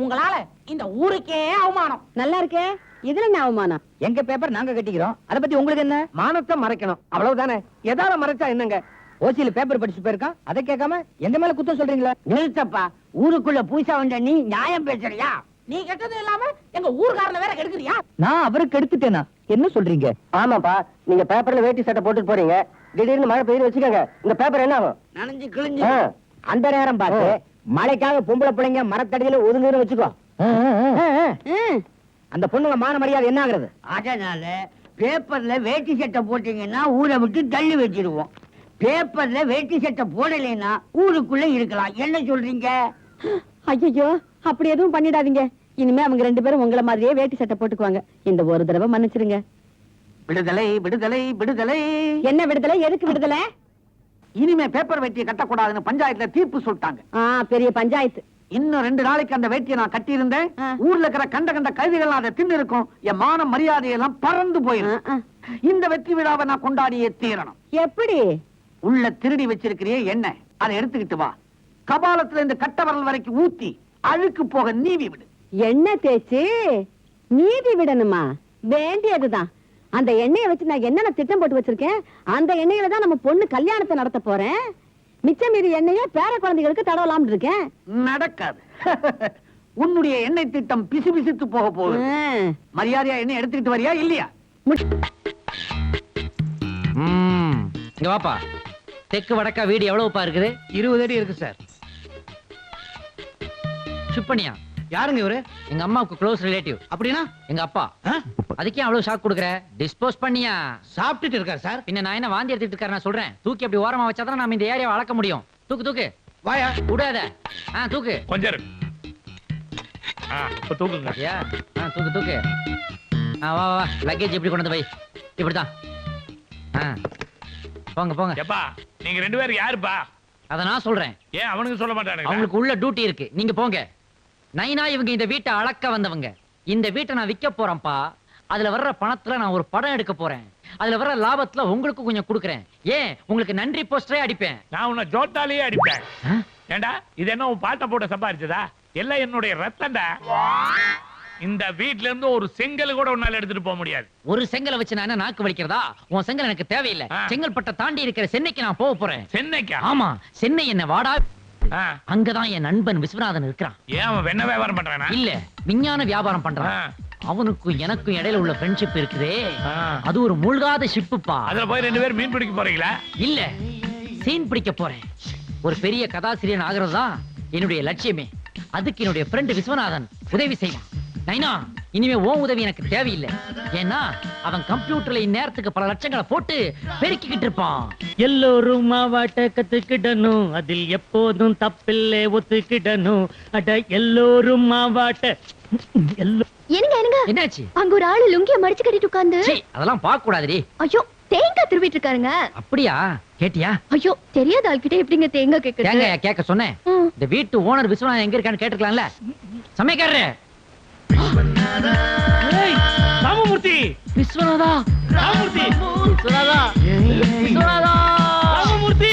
S5: உங்களால இந்த ஊருக்கே அவமானம்.
S7: நல்லா இருக்கே, இதுல என்ன அவமானம்?
S3: எங்க பேப்பர் நாங்க கட்டிக்கிறோம், அத பத்தி உங்களுக்கு என்ன?
S2: மானத்தை மறைக்கணும், அவ்வளவுதானே. எதால மறைச்சா என்னங்க?
S3: ஓசியில பேப்பர் படிச்சு போயிருக்கான், அதை கேட்காம எந்த மேல குத்தம் சொல்றீங்களா?
S5: நிறுத்தப்பா, ஊருக்குள்ள புதுசா வந்த நீ நியாயம் பேசுறியா? நீ கெட்டது இல்லாம எங்க ஊர்காரனை வேற கெடுக்குறியா?
S3: நான் அவருக்கு எடுத்துட்டேனா? என்ன சொல்றீங்க?
S2: ஆமாப்பா, நீங்க பேப்பர்ல வேட்டி சட்டை போட்டுட்டு போறீங்க, திடீர்னு மழை பெய்து வச்சுக்கோங்க, இந்த பேப்பர் என்ன ஆகும்?
S5: நனைஞ்சு கிழிஞ்சு.
S3: அந்த நேரம் பார்த்து மழைக்காக பொம்பளை பிள்ளைங்க மரத்தடியில ஒதுங்குன்னு வச்சுக்கோ. அந்த பொண்ணுங்க மான மரியாதை என்ன ஆகுறது?
S5: அதனால பேப்பர்ல வேட்டி சட்டை போட்டீங்கன்னா ஊரை விட்டு தள்ளி வச்சிருவோம். பேப்பர்ல வேட்டி சட்டை போடலைன்னா ஊருக்குள்ள இருக்கலாம். என்ன சொல்றீங்க?
S7: ஐயோ, அப்படி எதுவும் பண்ணிடாதீங்க. இனிமே அவங்க 2 பேரும் உங்களை மாதிரியே வேட்டி சட்டை போட்டுக்குவாங்க. இந்த ஒரு தடவை மன்னிச்சிருங்க.
S2: விடுதலை விடுதலை விடுதலை.
S7: என்ன விடுதலை? எதுக்கு விடுதலை?
S2: இனிமே பேப்பர் வேட்டியை கட்டக்கூடாதுன்னு பஞ்சாயத்துல தீர்ப்பு சொல்லிட்டாங்க.
S7: பெரிய பஞ்சாயத்து.
S2: இன்னும் 2 நாளைக்கு அந்த வேட்டியை நான் கட்டி இருந்தேன்,
S7: ஆ.
S2: ஊர்ல இருக்கிற கண்ட கண்ட கழுதிகள் அதை தின்னு இருக்கும், என் மான மரியாதையெல்லாம் பறந்து போயிடும். இந்த வெற்றி விழாவை நான் கொண்டாடியே தீரணும்.
S7: எப்படி?
S2: உள்ள திருடி வச்சிருக்கிறியே என்ன, அதை எடுத்துக்கிட்டு வா. கபாலத்துல இருந்து கட்ட வரல் வரைக்கும் ஊத்தி அழுக்கு போக நீவி விடு.
S7: எண்ணெய் தேய்ச்சி நீதி விடணுமா? வேண்டியதுதான். அந்த எண்ணெயை வச்சு நான் என்னென்ன திட்டம் போட்டு வச்சிருக்கேன், அந்த எண்ணெயில தான் நம்ம பொண்ணு கல்யாணத்தை நடத்த போறேன். மிச்சம் மீதி எண்ணெயை பேர குழந்தைகளுக்கு தடவலாம்னு இருக்கேன்.
S2: நடக்காது. உன்னுடைய எண்ணெய் திட்டம் பிசுபிசுத்து போக போகுது. மரியாதையா எண்ணெய் எடுத்துக்கிட்டு வரியா இல்லையா?
S8: இங்க வாப்பா. தெற்கு வடக்கா வீடு எவ்வளவுப்பா இருக்குது?
S2: 20 அடி இருக்கு சார்.
S8: சுப்பனியா?
S2: யாருங்க இவரு?
S8: எங்க அம்மாவுக்கு க்ளோஸ் ரிலேட்டிவ்.
S2: அப்படின்னா
S8: எங்க அப்பா. அதுக்கே அவ்வளவு ஷாக் கொடுக்குற? டிஸ்போஸ் பண்ணியா?
S2: சாப்பிட்டுட்டு இருக்காரு சார்.
S8: பின்ன நான் என்ன வாந்தி எடுத்துட்டு இருக்காரு? நான் சொல்றேன், தூக்கி அப்படி ஓரமா வச்சாதான் நாம இந்த ஏரியாவை அளக்க முடியும். தூக்கு தூக்கு.
S2: வாயா.
S8: விடாத. தூக்கு.
S9: கொஞ்சம் இருக்கு. இப்ப தூக்குங்க.
S8: யா. தூக்கு தூக்கு. வா வா வா. லக்கேஜ் எப்படி கொண்டு வந்து வை. இப்படிதான். போங்க போங்க.
S9: எப்பா, நீங்க 2 பேரும் யாருப்பா?
S8: அத நான் சொல்றேன்.
S9: ஏன் அவனுக்கு சொல்ல மாட்டானுங்க?
S8: அவங்களுக்கு உள்ள டியூட்டி இருக்கு, நீங்க போங்க. நைனா இவங்க இந்த வீட்டை அளக்க வந்தவங்க. இந்த வீட்டை நான் விற்க போறேன்ப்பா. அதுல வர்ற பணத்துல நான் ஒரு படம் எடுக்க போறேன். அதுல வர்ற லாபத்துல உங்களுக்கு கொஞ்சம் கொடுக்கறேன். ஏன், உங்களுக்கு நன்றி போஸ்டரே அடிப்பேன்.
S9: நான் உன்னை ஜோட்டாலேயே அடிப்பேன். ஏண்டா, இது என்ன உன் பாட்ட போட்ட சம்பாரிச்சதா? எல்லாம் என்னுடைய ரத்தம்டா. இந்த வீட்ல இருந்து ஒரு செங்கல் கூட உன்னால எடுத்துட்டு போக முடியாது.
S8: ஒரு செங்கலை வச்சு நான் என்ன நாக்கு வலிக்கிறதா? உன் செங்கல் எனக்கு தேவையில்லை. செங்கல்பட்டை தாண்டி இருக்கிற சென்னைக்கு நான் போக போறேன்.
S9: சென்னைக்கா?
S8: ஆமா, சென்னை என்ன வாடா. அங்கதான் என் நண்பன் விஸ்வநாதன் இருக்கிறான்.
S9: ஏன் அவன் வெண்ண வியாபாரம் பண்றானா?
S8: இல்ல, விஞ்ஞான வியாபாரம் பண்றான். அவனுக்கும் எனக்கும் இடையில உள்ள ஃப்ரெண்ட்ஷிப் இருக்குதே, அது ஒரு மூழ்காத ஷிப்புப்பா.
S9: அதுல போய் 2 பேரும் மீன் பிடிக்க போறீங்களா?
S8: இல்ல, சீன் பிடிக்க போறேன். ஒரு பெரிய கதாசிரியன் ஆகிறது தான் என்னுடைய லட்சியமே. அதுக்கு என்னுடைய ஃப்ரெண்ட் விஸ்வநாதன் உதவி செய்வான். நைனா, இனிமே உன் உதவி எனக்கு தேவையில்லை. ஏன்னா அவன் கம்ப்யூட்டர்ல இந்நேரத்துக்கு பல லட்சங்களை போட்டு பெருக்கிக்கிட்டு இருப்பான்.
S10: எல்லோரும் மாவாட்ட கத்துக்கிடணும், அதில் எப்போதும் தப்பில்லை ஒத்துக்கிடணும். அட எல்லோரும் மாவாட்ட.
S4: என்னங்க என்னங்க,
S8: என்னாச்சு?
S4: அங்க ஒரு ஆளு லுங்கிய மடிச்சு கட்டிட்டு உட்கார்ந்து.
S8: சீ, அதெல்லாம் பார்க்க கூடாதுடி.
S4: ஐயோ, தேங்காய் திருவிட்டு இருக்காருங்க.
S8: அப்படியா? கேட்டியா?
S4: ஐயோ, தெரியாத ஆள்கிட்ட எப்படிங்க தேங்காய் கேக்குறது?
S8: தேங்காயா கேட்க சொன்னேன். இந்த வீட்டு ஓனர் விஸ்வநாதன் எங்க இருக்கான்னு கேட்டுக்கலாம்ல. சமைக்காரரு.
S10: ராமமூர்த்தி,
S8: விஸ்வநாதா,
S10: ராமமூர்த்தி,
S8: விஸ்வநாதா, விஸ்வநாதா,
S10: ராமமூர்த்தி,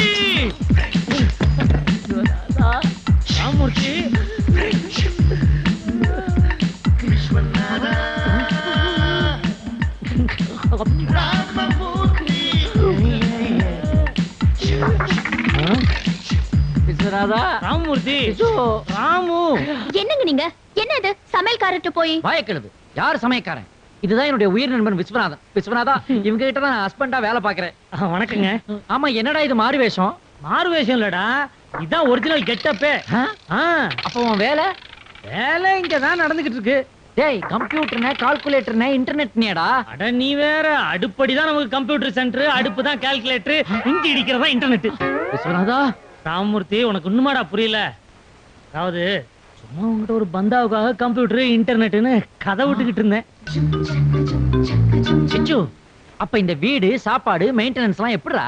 S10: ராமமூர்த்தி.
S8: விஸ்வநாதா,
S10: ராமமூர்த்தி,
S8: விஸ்வ.
S10: ராமு.
S4: என்னங்க நீங்க? என்ன இது சமையல்காரர்கிட்ட போய்?
S8: வாயக்கெழுது. யார் சமையக்காரன்? இதுதான் என்னுடைய உயிர் நண்பன் விஸ்வநாதன். விஸ்வநாதா, இவங்க கிட்ட தான் ஹஸ்பண்டா வேலை பாக்குறேன்.
S10: வணக்கங்க.
S8: ஆமா, என்னடா இது மாறு வேஷம்?
S10: மாறு வேஷம் இல்லடா, இதான் ஒரிஜினல் கெட்டப்பே.
S8: அப்ப உன் வேலை?
S10: வேலை இங்கதான் நடந்துகிட்டு இருக்கு.
S8: டேய், கம்ப்யூட்டர்னே, கால்குலேட்டர்னே, இன்டர்நெட்னேடா.
S10: அட நீ வேற, அடுப்படிதான் நமக்கு கம்ப்யூட்டர் சென்டர், அடுப்பு தான் கால்குலேட்டர், இன்டி இடிக்கிறதா இன்டர்நெட்.
S8: விஸ்வநாதா,
S10: ராமமூர்த்தி, உனக்கு இன்னுமாடா புரியல? அதாவது சும்மா உங்ககிட்ட ஒரு பந்தாவுக்காக கம்ப்யூட்டர் இன்டர்நெட்னு கதை விட்டுக்கிட்டு இருந்தேன்.
S8: சிச்சு, அப்ப இந்த வீடு, சாப்பாடு, மெயின்டெனன்ஸ் எல்லாம் எப்படிடா?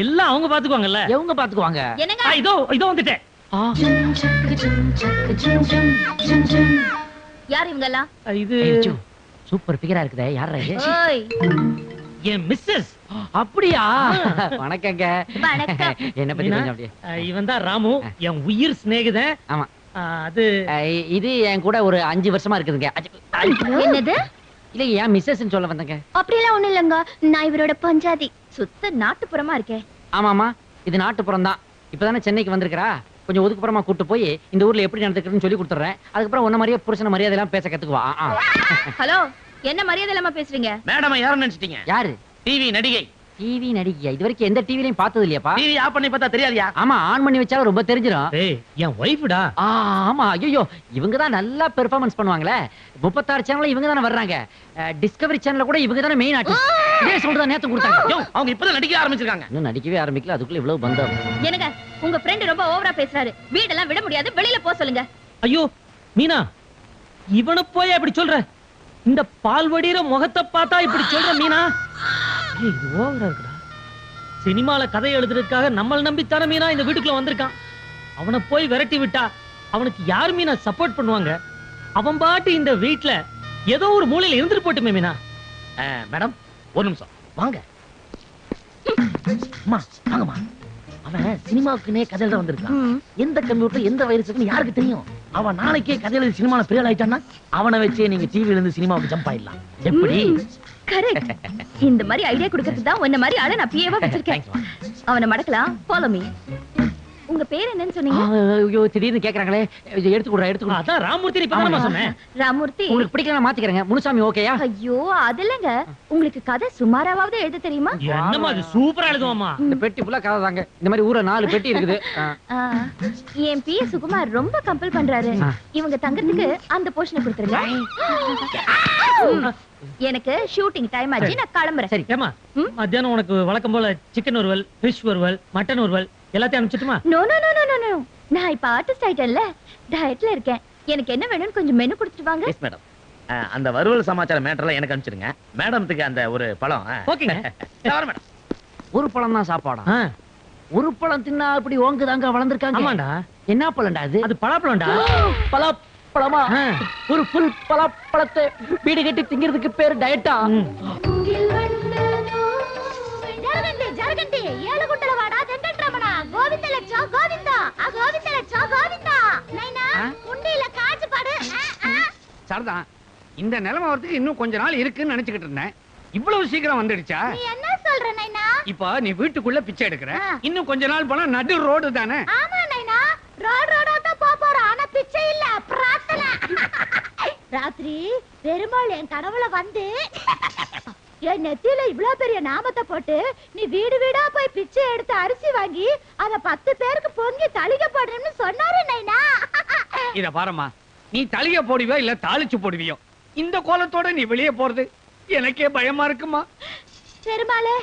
S10: எல்லாம் அவங்க பாத்துக்குவாங்கல்ல.
S8: எவங்க பாத்துக்குவாங்க?
S4: என்னங்க?
S10: இதோ இதோ வந்துட்டேன்.
S4: யார் இவங்க எல்லாம்?
S10: இது
S8: சூப்பர் பிகரா இருக்குதே. யாரா இது?
S4: ஓய்,
S10: என் மிஸ்ஸஸ்.
S8: அப்படியா? வணக்கங்க.
S4: வணக்கம்.
S8: என்ன பத்தி கொஞ்சம் அப்படியே.
S10: இவன் தான் ராமு, என் உயிர் சிநேகிதன்.
S8: ஆமா.
S10: அது
S8: இது என் கூட ஒரு 5 வருஷமா இருக்குதுங்க.
S4: என்னது?
S8: இல்ல, ஏன் மிஸ்ஸஸ் சொல்ல வந்தங்க.
S4: அப்படியெல்லாம் ஒண்ணு இல்லங்க, நான் இவரோட பஞ்சாதி. சுத்த நாட்டுப்புறமா இருக்கேன்.
S8: ஆமாமா, இது நாட்டுப்புறம் தான். இப்பதானே சென்னைக்கு வந்திருக்கிறா. கொஞ்சம் ஒதுக்குப்புறமா கூட்டு போய் இந்த ஊர்ல எப்படி நடந்துக்கிறதுன்னு சொல்லி கொடுத்துறேன். அதுக்கப்புறம் உன்ன மாதிரியே புருஷன மரியாதை எல்லாம் பேச கத்துக்குவா.
S4: ஹலோ, என்ன மரியாதை இல்லாம பேசுறீங்க?
S11: மேடம் யாரும் நினைச்சிட்டீங்க?
S8: யாரு?
S11: டிவி நடிகை.
S8: டிவி நடிகையா? இது வரைக்கும் எந்த டிவிலையும் பார்த்தது இல்லையாப்பா?
S11: டிவி ஆஃப் பண்ணி பார்த்தா தெரியாதியா?
S8: ஆமா, ஆன் பண்ணி வச்சாலும் ரொம்ப தெரிஞ்சிடும்.
S10: ஏய், என் ஒய்ஃப்டா.
S8: ஆமா, ஐயோ, இவங்க தான் நல்லா பெர்ஃபார்மன்ஸ் பண்ணுவாங்களே. 36 சேனல்ல இவங்க தானே வர்றாங்க. டிஸ்கவரி சேனல்ல கூட இவங்க தானே மெயின் ஆர்டிஸ்ட். இதே சவுண்ட் தான் நேத்து கொடுத்தாங்க.
S11: யோ, அவங்க இப்பதான் நடிக்க ஆரம்பிச்சிருக்காங்க.
S8: இன்னும் நடிக்கவே ஆரம்பிக்கல, அதுக்குள்ள இவ்வளவு பந்தம்.
S4: என்னங்க, உங்க ஃப்ரெண்ட் ரொம்ப ஓவரா பேசுறாரு. வீடெல்லாம் விட முடியாது, வெளியில போ சொல்லுங்க.
S10: ஐயோ மீனா, இவனை போய் அப்படி சொல்ற? இந்த பால்வடிற முகத்தை பார்த்தா இப்படி சொல்ற மீனா? ஏய், இது ஓவரா இருக்குடா. சினிமால கதை எழுதுறதுக்காக நம்மள நம்பித்தானே மீனா இந்த வீட்டுக்குள்ள வந்திருக்கான். அவனை போய் விரட்டி விட்டா அவனுக்கு யார் மீனா சப்போர்ட் பண்ணுவாங்க? அவன் பாட்டு இந்த வீட்டுல ஏதோ ஒரு மூலையில இருந்துட்டு போட்டுமே மீனா.
S11: மேடம் ஒரு நிமிஷம் வாங்க. அம்மா வாங்கம்மா. அவன் சினிமாவுக்குனே கதை எழுத வந்திருக்கான். எந்த கம்ப்யூட்டர் எந்த வைரஸுக்குன்னு யாருக்கு தெரியும்? அவன் நாளைக்கே கதை எழுதி சினிமால பெரிய ஆயிட்டான்னா அவனை வச்சே நீங்க டிவில இருந்து சினிமாவுக்கு ஜம்ப் ஆயிடலாம். எப்படி?
S4: கரெக்ட். இந்த மாதிரி ஐடியா கொடுக்கிறதுக்கு தான் உன்ன மாதிரி ஆளை நான் பிஏவா வச்சிருக்கேன். அவனை மடக்கலாம். Follow me. உங்க பேர் என்னன்னு சொன்னீங்க?
S8: ஐயோ, திடீர்னு கேக்குறாங்களே. எடுத்து கொடுறா, எடுத்து கொடுறா.
S10: அதான் ராமூர்த்தி இப்ப சொன்னேன்.
S4: ராமூர்த்தி,
S8: உங்களுக்கு பிடிக்கல மாத்திக்கிறேங்க. முனுசாமி ஓகேயா?
S4: ஐயோ, அது இல்லங்க. உங்களுக்கு கதை சுமாராவது எழுத தெரியுமா?
S10: என்னமா அது சூப்பரா எழுதுவாமா.
S8: இந்த பெட்டி ஃபுல்லா கதை தாங்க. இந்த மாதிரி ஊர்ல 4 பெட்டி இருக்குது.
S4: என் பிஏ சுகுமார் ரொம்ப கம்பல் பண்றாரு. இவங்க தங்கறதுக்கு அந்த போர்ஷனை கொடுத்துருங்க. எனக்கு ஷூட்டிங் டைம் ஆச்சு, நான் கிளம்புறேன்.
S8: சரி.
S10: ஏமா, மத்தியானம் உனக்கு வழக்கம் போல சிக்கன் ஒருவல், ஃபிஷ் ஒருவல், மட்டன் ஒருவல் எல்லாத்தையும் அனுப்பிச்சிட்டுமா?
S4: No no no no no, நான் இப்ப ஆர்டிஸ்ட் ஆயிட்டேன்ல, டயட்ல இருக்கேன். எனக்கு என்ன வேணும்னு கொஞ்சம் மெனு கொடுத்துட்டு வாங்க.
S11: Yes madam. அந்த வறுவல் சமாச்சார மேட்டர்ல எனக்கு அனுப்பிச்சிடுங்க. மேடம்க்கு அந்த ஒரு பழம்.
S10: ஓகேங்க.
S11: மேடம்
S8: ஒரு பழம் தான் சாப்பாடா? ஒரு பழம் தின்னா அப்படி ஓங்குதாங்க வளர்ந்துருக்காங்க.
S10: ஆமாண்டா.
S8: என்ன பழம்டா அது?
S10: அது பலாப்பழம்டா.
S8: பழமா? ஒரு ஃபுல் பழத்தை வீடு கட்டி திங்கிறதுக்கு பேரு டயட்டா?
S4: జరగండి ఏలుగుంటల వాడ వెంకటరమణ గోవింద లక్ష గోవింద ఆ గోవింద లక్ష గోవింద నైనా ఉండిல காச்சு பாடு.
S2: சரிதான். இந்த நிலைமை வரதுக்கு இன்னும் கொஞ்ச நாள் இருக்குன்னு நினைச்சுக்கிட்டு இருந்தேன். இவ்வளவு சீக்கிரம் வந்துடுச்சா?
S4: நீ என்ன சொல்ற நைனா?
S2: இப்ப நீ வீட்டுக்குள்ள பிச்சை எடுக்கிற. இன்னும் கொஞ்ச நாள் போனா நடு ரோடு தானே?
S4: ஆமா நைனா, ரோடா தான் போறோம். ஆனா பிச்சை இல்ல, பிரார்த்தனை. ராத்திரி பெருமாள் என் கனவுல வந்து என் நெத்தியில இவ்வளவு பெரிய நாமத்தை போட்டு நீ வீடு வீடா போய் பிச்சை எடுத்து அரிசி வாங்கி அத 10 பேருக்கு பொங்கி தளிக போடணும்னு சொன்னாரு நைனா.
S2: இத பாருமா, நீ தளிக போடுவியோ இல்ல தாளிச்சு போடுவியோ, இந்த கோலத்தோட நீ வெளியே போறது எனக்கே பயமா இருக்குமா.
S4: பெருமாளே,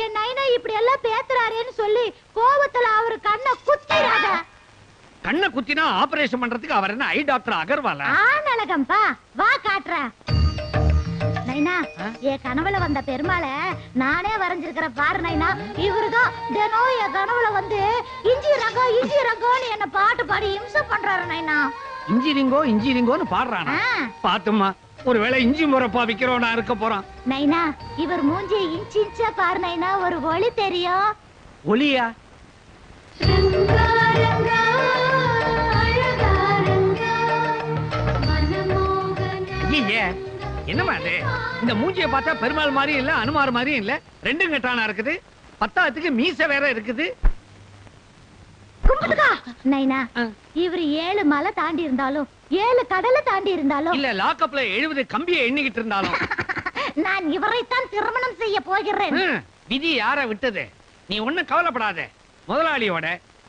S4: என் நைனா இப்படி எல்லாம் பேத்துறாரேன்னு சொல்லி கோவத்துல அவரு கண்ணை குத்திராத.
S2: கண்ணை குத்தினா ஆபரேஷன் பண்றதுக்கு அவர் என்ன ஐ டாக்டர் அகர்வாலா?
S4: ஆனலகம்பா, வா காட்டுறேன். நைனா, என் கனவுல வந்த பெருமாளை நானே வரைஞ்சிருக்கிற பாரு நைனா. இவருதான் தினம் என் கனவுல வந்து இஞ்சி ரங்கோன்னு என்ன பாட்டு பாடி இம்சை பண்றாரு நைனா.
S2: இன்ஜினியரிங்கோன்னு பாடுறானா? பாத்துமா, ஒருவேளை இஞ்சி முறப்பா விக்கிறோனா இருக்க போறான்.
S4: நைனா, இவர் மூஞ்சி இன்ச்சா பாரு நைனா, ஒரு ஒளி தெரியும்.
S2: ஒளியா? என்னமா அது? இந்த மூஞ்சிய பார்த்தா பெருமாள் மாதிரி இல்ல, அனுமார் மாதிரியும் இல்ல, ரெண்டும் கெட்டானா இருக்குது. பத்தாத்துக்கு மீச வேற இருக்குது.
S4: நைனா, இவர் 7 மலை தாண்டி இருந்தாலும் 7 கடலை தாண்டி இருந்தாலும்
S2: இல்ல லாக்அப்ல 70 கம்பியை எண்ணிக்கிட்டு இருந்தாலும்
S4: நான் இவரைத்தான் திருமணம் செய்ய போகிறேன்.
S2: விதி யார விட்டது? நீ ஒண்ணும் கவலைப்படாத. முதலாளியோட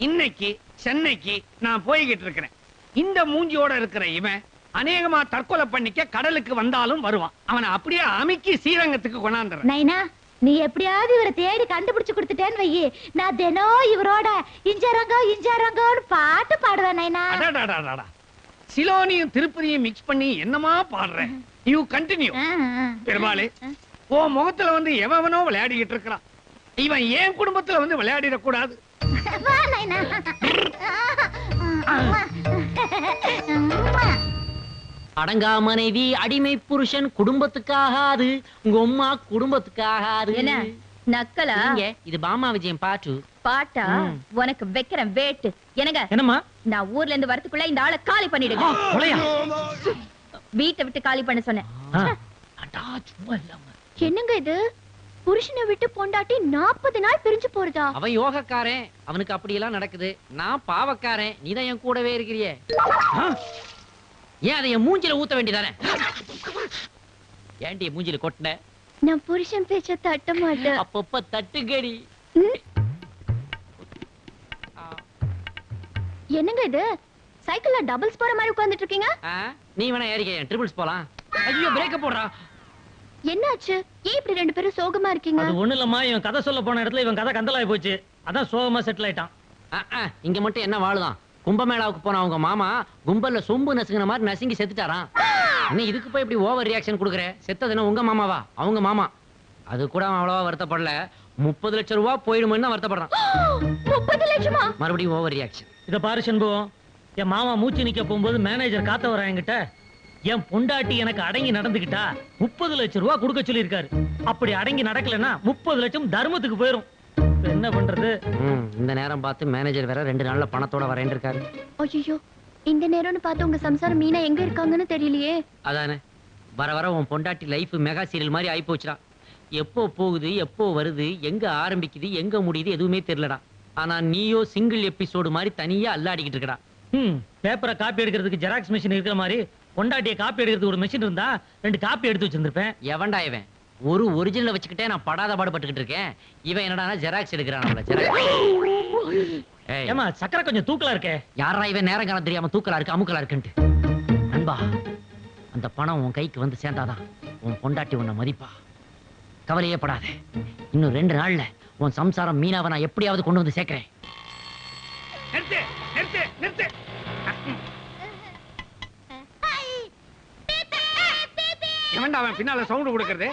S2: இன்னைக்கு சென்னைக்கு நான் போய்கிட்டு இருக்கிறேன். இந்த மூஞ்சியோட இருக்கிற இவன் அநேகமா தற்கொலை பண்ணிக்க கடலுக்கு வந்தாலும் வருவான். அவனை அப்படியே அமுக்கி ஸ்ரீரங்கத்துக்கு கொண்டாந்துறேன்.
S4: நைனா, நீ எப்படியாவது இவரை தேடி கண்டுபிடிச்சு கொடுத்துட்டேன்னு வையி, நான் தினம் இவரோட இஞ்சரங்கோன்னு பாட்டு பாடுவேன் நைனா.
S2: அடடடடடா, சிலோனியும் திருப்பதியும் மிக்ஸ் பண்ணி என்னமா பாடுறேன். You continue. பெருமாளே, ஓ முகத்துல வந்து எவனோ விளையாடிக்கிட்டு இருக்கிறான். இவன் ஏன் குடும்பத்துல வந்து விளையாடிட கூடாது.
S4: வா நைனா.
S8: அடங்கா மனைவி அடிமை புருஷன் குடும்பத்துக்காகாது, உங்க அம்மா குடும்பத்துக்காகாது.
S4: என்ன நக்கலா?
S8: இது பாமா விஜயம் பாட்டு.
S4: பாட்டா? உனக்கு வைக்கிறேன் வேட்டு. என்னங்க?
S10: என்னம்மா?
S4: நான் ஊர்ல இருந்து வரதுக்குள்ள இந்த ஆளை காலி பண்ணிடுங்க. வீட்டை விட்டு காலி பண்ண சொன்னேன். என்னங்க இது? புருஷனை விட்டு பொண்டாட்டி 40 நாள் பிரிஞ்சு போறதா?
S8: அவன் யோகக்காரன், அவனுக்கு அப்படி எல்லாம் நடக்குது. நான் பாவக்காரன், நீதான் என் கூடவே இருக்கிறியே. ஏன் அதை என் மூஞ்சில ஊத்த வேண்டியதானே? ஏன்டி மூஞ்சில கொட்டின?
S4: நான் புருஷன் பேச்ச தட்ட மாட்டேன்.
S8: அப்பப்ப தட்டுங்கடி.
S4: என்னங்க இது? சைக்கிள்ல டபுள்ஸ் போற மாதிரி உட்கார்ந்துட்டு இருக்கீங்க.
S8: நீ வேணா ஏறிக்க, ட்ரிபிள்ஸ் போலாம். ஐயோ, பிரேக் போடுறா.
S4: என்னாச்சு? ஏன் இப்படி 2 பேரும் சோகமா இருக்கீங்க?
S10: அது ஒண்ணு இல்லம்மா, இவன் கதை சொல்ல போன இடத்துல இவன் கதை கந்தலாய் போச்சு. அதான் சோகமா செட்டில் ஆயிட்டான்.
S8: இங்க மட்டும் என்ன வாழுதான்? கும்பமேளாவுக்கு போன அவங்க மாமா கும்பல்ல சொம்பு நசுங்கின மாதிரி நசுங்கி செத்துட்டாராம். என்ன இதுக்கு போய் இப்படி ஓவர் ரியாக்ஷன் கொடுக்குற? செத்ததுன்னா உங்க மாமாவா? அவங்க மாமா. அது கூட அவன் அவ்வளவா வருத்தப்படல. 30 லட்சம் ரூபாய் போயிடுமென்னு வருத்தப்படுறான்.
S4: 30 லட்சமா?
S8: மறுபடியும் ஓவர் ரியாக்ஷன்.
S10: இத பாரு சண்புவம், என் மாமா மூச்சு நிக்க போகும்போது மேனேஜர் காத்த வர என்கிட்ட, என் பொண்டாட்டி எனக்கு அடங்கி நடந்துகிட்டா 30 லட்சம் ரூபாய் கொடுக்க சொல்லி இருக்காரு. அப்படி அடங்கி நடக்கலன்னா 30 லட்சம் தர்மத்துக்கு போயிரும். என்ன பண்றது?
S8: இந்த நேரம் பார்த்து மேனேஜர் வேற 2 நாள்ல பணத்தோட வரேன் இருக்காரு.
S4: ஐயோ, இந்த நேரம்னு பார்த்து உங்க சம்சாரம் மீனா எங்க இருக்காங்கன்னு தெரியலையே.
S8: அதானே, வர வர உன் பொண்டாட்டி லைஃப் மெகா சீரியல் மாதிரி ஆயி போச்சுடா. எப்போ போகுது, எப்போ வருது, எங்க ஆரம்பிக்குது, எங்க முடியுது எதுவுமே தெரியலடா. ஆனா நீயோ சிங்கிள் எபிசோடு மாதிரி தனியா அல்லாடிக்கிட்டு இருக்கடா.
S10: பேப்பரை காப்பி எடுக்கிறதுக்கு ஜெராக்ஸ் மிஷின் இருக்கிற மாதிரி பொண்டாட்டியை காப்பி எடுக்கிறதுக்கு ஒரு மிஷின் இருந்தா 2 காப்பி எடுத்து வச்சிருந்திருப்பேன்.
S8: எவன்டா இவன்? ஒரு ஒரிஜினலை வச்சுக்கிட்டே நான் படாத பாடுபட்டுக்கிட்டு இருக்கேன். இவன் என்னடா ஜெராக்ஸ் எடுக்கிறான்.
S10: ஏமா சக்கரை கொஞ்சம் தூக்கலா இருக்கே.
S8: யாரா இவன் நேரம் காலம் தெரியாம தூக்கலா இருக்கு அமுக்கலா இருக்குன்ட்டு. நண்பா, அந்த பணம் உன் கைக்கு வந்து சேர்ந்தாதான் உன் பொண்டாட்டி உன்னை மதிப்பா. கவலையே படாத. இன்னும் 2 நாள்ல உன் சம்சாரம் மீனாவை நான் எப்படியாவது கொண்டு வந்து சேர்க்கிறேன்.
S2: நிறுத்து, நிறுத்து, நிறுத்து. எவன்டா அவன் பின்னால சவுண்ட் கொடுக்கறது?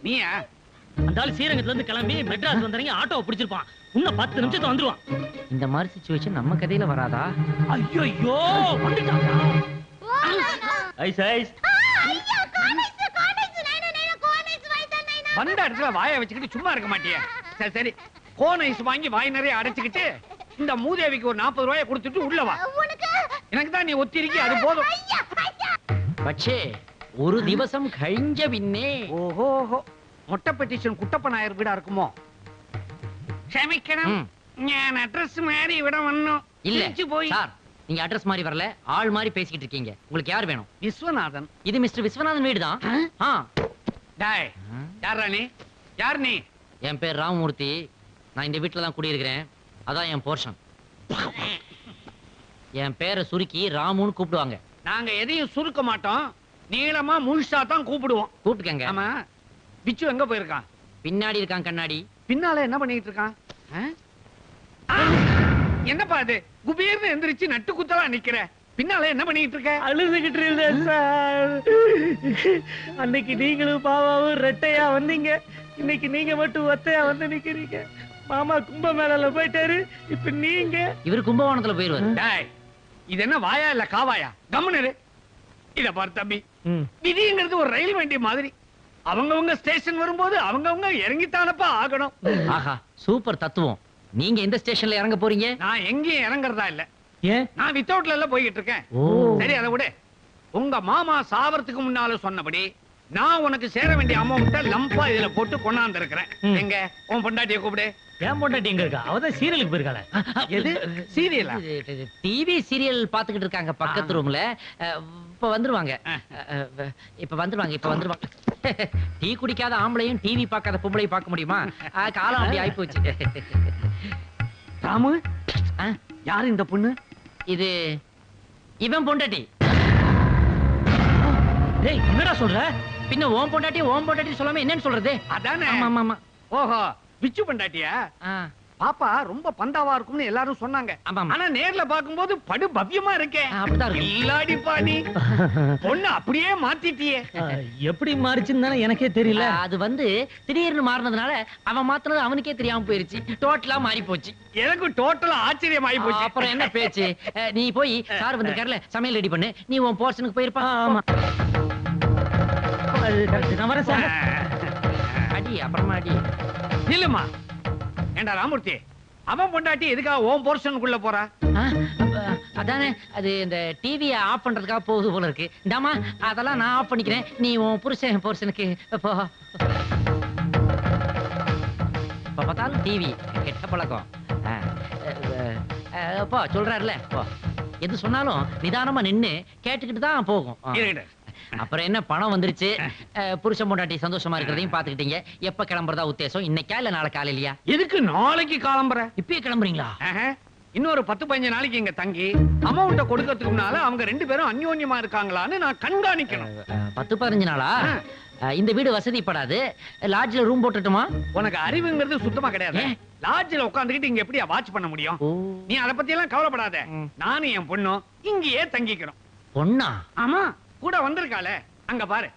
S2: நீயா?
S10: அந்த ஆள் ஸ்ரீரங்கத்துல இருந்து கிளம்பி மெட்ராஸ் வந்தறீங்க, ஆட்டோவை பிடிச்சிருப்பான். இன்னும் 10 நிமிஷத்துல வந்துருவான்.
S8: இந்த மாதிரி சிச்சுவேஷன் நம்ம கதையில வராதா?
S10: ஐயோ வந்துட்டான். Ice ice.
S2: வந்த இடத்துல வாயை வச்சுக்கிட்டு சும்மா இருக்க மாட்டியா? சரி சரி, கோன் ஐஸ் வாங்கி வாய் நிறைய அடைச்சுக்கிட்டு இந்த மூதேவிக்கு ஒரு 40 ரூபாயை கொடுத்துட்டு உள்ள வா. எனக்கு தான் நீ ஒத்திருக்கி, அது போதும்.
S8: പക്ഷേ ஒரு ദിവസം കഴിഞ്ഞ പിന്നെ
S2: ஓஹோ, மொட்டை பெட்டிஷன் குட்டப்ப நாயர் வீடா இருக்குமோ? ക്ഷമിക്കണം, ഞാൻ அட்ரஸ் மாதிரி விட வந்தோம்.
S8: இல்ல போய் சார், நீங்க அட்ரஸ் மாதிரி வரல, ஆள் மாதிரி பேசிக்கிட்டு இருக்கீங்க. உங்களுக்கு யார் வேணும்?
S2: விஸ்வநாதன்.
S8: இது மிஸ்டர் விஸ்வநாதன் வீடு தான்.
S2: டாய் யாரா நீ? யார் நீ?
S8: என் பேர் ராமமூர்த்தி. நான் இந்த வீட்டுல தான் குடியிருக்கிறேன். அதான் என் போர்ஷன். என் பேரை சுருக்கி ராமுன்னு கூப்பிடுவாங்க.
S2: நாங்க எதையும் சுருக்க மாட்டோம், நீளமா முழுசா தான் கூப்பிடுவோம்.
S8: கூப்பிட்டுக்கங்க.
S2: ஆமா, பிச்சு எங்க போயிருக்கான்?
S8: பின்னாடி இருக்கான் கண்ணாடி.
S2: பின்னால என்ன பண்ணிட்டு இருக்கான்? என்னப்பா அது? குபீர்னு எந்திரிச்சு நட்டு குத்தலா நிக்கிற. பின்னால என்ன பண்ணிட்டு இருக்க?
S10: அழுதுகிட்டு இருந்தேன் சார். அன்னைக்கு நீங்களும் பாவாவும் ரெட்டையா வந்தீங்க, இன்னைக்கு நீங்க மட்டும் ஒத்தையா வந்து நிக்கிறீங்க. மாமா கும்பமேளால போயிட்டாரு, இப்ப நீங்க.
S8: இவரு கும்பகோணத்துல போயிருவாரு.
S2: டேய், இது என்ன வாயா இல்ல காவாயா? கம்முனு இத பாரு தம்பி, விதிங்கிறது ஒரு ரயில் வண்டி மாதிரி. அவங்கவங்க ஸ்டேஷன் வரும்போது அவங்கவங்க இறங்கித்தானப்பா ஆகணும்.
S8: ஆஹா, சூப்பர் தத்துவம். நீங்க எந்த ஸ்டேஷன்ல இறங்க போறீங்க?
S2: நான் எங்கேயும் இறங்குறதா இல்ல.
S10: ஏன்?
S2: நான் வித்தவுட்ல எல்லாம் போய்கிட்டு இருக்கேன். சரி, அதை விட உங்க மாமா சாவறதுக்கு முன்னால சொன்னபடி நான் உனக்கு சேர வேண்டிய அமௌண்ட்டை லம்பா இதுல போட்டு கொண்டாந்து இருக்கிறேன். எங்க உன் பொண்டாட்டியை கூப்பிடு.
S10: ஏன் பொண்டாட்டி எங்க இருக்கா? அவதான் சீரியலுக்கு போயிருக்காளே.
S2: எது சீரியலா?
S8: டிவி சீரியல் பாத்துக்கிட்டு இருக்காங்க பக்கத்து ரூம்ல. இப்ப வந்துருவாங்க. இப்ப வந்துருவாங்க. டீ குடிக்காத ஆம்பளையும் டிவி பார்க்காத பொம்பளையும் பார்க்க முடியுமா? காலம் அப்படி ஆயிப்போச்சு.
S2: ராமு, யாரு இந்த பொண்ணு?
S8: இது இவன் பொண்டாட்டி.
S10: டேய், என்னடா சொல்ற?
S8: பின்ன ஓம் பொண்டாட்டி சொல்லாம என்னன்னு சொல்றது?
S2: அதானே.
S8: ஆமா.
S2: ஓஹோ, பிச்சு பொண்டாட்டியா? பாப்பா ரொம்ப பந்தாவா இருக்கும்னு எல்லாரும் சொன்னாங்க. ஆனா நேர்ல பாக்கும்போது படு பவ்யமா இருக்கே.
S8: அப்படிதான் இருக்கு.
S2: இல்லாடி பாடி பொண்ணு அப்படியே மாத்திட்டியே.
S10: எப்படி மாறிச்சுன்னு தானே எனக்கே தெரியல.
S8: அது வந்து திடீர்னு மாறினதுனால அவன் மாத்தினது அவனுக்கே தெரியாம போயிருச்சு. டோட்டலா மாறி போச்சு.
S2: எனக்கு டோட்டலா ஆச்சரியம் ஆகி போச்சு.
S8: அப்புறம் என்ன பேச்சு? நீ போய் சார் வந்திருக்காருல, சமையல் ரெடி பண்ணு. நீ உன் போர்ஷனுக்கு போயிருப்பா.
S10: ஆமா, நான் வரேன் சார்.
S8: அடி, அப்புறமா அடி.
S2: இல்லம்மா. ஏண்டா ராமூர்த்தி, அவன் பொண்டாட்டி எதுக்காக ஓம் போர்ஷனுக்குள்ள போறா?
S8: அதானே, அது இந்த டிவியை ஆஃப் பண்றதுக்காக போகுது போல இருக்கு. இந்தாமா, அதெல்லாம் நான் ஆஃப் பண்ணிக்கிறேன். நீ உன் புருஷன் போர்ஷனுக்கு போ. இப்ப பார்த்தாலும் டிவி கெட்ட பழக்கம். போ, சொல்றாருல போ. எது சொன்னாலும் நிதானமா நின்னு கேட்டுக்கிட்டு தான் போகும். அப்புறம் என்ன, பணம் வந்துருச்சு. புருஷன் பொண்டாட்டி சந்தோஷமா இருக்கிறதையும் பாத்துக்கிட்டீங்க. எப்ப கிளம்புறதா உத்தேசம்? இன்னைக்கா இல்ல நாளை காலையிலயா?
S2: எதுக்கு நாளைக்கு கிளம்புற?
S8: இப்பயே கிளம்புறீங்களா?
S2: இன்னொரு 10-15 நாளைக்கு இங்க தங்கி அமௌண்ட கொடுக்கறதுக்கு முன்னால அவங்க 2 பேரும் அந்யோன்யமா இருக்காங்களான்னு நான் கண்காணிக்கணும்.
S8: 10-15 நாளா? இந்த வீடு வசதிப்படாது. லாட்ஜ்ல ரூம் போட்டுட்டுமா?
S2: உனக்கு அறிவுங்கிறது சுத்தமா கிடையாது. லாட்ஜ்ல உட்கார்ந்துகிட்டு இங்க எப்படி வாட்ச் பண்ண முடியும்? நீ அத பத்தி எல்லாம் கவலைப்படாத. நானும் என் பொண்ணும் இங்கேயே தங்கிக்கிறோம்.
S8: பொண்ணா?
S2: ஆமா, கூட வந்திருக்காளே, அங்க பாரு.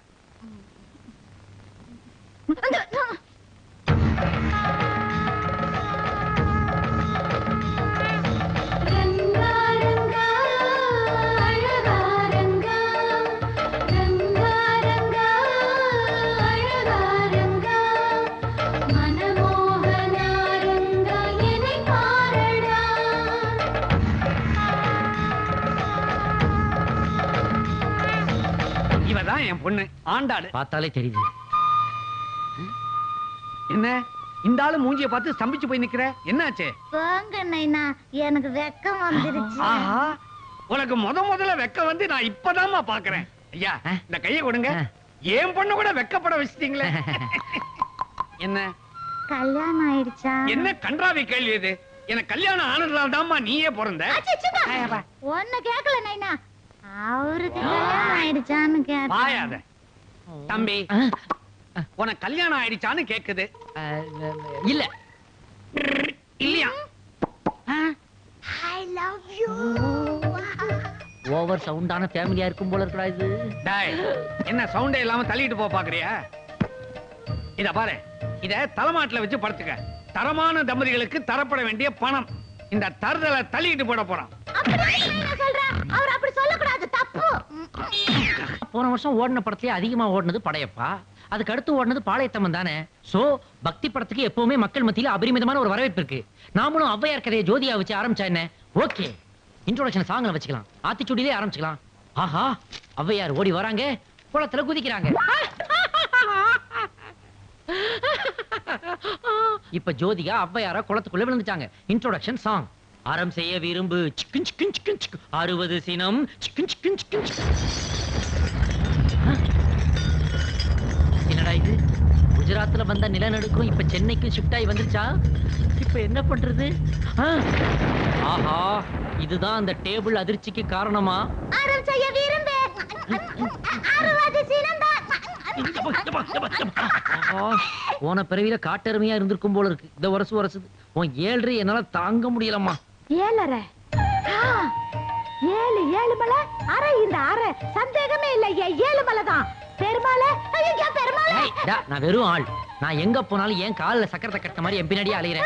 S2: இவதான் என் பொண்ணு ஆண்டாளு.
S8: பார்த்தாலே தெரியுது.
S2: என்ன இந்த ஆளு மூஞ்சிய பார்த்து ஸ்தம்பிச்சு போய் நிக்கிற? என்னாச்சு?
S4: போங்க நைனா, எனக்கு வெக்கம் வந்துருச்சு.
S2: ஆஹா, உனக்கு முதல்ல வெக்கம் வந்து நான் இப்பதாம்மா பாக்குறேன். ஐயா, இந்த கையை கொடுங்க. என் பொண்ணு கூட வெக்கப்பட வச்சிட்டீங்களே. என்ன
S4: கல்யாணம் ஆயிடுச்சா?
S2: என்ன கன்றாவி கேள்வி இது? எனக்கு கல்யாணம் ஆனதுனால தான்மா நீயே பிறந்த.
S4: ஒண்ணு கேக்கல நைனா, அவருக்கு கல்யாணம் ஆயிடுச்சான்னு
S2: பாயாத தம்பி. உனக்கு கல்யாணம் ஆயிடுச்சான்னு கேக்குது.
S8: இல்ல
S2: இல்லையா?
S4: I love you.
S8: ஓவர் சவுண்டான ஃபேமிலியா இருக்கும் போல இருக்கடா இது.
S2: டேய், என்ன சவுண்டே இல்லாம தள்ளிட்டு போ பாக்குறியா? இத பாரு, இத தலைமாட்டுல வச்சு படுத்துக்க. தரமான தம்பதிகளுக்கு தரப்பட வேண்டிய பணம் இந்த தருதலை தள்ளிட்டு போட போறான்.
S4: அவர் அப்படி சொல்லக்கூடாது, தப்பு.
S8: போன வருஷம் ஓடின படத்திலே அதிகமா ஓடினது படையப்பா. அதுக்கு அடுத்து ஓடினது பாளையத்தம்மன் தானே. சோ பக்தி படத்துக்கு எப்பவுமே மக்கள் மத்தியில அபரிமிதமான ஒரு வரவேற்பு இருக்கு. நாமளும் ஔவையார் கதையை ஜோதியா வச்சு ஆரம்பிச்சா என்ன? ஓகே, இன்ட்ரோடக்ஷன் சாங்ல வச்சுக்கலாம். ஆத்திச்சூடியிலே ஆரம்பிச்சுக்கலாம். ஆஹா, ஔவையார் ஓடி வராங்க, குளத்துல குதிக்கிறாங்க. இப்ப ஜோதிகா ஔவையார குளத்துக்குள்ள விழுந்துட்டாங்க. Introduction song. ஆரம் செய்ய விரும்பு சிக்கன் சிக்கன் சிக்கன் சிக்கன் 60 சினம் சிக்கன் சிக்கன் சிக்கன். என்னடா என்னடா இது குஜராத்ல வந்த நிலநடுக்கம் இப்ப சென்னைக்கு ஷிஃப்ட் ஆகி வந்துருச்சா? இப்ப என்ன பண்றது? ஆஹா, இதுதான் அந்த டேபிள் அதிர்ச்சிக்கு காரணமா?
S4: அறம் செய்ய விரும்பேன் அறுவது சினந்தா
S8: போன பிறவில காட்டெருமையா இருந்திருக்கும் போல இருக்கு. இந்த வருஷம் உன் 7 என்னால தாங்க முடியலம்மா.
S4: 7.5 7 மலை அரை இந்த அரை சந்தேகமே இல்ல 7 மலை தான். பெருமாளே ஐயா பெருமாளே.
S8: ஏய் டா, நான் வெறும் ஆள். நான் எங்க போனாலும் என் கால்ல சக்கரத்தை கட்ட மாதிரி என் பின்னாடியே அலையறேன்.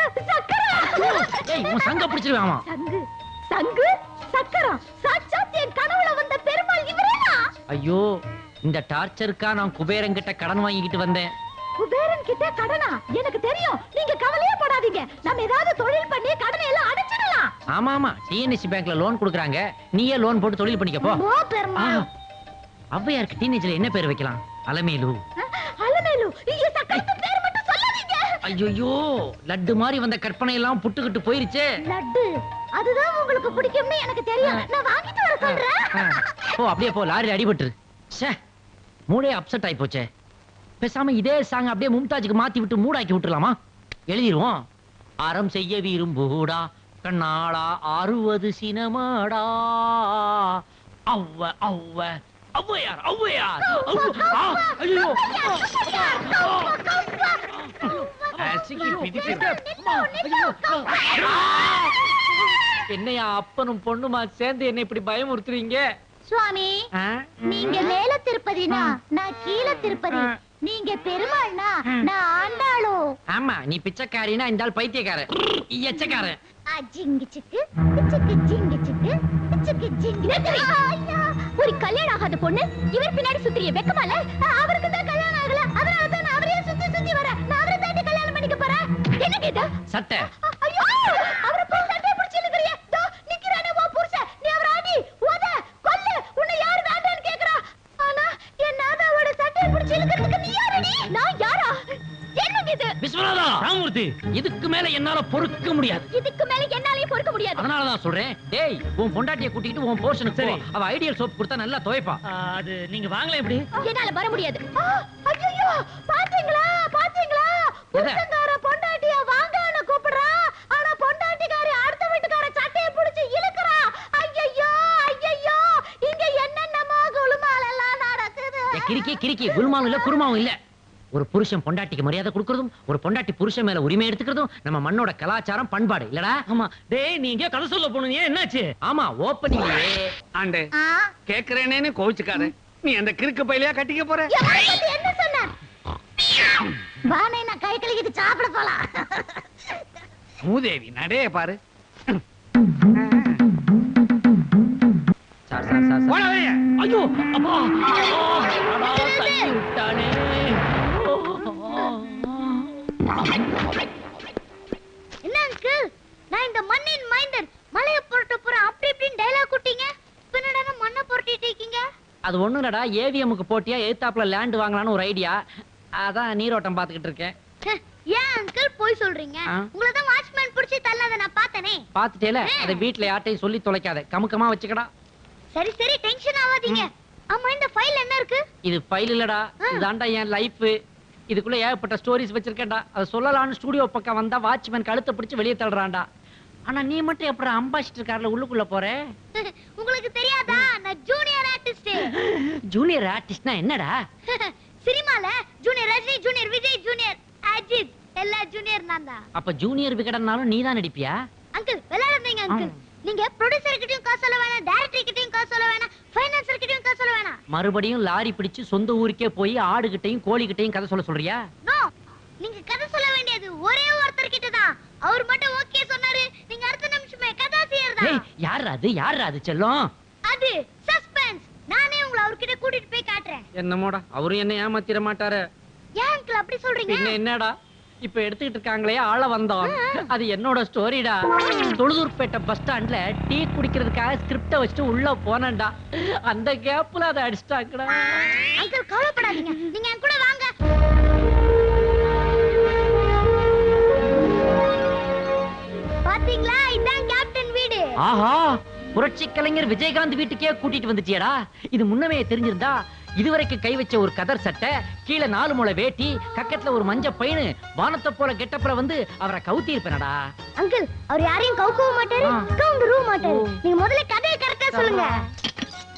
S8: ஏய் உன் சங்க பிடிச்சிருவாமா?
S4: சங்கு சங்கு சக்கரம் சாட்சாத் என் கனவுல வந்த பெருமாள் இவரேனா?
S8: ஐயோ, இந்த டார்ச்சருக்கா நான் குபேரன் கிட்ட கடன் வாங்கிட்டு வந்தேன்.
S4: குபேரன் கிட்ட கடனா? எனக்கு தெரியும். நீங்க கவலையே படாதீங்க. நம்ம ஏதாவது தொழில் பண்ணி கடனை எல்லாம் அடைச்சிடலாம்.
S8: ஆமா ஆமா, டிஎன்எஸ்சி பேங்க்ல லோன் கொடுக்கறாங்க. நீயே லோன் போட்டு தொழில் பண்ணிக்க போ.
S4: ஓ பெருமாள்.
S8: அவ்வையாருக்கு டீனேஜ்ல என்ன பேர் வைக்கலாம்? அலமேலு.
S4: அலமேலு. இங்க சக்கரத்து பேர் மட்டும் சொல்லாதீங்க.
S8: ஐயோ, லட்டு மாதிரி வந்த கற்பனை எல்லாம் புட்டுக்கிட்டு போயிருச்சே.
S4: லட்டு அதுதான் உங்களுக்கு பிடிக்கும்னு எனக்கு தெரியும். நான் வாங்கிட்டு வர சொல்றேன்.
S8: போ அப்படியே போ, லாரி அடிபட்டுரு. ச்சே, மூடே அப்செட் ஆயி போச்சே. பேசாம இதே சாங் அப்படியே மும்தாஜுக்கு மாத்தி விட்டு மூடாக்கி விட்டுலாமா? எழுதிருவோம். அறம் செய்ய விரும்புடா கண்ணாளா 60 சினமாடா. அவ்வ அவ்வ ஔவையார் ஔவையார். ஐயோ என்னையா அப்பனும் பொண்ணுமா சேர்ந்து என்ன இப்படி பயமுறுத்துறீங்க?
S4: சுவாமி, நீங்க மேல திருப்பதினா நான் கீழ திருப்பதி. நீங்க பெருமாள்னா நான் ஆண்டாளோ.
S8: ஆமா, நீ பிச்சைக்காரினா இந்த ஆள் பைத்தியக்காரன் எச்சக்காரன்.
S4: ஜிங்கு சிக்கு சிக்கு ஜிங்கு சிக்கு சிக்கு ஜிங்கு. ஒரு கல்யாணம் ஆகாத பொண்ணு இவர் பின்னாடி சுத்திரிய வெக்கமால. அவருக்கு தான் கல்யாணம் ஆகல, அதனால தான் நான் அவரையே சுத்தி சுத்தி வரேன். நான் அவரை தாண்டி கல்யாணம் பண்ணிக்க போறேன். என்ன கேட்டா?
S8: சட்டை.
S4: ஐயோ, அவரை போய் சட்டை பிடிச்சி இழுக்கறியே. தோ நிக்கறானே உன் புருஷன். நீ அவரை அடி உத கொல்லு. உன்னை யார் வேண்டான்னு கேக்குறா? ஆனா என்னால அவரோட சட்டை பிடிச்சி இழுக்கிறதுக்கு நீ யாரடி? நான் யாரா? என்னங்க இது?
S8: விஸ்வநாதா, ராமூர்த்தி, இதுக்கு மேல என்னால பொறுக்க முடியாது.
S4: இதுக்கு மேல என்னாலயே பொறுக்க முடியாது.
S8: அதனால தான் சொல்றேன். டேய், உன் பொண்டாட்டியை கூட்டிட்டு உன் போர்ஷனுக்கு போ. அவ ஐடியல் சோப் கொடுத்தா நல்லா துவைப்பா.
S10: அது நீங்க வாங்கல எப்படி?
S4: என்னால வர முடியாது. ஐயோ, பாத்தீங்களா பாத்தீங்களா? புருஷன்கார பொண்டாட்டிய வாங்கன்னு கூப்பிடுறா. ஆனா பொண்டாட்டிக்காரி அடுத்த வீட்டுக்கார சட்டைய பிடிச்சு இழுக்குறா. ஐயோ ஐயோ, இங்க என்னென்னமோ குலுமால் எல்லாம் நடக்குது.
S8: கிறுக்கி கிறுக்கி குல்மாவும் இல்ல குருமாவும் இல்ல. ஒரு புருஷன் பொண்டாட்டிக்கு மரியாதை கொடுக்கறதும், ஒரு பொண்டாட்டி புருஷன் மேல உரிமை எடுத்துக்கிறதும் நம்ம மண்ணோட கலாச்சாரம் பண்பாடு இல்லடா?
S10: ஆமா. டேய், நீங்க கதை சொல்ல போனீங்க, என்னாச்சு?
S8: ஆமா, ஓப்பனிங்லயே
S2: ஆண்டே கேக்குறேனேன்னு கோவிச்சுக்காத. நீ அந்த கிறுக்கு பையிலையா கட்டிக்க போற?
S4: என்ன சொன்ன? வானே நான் கை கழுவிட்டு சாப்பிட போலாம்.
S2: மூதேவி நடே பாரு.
S8: Sir sir sir.
S2: போடவே.
S8: ஐயோ அப்பா, தள்ளி விட்டானே.
S4: என்ன அங்கிள், நான் இந்த மண்ணின் மைந்தன் மலைய புரட்ட போறேன் அப்படி இப்படின்னு டயலாக் குட்டிங்க. பின்னடா மண்ணை புரட்டிட்டு இருக்கீங்க.
S8: அது ஒண்ணும் இல்லடா, ஏவிஎம்க்கு போட்டியா எய்தாப்ல லேண்ட் வாங்கலாம்னு ஒரு ஐடியா. அதான் நீரோட்டம் பாத்துக்கிட்டு இருக்கேன்.
S4: ஏன் அங்கிள் போய் சொல்றீங்க? உங்களை தான் வாட்ச்மேன் பிடிச்சி தள்ளாத நான் பார்த்தனே.
S8: பாத்துட்டேல, அத வீட்ல யார்ட்டையும் சொல்லி தொலைக்காத, கமுக்கமா வச்சுக்கடா.
S4: சரி சரி, டென்ஷன் ஆகாதீங்க. ஆமா, இந்த ஃபைல் என்ன இருக்கு?
S8: இது ஃபைல் இல்லடா, இதாண்டா என் லைஃப். இதுக்குள்ள ஏகப்பட்ட ஸ்டோரிஸ் வச்சிருக்கேன்டா. அத சொல்லலாம்னு ஸ்டுடியோ பக்கம் வந்தா வாட்ச்மேன் கழுத்தை பிடிச்சு வெளியே தள்ளுறான்டா. ஆனா நீ மட்டும் எப்படி அம்பாசிடர் கார்ல உள்ளுக்குள்ள போற?
S4: உங்களுக்கு தெரியாதா, நான் ஜூனியர் ஆர்டிஸ்ட்.
S8: ஜூனியர் ஆர்டிஸ்ட்னா என்னடா?
S4: சினிமால junior Rajini, junior Vijay, junior Ajith எல்லா ஜூனியர் நான் தான்.
S8: அப்ப ஜூனியர் விகடனாலும் நீ தான் நடிப்பியா?
S4: அங்கிள் விளையாடுறீங்க அங்கிள். நீங்க ப்ரொடியூசர் கிட்டயும் காசு சொல்ல வேணாம், டைரக்டர் கிட்டயும் காசு சொல்ல வேணாம், ஃபைனான்சர் கிட்டயும் காசு சொல்ல வேணாம்.
S8: மறுபடியும் லாரி பிடிச்சு சொந்த ஊருக்கே போய் ஆடு கிட்டையும் கோழி கிட்டையும் கதை சொல்ல சொல்றியா?
S4: நோ, நீங்க கதை சொல்ல வேண்டியது ஒரே ஒருத்தர் கிட்ட தான். அவர் மட்டும் ஓகே சொன்னாரு, நீங்க அடுத்த நிமிஷமே கதாசிரியர் தான்.
S8: ஏய், யார் அது செல்லம்?
S4: அது சஸ்பென்ஸ். நானே உங்களை அவர்கிட்ட கூட்டிட்டு போய் காட்டுறேன்.
S8: என்னமோடா, அவரும் என்ன ஏமாத்திர மாட்டாரு.
S4: ஏன் அங்கிள் அப்படி சொல்றீங்க?
S8: பின்ன என்னடா, இப்ப எடுத்துக்கிட்டு இருக்காங்களே ஆள வந்தோம், அது என்னோட ஸ்டோரிடா. தொழுதூர்பேட்டை பஸ் ஸ்டாண்ட்ல டீ குடிக்கிறதுக்காக ஸ்கிரிப்ட வச்சுட்டு உள்ள போனேன்டா. அந்த கேப்ல அதை அடிச்சிட்டாங்கடா.
S4: அங்கிள் கவலைப்படாதீங்க, நீங்க என் கூட வாங்க. பாத்தீங்களா, இதான் கேப்டன் வீடு.
S8: ஆஹா, புரட்சி கலைஞர் விஜயகாந்த் வீட்டுக்கே கூட்டிட்டு வந்துட்டியடா. இது முன்னமே தெரிஞ்சிருந்தா இதுவரைக்கும் கை வச்ச ஒரு கதர் சட்டை, கீழே 4 முளை வேட்டி, கக்கத்துல ஒரு மஞ்ச பையனு, வானத்தை போல கெட்டப்புல வந்து அவரை கவுத்தி இருப்பேனடா.
S4: அங்கிள் அவர் யாரையும் கவுக்கவும் மாட்டாரு, கவுந்தரவும் மாட்டாரு. நீங்க முதல்ல கதையை கரெக்டா சொல்லுங்க.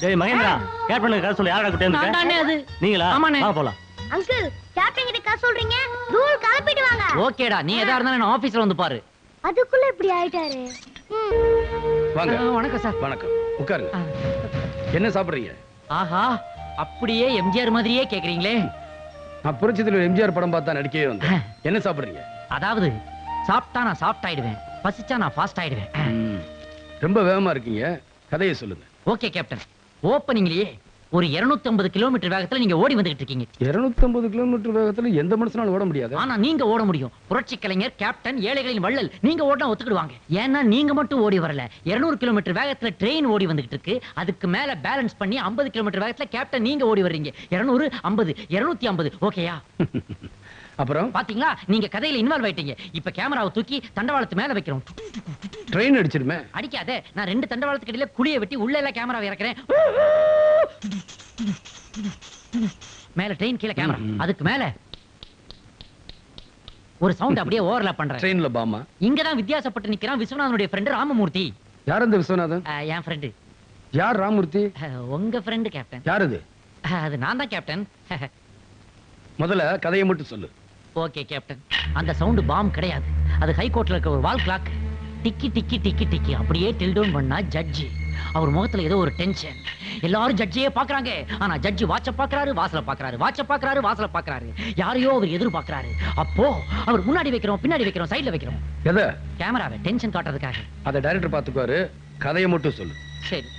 S10: டேய் மகேந்திரா, கேப்டன் கதை சொல்லு. யாரடா கூட்டி
S8: நான்
S10: வந்திருக்க?
S8: தானே அது.
S10: நீங்களா?
S8: ஆமாண்ணே.
S10: வா போலாம்.
S4: அங்கிள் கேப்டன் கிட்ட காசு சொல்றீங்க, தூள் கலப்பிட்டு வாங்க.
S8: ஓகேடா, நீ எதா இருந்தாலும் என்ன ஆபீஸ்ல வந்து பாரு.
S4: அதுக்குள்ள இப்படி ஆயிட்டாரு.
S12: வாங்க.
S8: வணக்கம் சார்.
S12: வணக்கம், உட்காருங்க. என்ன சாப்பிடுறீங்க?
S8: ஆஹா, அப்படியே எம்ஜிஆர் மாதிரியே கேக்குறீங்களே.
S12: நான் புரட்சித்துல எம்ஜிஆர் படம் பார்த்தா நடிக்கவே வந்தேன். என்ன சாப்பிடுறீங்க?
S8: அதாவது சாப்பிட்டா நான் சாஃப்ட் ஆயிடுவேன், பசிச்சா நான் ஃபாஸ்ட் ஆயிடுவேன்.
S12: ரொம்ப வேகமா இருக்கீங்க, கதையை சொல்லுங்க.
S8: ஓகே கேப்டன், ஓப்பனிங்லயே ஒரு 250 கிலோமீட்டர் வேகத்துல நீங்க ஓடி வந்துகிட்டு இருக்கீங்க.
S12: 250 கிலோமீட்டர் வேகத்துல எந்த மனுஷனாலும் ஓட முடியாது.
S8: ஆனா நீங்க ஓட முடியும். புரட்சி கலைஞர், கேப்டன், ஏழைகளின் வள்ளல், நீங்க ஓடினா ஒத்துக்கிடுவாங்க. ஏன்னா நீங்க மட்டும் ஓடி வரல, 200 கிலோமீட்டர் வேகத்துல ட்ரெயின் ஓடி வந்துகிட்டு இருக்கு. அதுக்கு மேல பேலன்ஸ் பண்ணி 50 கிலோமீட்டர் வேகத்துல கேப்டன் நீங்க ஓடி வர்றீங்க. 200, 50, 250. ஓகேயா?
S12: அப்புறம்
S8: பாத்தீங்களா, நீங்க கதையில இன்வால்வ் ஆயிட்டீங்க. இப்ப கேமராவை தூக்கி தண்டவாளத்து மேல வைக்கிறோம்.
S12: ட்ரெயின் அடிச்சிருமே.
S8: அடிக்காதே, நான் 2 தண்டவாளத்துக்கு இடையில குழியை வெட்டி உள்ள எல்லாம் கேமராவை இறக்குறேன். மேல ட்ரெயின், கீழே கேமரா, அதுக்கு மேல ஒரு சவுண்ட் அப்படியே ஓவர்லாப் பண்றேன்.
S12: ட்ரெயின்ல பாமா.
S8: இங்கதான் வித்தியாசப்பட்டு நிக்கிறான் விஸ்வநாதனுடைய ஃப்ரெண்ட் ராமமூர்த்தி.
S12: யார் அந்த விஸ்வநாதன்?
S8: என் ஃப்ரெண்டு.
S12: யார் ராமமூர்த்தி?
S8: உங்க ஃப்ரெண்டு கேப்டன்.
S12: யார் அது?
S8: அது நான் தான் கேப்டன்.
S12: முதல்ல கதையை மட்டும் சொல்லு.
S8: ஓகே கேப்டன், அந்த சவுண்ட் பாம் கிடையாது, அது ஹைகோர்ட்ல இருக்க ஒரு வால் கிளாக். டிக்கி டிக்கி டிக்கி டிக்கி அப்படியே டில் டவுன் பண்ணா ஜட்ஜி. அவர் முகத்துல ஏதோ ஒரு டென்ஷன். எல்லாரும் ஜட்ஜியே பாக்குறாங்க, ஆனா ஜட்ஜி வாட்ச பாக்குறாரு, வாசல பாக்குறாரு, வாட்ச பாக்குறாரு, வாசல பாக்குறாரு. யாரையோ அவர் எதிர்பார்க்கறாரு. அப்போ அவர் முன்னாடி வைக்கிறோம், பின்னாடி வைக்கிறோம், சைடுல வைக்கிறோம்.
S12: எதை?
S8: கேமராவை டென்ஷன் காட்டுறதுக்காக.
S12: அதை டைரக்டர் பாத்துக்குவாரு, கதையை மட்டும் சொல்லு.
S8: சரி.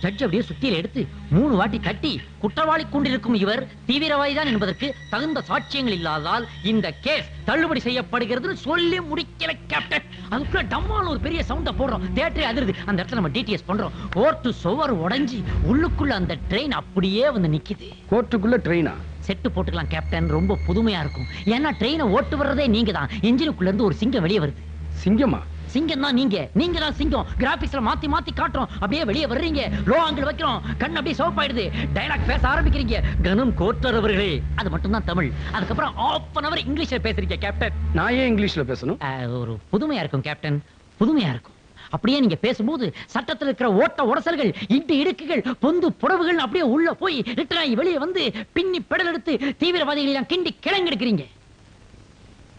S8: ஜட்ஜ் அப்படியே சுத்தியில எடுத்து 3 வாட்டி கட்டி, குற்றவாளி கொண்டிருக்கும் இவர் தீவிரவாதிதான் என்பதற்கு தகுந்த சாட்சியங்கள் இல்லாததால் இந்த கேஸ் தள்ளுபடி செய்யப்படுகிறது சொல்லி முடிக்கல கேப்டன். அதுக்குள்ள டம்மால் ஒரு பெரிய சவுண்ட போடுறோம், தியேட்டரே அதிருது. அந்த இடத்துல நம்ம டிடிஎஸ் பண்றோம். கோர்ட்டு சுவர் உடைஞ்சி உள்ளுக்குள்ள அந்த ட்ரெயின் அப்படியே வந்து நிக்குது.
S12: கோர்ட்டுக்குள்ள ட்ரெயினா?
S8: செட்டு போட்டுக்கலாம் கேப்டன், ரொம்ப புதுமையா இருக்கும். ஏன்னா ட்ரெயினை ஓட்டு வர்றதே நீங்க தான். இன்ஜினுக்குள்ள இருந்து ஒரு சிங்கம் வெளியே வருது.
S12: சிங்கமா?
S8: சிங்கம் தான் நீங்க தான் சிங்கம். கிராபிக்ஸ்ல மாத்தி மாத்தி காட்டுறோம், அப்படியே வெளியே வர்றீங்க, லோ ஆங்கிள் வைக்கிறோம், கண் அப்படியே சிவப்பாயிடுது, டயலாக் பேச ஆரம்பிக்கிறீங்க. கனம் கோட்டர் அவர்களே, அது மட்டும் தான் தமிழ். அதுக்கப்புறம் 1/2 hour இங்கிலீஷ்ல பேசுறீங்க கேப்டன்.
S12: நான் ஏன் இங்கிலீஷ்ல பேசணும்?
S8: ஒரு புதுமையா இருக்கும் கேப்டன், புதுமையா இருக்கும். அப்படியே நீங்க பேசும்போது சட்டத்தில் இருக்கிற ஓட்ட உடசல்கள், இட்டு இடுக்குகள், பொந்து புடவுகள் அப்படியே உள்ள போய் ரிட்டர்ன் ஆகி வெளியே வந்து பின்னி பெடல் எடுத்து தீவிரவாதிகளை எல்லாம் கிண்டி கிளங்கெடுக்கிறீங்க.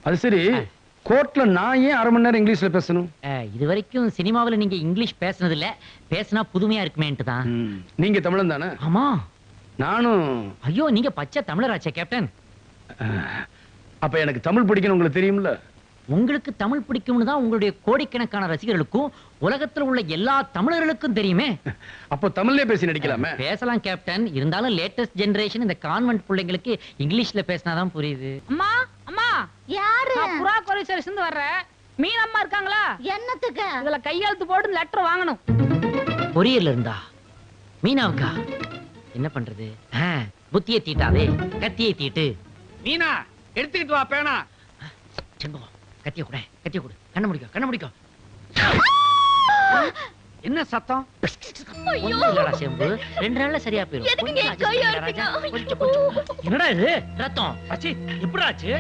S12: அது சரி, கோர்ட்ல நான் ஏன் 1/2 மணி நேரம் இங்கிலீஷ்ல பேசணும்?
S8: இது வரைக்கும் சினிமாவில் நீங்க இங்கிலீஷ் பேசுனது இல்ல, பேசினா புதுமையா இருக்குமேன்ட்டு தான்.
S12: நீங்க தமிழன் தானே?
S8: ஆமா.
S12: நானும்.
S8: ஐயோ, நீங்க பச்சை தமிழராச்சே கேப்டன்.
S12: அப்ப எனக்கு தமிழ் பிடிக்கணும், உங்களுக்கு தெரியும்ல.
S8: உங்களுக்கு தமிழ் பிடிக்கும்னு தான் உங்களுடைய கோடிக்கணக்கான ரசிகர்களுக்கும் உலகத்துல உள்ள எல்லா தமிழர்களுக்கும் தெரியுமே.
S12: அப்போ தமிழ்லயே பேசி நடிக்கலாமே?
S8: பேசலாம் கேப்டன், இருந்தாலும் லேட்டஸ்ட் ஜெனரேஷன் இந்த கான்வென்ட் பிள்ளைங்களுக்கு இங்கிலீஷ்ல பேசினாதான் புரியுது.
S13: அம்மா அம்மா,
S4: யாரு?
S13: நான் புறா கொரிசர்ஸ் இருந்து வர்றேன். மீனம்மா இருக்காங்களா?
S4: என்னத்துக்கு?
S13: இதுல கையெழுத்து போட்டு லெட்டர் வாங்கணும்.
S8: கொரியர்ல இருந்தா? மீனாவுக்கா? என்ன பண்றது? புத்தியை தீட்டாதே, கத்தியை தீட்டு.
S2: மீனா எடுத்துக்கிட்டு வா பேனா.
S8: செண்பகம், கத்திய கூட, கத்திய கூட. கண்ண முடிக்கும், கண்ண முடிக்கும்.
S2: என்ன சத்தம்?
S8: இல்லடா செம்பு, 2 நாள்ல சரியா போயிடும்.
S10: என்னடா இது?
S8: ரத்தம்.
S10: ஆச்சி, எப்படிடா ஆச்சு?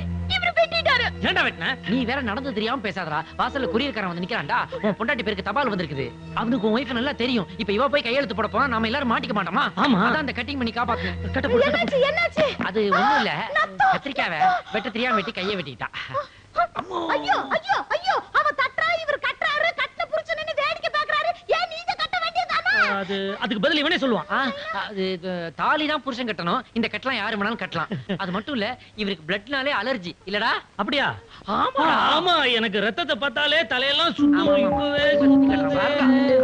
S10: ஏன்டா வெட்டின?
S8: நீ வேற நடந்து தெரியாம பேசாதடா. வாசல்ல குரியர்காரன் வந்து நிக்கிறான்டா. உன் பொண்டாட்டி பேருக்கு தபால் வந்திருக்குது. அவனுக்கு உன் வைஃப் நல்லா தெரியும். இப்ப இவ போய் கையெழுத்து போட போனா நாம எல்லாரும் மாட்டிக்க மாட்டோமா?
S10: ஆமா.
S8: அதான் அந்த கட்டிங் பண்ணி காப்பாத்து.
S10: கட்ட போடு.
S4: என்னாச்சு?
S8: அது ஒண்ணும் இல்ல, கத்திரிக்காவை வெட்ட தெரியாம வெட்டி கையை வெட்டிட்டா.
S4: ஐயோ ஐயோ ஐயோ, அவ தட்டறா, இவர் கட்டறாரு, கட்ட புடிச்சு நின்னு வேடிக்கை பார்க்கறாரு. ஏன் நீங்க கட்ட வேண்டியதானே?
S10: அதுக்கு பதில் இவனே சொல்லுவான்.
S8: அது தாலி தான் புருஷன் கட்டணும், இந்த கட்டலாம் யாரு வேணாலும் கட்டலாம். அது மட்டும் இல்ல, இவருக்கு பிளட்னாலே அலர்ஜி இல்லடா.
S10: அப்படியா?
S8: ஆமா
S10: ஆமா, எனக்கு ரத்தத்தை பார்த்தாலே தலையெல்லாம்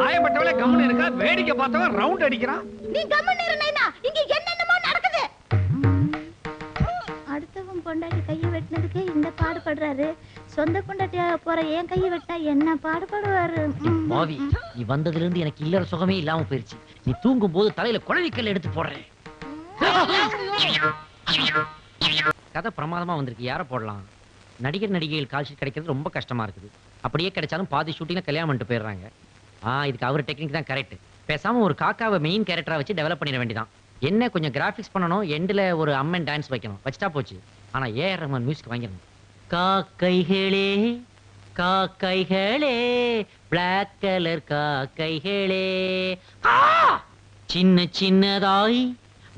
S2: காயப்பட்டவளே கம்முன்னு இருக்கா, வேடிக்கை பார்த்தவன் ரவுண்ட் அடிக்கிறான்.
S4: நீ கம்முன்னு இரு நைனா, இங்க என்னென்னமோ நடக்குது. அடுத்தவன் பொண்டாட்டி கையை வெட்டினதுக்கு இந்த பாடுபடுறாரு, சொந்த பொண்டாட்டியா போற ஏன் கையை வெட்டா என்ன பாடுபடுவாரு?
S8: பாவி, நீ வந்ததுல இருந்து எனக்கு இல்லற சுகமே இல்லாம போயிருச்சு. நீ தூங்கும் போது தலையில குழவிக்கல் எடுத்து போடுறேன். கதை பிரமாதமா வந்திருக்கு, யார போடலாம்? நடிகர் நடிகைகள் கால்ஷீட் கிடைக்கிறது ரொம்ப கஷ்டமா இருக்குது. அப்படியே கிடைச்சாலும் பாதி ஷூட்டிங்ல கல்யாணம் பண்ணிட்டு போயிடுறாங்க. இதுக்கு அவர் டெக்னிக் தான் கரெக்ட். பேசாம ஒரு காக்காவை மெயின் கேரக்டரா வச்சு டெவலப் பண்ணிட வேண்டியதான். என்ன கொஞ்சம் கிராபிக்ஸ் பண்ணணும், எண்ட்ல ஒரு அம்மன் டான்ஸ் வைக்கணும், வச்சிட்டா போச்சு. ஆனா ஏஆர் ரஹ்மான் மியூசிக் வாங்கிடணும். காக்கைகளே காக்கைகளே பிளாக் கலர் காக்கைகளே, சின்ன சின்னதாய்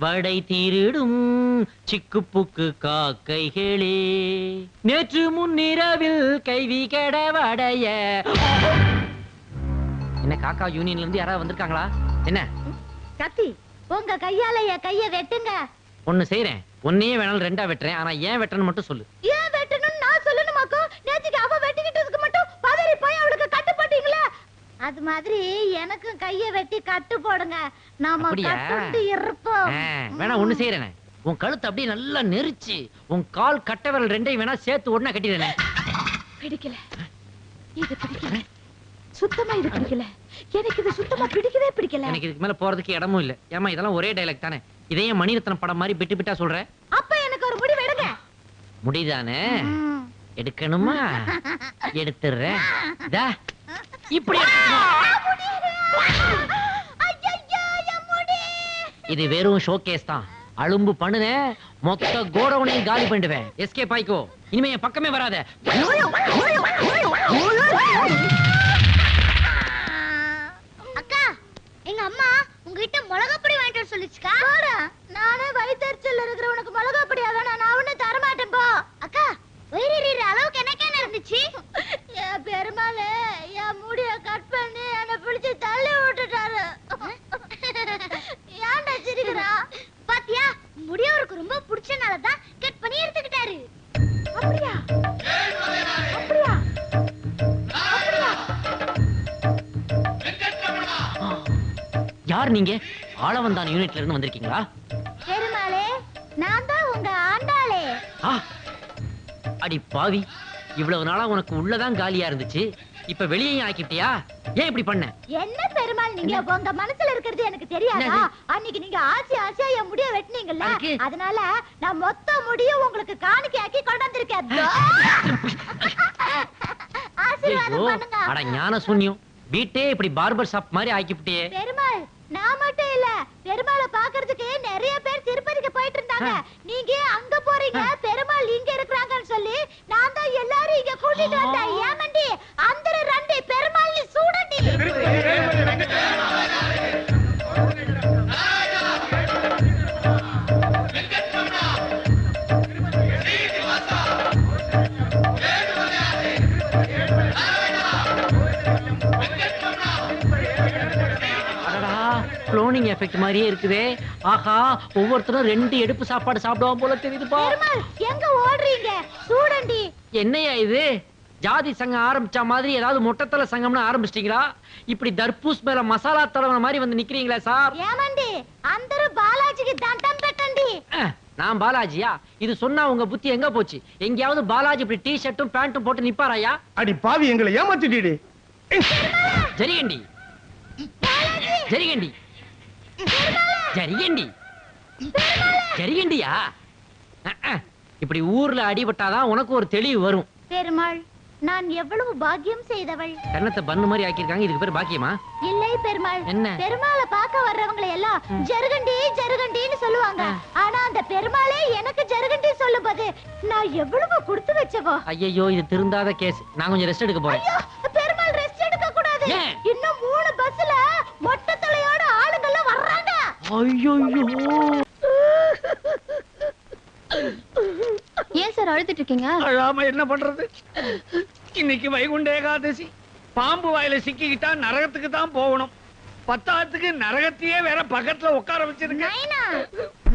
S8: வடை திருடும் சிக்கு புக்கு காக்கைகளே, நேற்று முன்னிரவில் கைவி கெட வடைய. என்ன காக்கா யூனியன்ல இருந்து யாராவது வந்திருக்காங்களா? என்ன
S4: கத்தி உங்க கையால என் கைய வெட்டுங்க.
S8: ஒண்ணு செய்யறேன், ஒன்னையே வேணாலும் ரெண்டா வெட்டுறேன். ஆனா ஏன் வெட்டணும் மட்டும் சொல்லு.
S4: ஏன் வெட்டணும்னு நான் சொல்லணுமாக்கோ? நேத்துக்கு அவ வெட்டிக்கிட்டதுக்கு மட்டும் பதறி போய் அவளுக்கு கட்டு போட்டீங்களே, அது மாதிரி எனக்கும் கைய வெட்டி கட்டு போடுங்க. நாம கட்டுண்டு இருப்போம்.
S8: வேணா ஒண்ணு செய்யறேன், உன் கழுத்து அப்படியே நல்லா நெரிச்சு உன் கால் கட்டை விரல் ரெண்டையும் வேணா சேர்த்து உடனே கட்டிடுறேன்.
S4: பிடிக்கல, இது பிடிக்கல, சுத்தமா இது பிடிக்கல. எனக்கு இது சுத்தமா பிடிக்கவே பிடிக்கல.
S8: எனக்கு இதுக்கு மேல போறதுக்கு இடமும் இல்ல. ஏமா இதெல்லாம் ஒரே டைலாக் தானே, இதையும் மணிரத்னம் படம் மாதிரி பிட்டு பிட்டா சொல்ற?
S4: அப்ப எனக்கு ஒரு முடிவு எடுங்க.
S8: முடிதானே எடுக்கணுமா? எடுத்துறேன். இப்படி இது வெறும் ஷோகேஸ் தான். அலும்பு பண்ணுன மொத்த கோடவுனையும் காலி பண்ணிடுவேன். எஸ்கேப் ஆயிக்கோ, இனிமே என் பக்கமே வராத.
S4: அக்கா, எங்க அம்மா உங்ககிட்ட மிளகாப்பொடி வாங்கிட்டு சொல்லிச்சுக்கா. நானே வயிற்றுச்சல் இருக்கிற உனக்கு மிளகாப்பொடி வேணாம், நான் ஒண்ணு தர மாட்டேன் போ. அக்கா, வயிறு அளவுக்கு என்ன இருந்துச்சு? என் பெருமாளே என் முடிய கட் பண்ணி என்ன பிடிச்சு தள்ளி விட்டுட்டாரு. ஏன்டா சிரிக்கிறா? பாத்தியா, முடிய அவருக்கு ரொம்ப பிடிச்சனாலதான் கட் பண்ணி எடுத்துக்கிட்டாரு. அப்படியா? அப்படியா?
S8: யார் நீங்க? ஆளவந்தான் யூனிட்ல இருந்து வந்திருக்கீங்களா?
S4: பெருமாளே, நான் தான் உங்க ஆண்டாளே.
S8: அடி பாவி, இவ்வளவு நாளா உனக்கு உள்ளதான் காலியா இருந்துச்சு, இப்ப வெளியே ஆக்கிட்டியா? ஏன் இப்படி பண்ண?
S4: என்ன பெருமாள், நீங்க உங்க மனசுல இருக்கிறது எனக்கு தெரியாதா? அன்னைக்கு நீங்க ஆசையா என் முடிய வெட்டினீங்கல்ல, அதனால நான் மொத்த முடியும் உங்களுக்கு காணிக்கையாக்கி கொண்டு வந்திருக்கேன். ஆசீர்வாதம் பண்ணுங்க.
S8: அட ஞான சூன்யம், வீட்டே இப்படி பார்பர் ஷாப் மாதிரி ஆக்கிவிட்டியே.
S4: பெருமாள், நான் மட்டும் இல்ல, பெருமாளை பாக்குறதுக்கு நிறைய பேர் திருப்பதிக்கு போயிட்டு இருந்தாங்க. நீங்க அங்க போறீங்க, பெருமாள் இங்க இருக்கிறாங்கன்னு சொல்லி நான் தான் எல்லாரும் இங்க கூட்டிட்டு வந்தேன். ஏமண்டி அந்த ரெண்டு பெருமாள் சூடண்டி.
S8: க்ளோனிங் எஃபெக்ட் மாதிரியே இருக்குதே. ஆஹா, ஒவ்வொருத்தரும் 2 எடுப்பு சாப்பாடு சாப்பிடுவான் போல தெரியுதுப்பா.
S4: பெருமாள், எங்க ஓடுறீங்க? சூடண்டி.
S8: என்னையா இது? ஜாதி சங்கம் ஆரம்பிச்ச மாதிரி ஏதாவது மொட்டத்தல சங்கம்னு ஆரம்பிச்சிட்டீங்களா? இப்படி தர்பூஸ் மேல மசாலா தடவன மாதிரி வந்து நிக்கிறீங்களா சார்?
S4: ஏமண்டி அந்தரு பாலாஜிக்கு தண்டம் பெட்டண்டி.
S8: நான் பாலாஜியா? இது சொன்னா உங்க புத்தி எங்க போச்சு? எங்கயாவது பாலாஜி இப்படி டி-ஷர்ட்டும் பேண்ட்டும் போட்டு நிப்பாராயா?
S1: அடி பாவி, எங்களை ஏமாத்திட்டீடி.
S8: ஜரிகண்டி ஜரிகண்டி ஜரிகண்டி ஜரிகண்டியா? இப்படி ஊர்ல அடிபட்டாதான் உனக்கு ஒரு தெளிவு வரும்.
S4: பெருமாள், நான் எவ்வளவு பாக்கியம் செய்தவள்.
S8: கண்ணத்தை பண்ணு மாதிரி ஆக்கியிருக்காங்க, இதுக்கு பேர் பாக்கியமா?
S4: இல்லை பெருமாள்,
S8: என்ன?
S4: பெருமாளை பார்க்க வர்றவங்களை எல்லாம் ஜருகண்டி ஜருகண்டின்னு சொல்லுவாங்க. ஆனா அந்த பெருமாளே எனக்கு ஜருகண்டி சொல்லும்போது நான் எவ்வளவு கொடுத்து வச்சவோ.
S8: ஐயோ, இது திருந்தாத கேஸ். நான் கொஞ்சம் ரெஸ்ட் எடுக்க போறேன்.
S4: பெருமாள் ரெஸ்ட் எடுக்க கூடாது. இன்னும் 3 பஸ்ல மொட்டை தலையோட ஆளுங்க எல்லாம் வர்றாங்க.
S8: ஐயோ,
S6: ஏன் சார் அழுதுட்டு இருக்கீங்க?
S2: அழாம என்ன பண்றது? இன்னைக்கு வைகுண்ட ஏகாதசி. பாம்பு வாயில சிக்கிக்கிட்டா நரகத்துக்கு தான் போகணும். 10த்துக்கு நரகத்தையே வேற பக்கத்துல உட்கார வச்சிருக்கேன்.
S4: நைனா,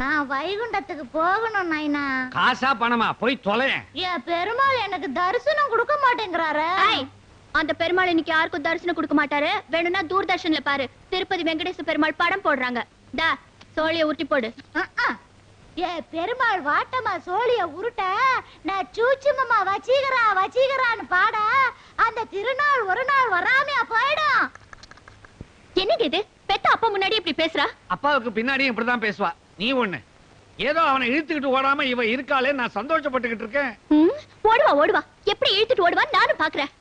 S4: நான் வைகுண்டத்துக்கு போகணும் நைனா.
S2: காசா பணமா போய் தொலையேன்.
S4: ஏன் பெருமாள் எனக்கு தரிசனம் கொடுக்க மாட்டேங்கிறாரு?
S6: அந்த பெருமாள் இன்னைக்கு யாருக்கும் தரிசனம் கொடுக்க மாட்டாரு. வேணும்னா தூர்தர்ஷன்ல பாரு, திருப்பதி வெங்கடேச பெருமாள் படம் போடுறாங்க. டா, சோழிய உருட்டி போடு.
S4: ஏ பெருமாள் வாட்டமா சோழிய உருட்ட நான் சூச்சுமமா வச்சீகரான்னு பாட அந்த திருநாள் ஒரு நாள் வராமையா போயிடும்.
S6: என்னங்க இது? பெத்த அப்பா முன்னாடி இப்படி பேசுறா?
S2: அப்பாவுக்கு பின்னாடியும் இப்படிதான் பேசுவா. நீ ஒண்ணு ஏதோ அவனை இழுத்துக்கிட்டு ஓடாம இவ இருக்காளே, நான் சந்தோஷப்பட்டுக்கிட்டு இருக்கேன்.
S6: ஓடுவா. எப்படி இழுத்துட்டு ஓடுவா நானும் பாக்குறேன்.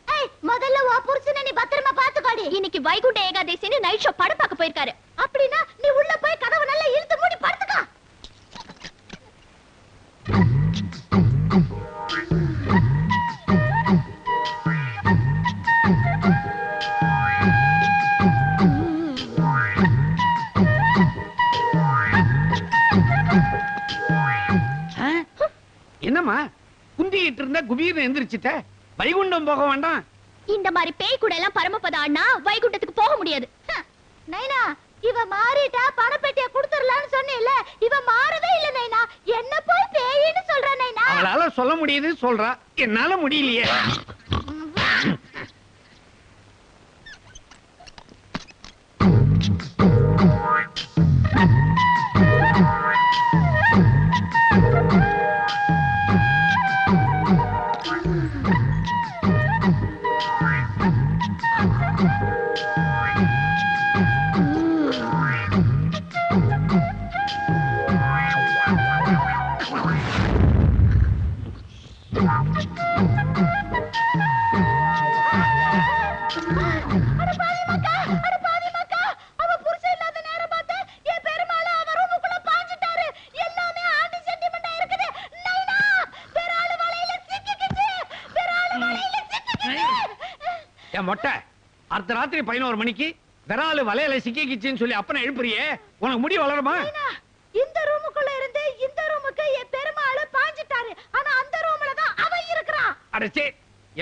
S4: முதல்ல உன் புருஷனை நீ பத்திரமா பாத்துக்கோடி.
S6: இன்னைக்கு வைகுண்ட ஏகாதசின்னு நைட் ஷோ படம் பார்க்க போயிருக்காரு.
S4: அப்படின்னா நீ உள்ள போய் கதவை நல்லா இழுத்து மூடி படுத்து
S2: என்னம்மா குந்திக்கிட்டு இருந்த குபீர்னு எந்திரிச்சிட்ட? வைகுண்டம் போக வேண்டாம்?
S4: இந்த மாதிரி பேய் கூட எல்லாம் பரமபத ஆனா வைகுண்டத்துக்கு போக முடியாது. நைனா இவ மாறிட்டா பணப்பெட்டிய குடுத்துறலாம்னு சொன்னேல்ல, இவ மாறவே இல்ல நைனா. என்ன போய் பேயின்னு சொல்ற நைனா.
S2: அவளால சொல்ல முடியுது சொல்றா, என்னால முடியலையே. மொட்டை அர்த்தராத்திரி 11 மணிக்கு விராலு வலையில சிக்கிக்கிச்சுன்னு சொல்லி அப்பனை எழுப்புறியே, உனக்கு முடி வளருமா?
S4: இந்த ரூமுக்குள்ள இருந்து இந்த ரூமுக்கு என் பெருமாள் பாஞ்சிட்டாரு. ஆனா அந்த ரூம்ல தான் அவ இருக்கறா.
S2: அடச்சே,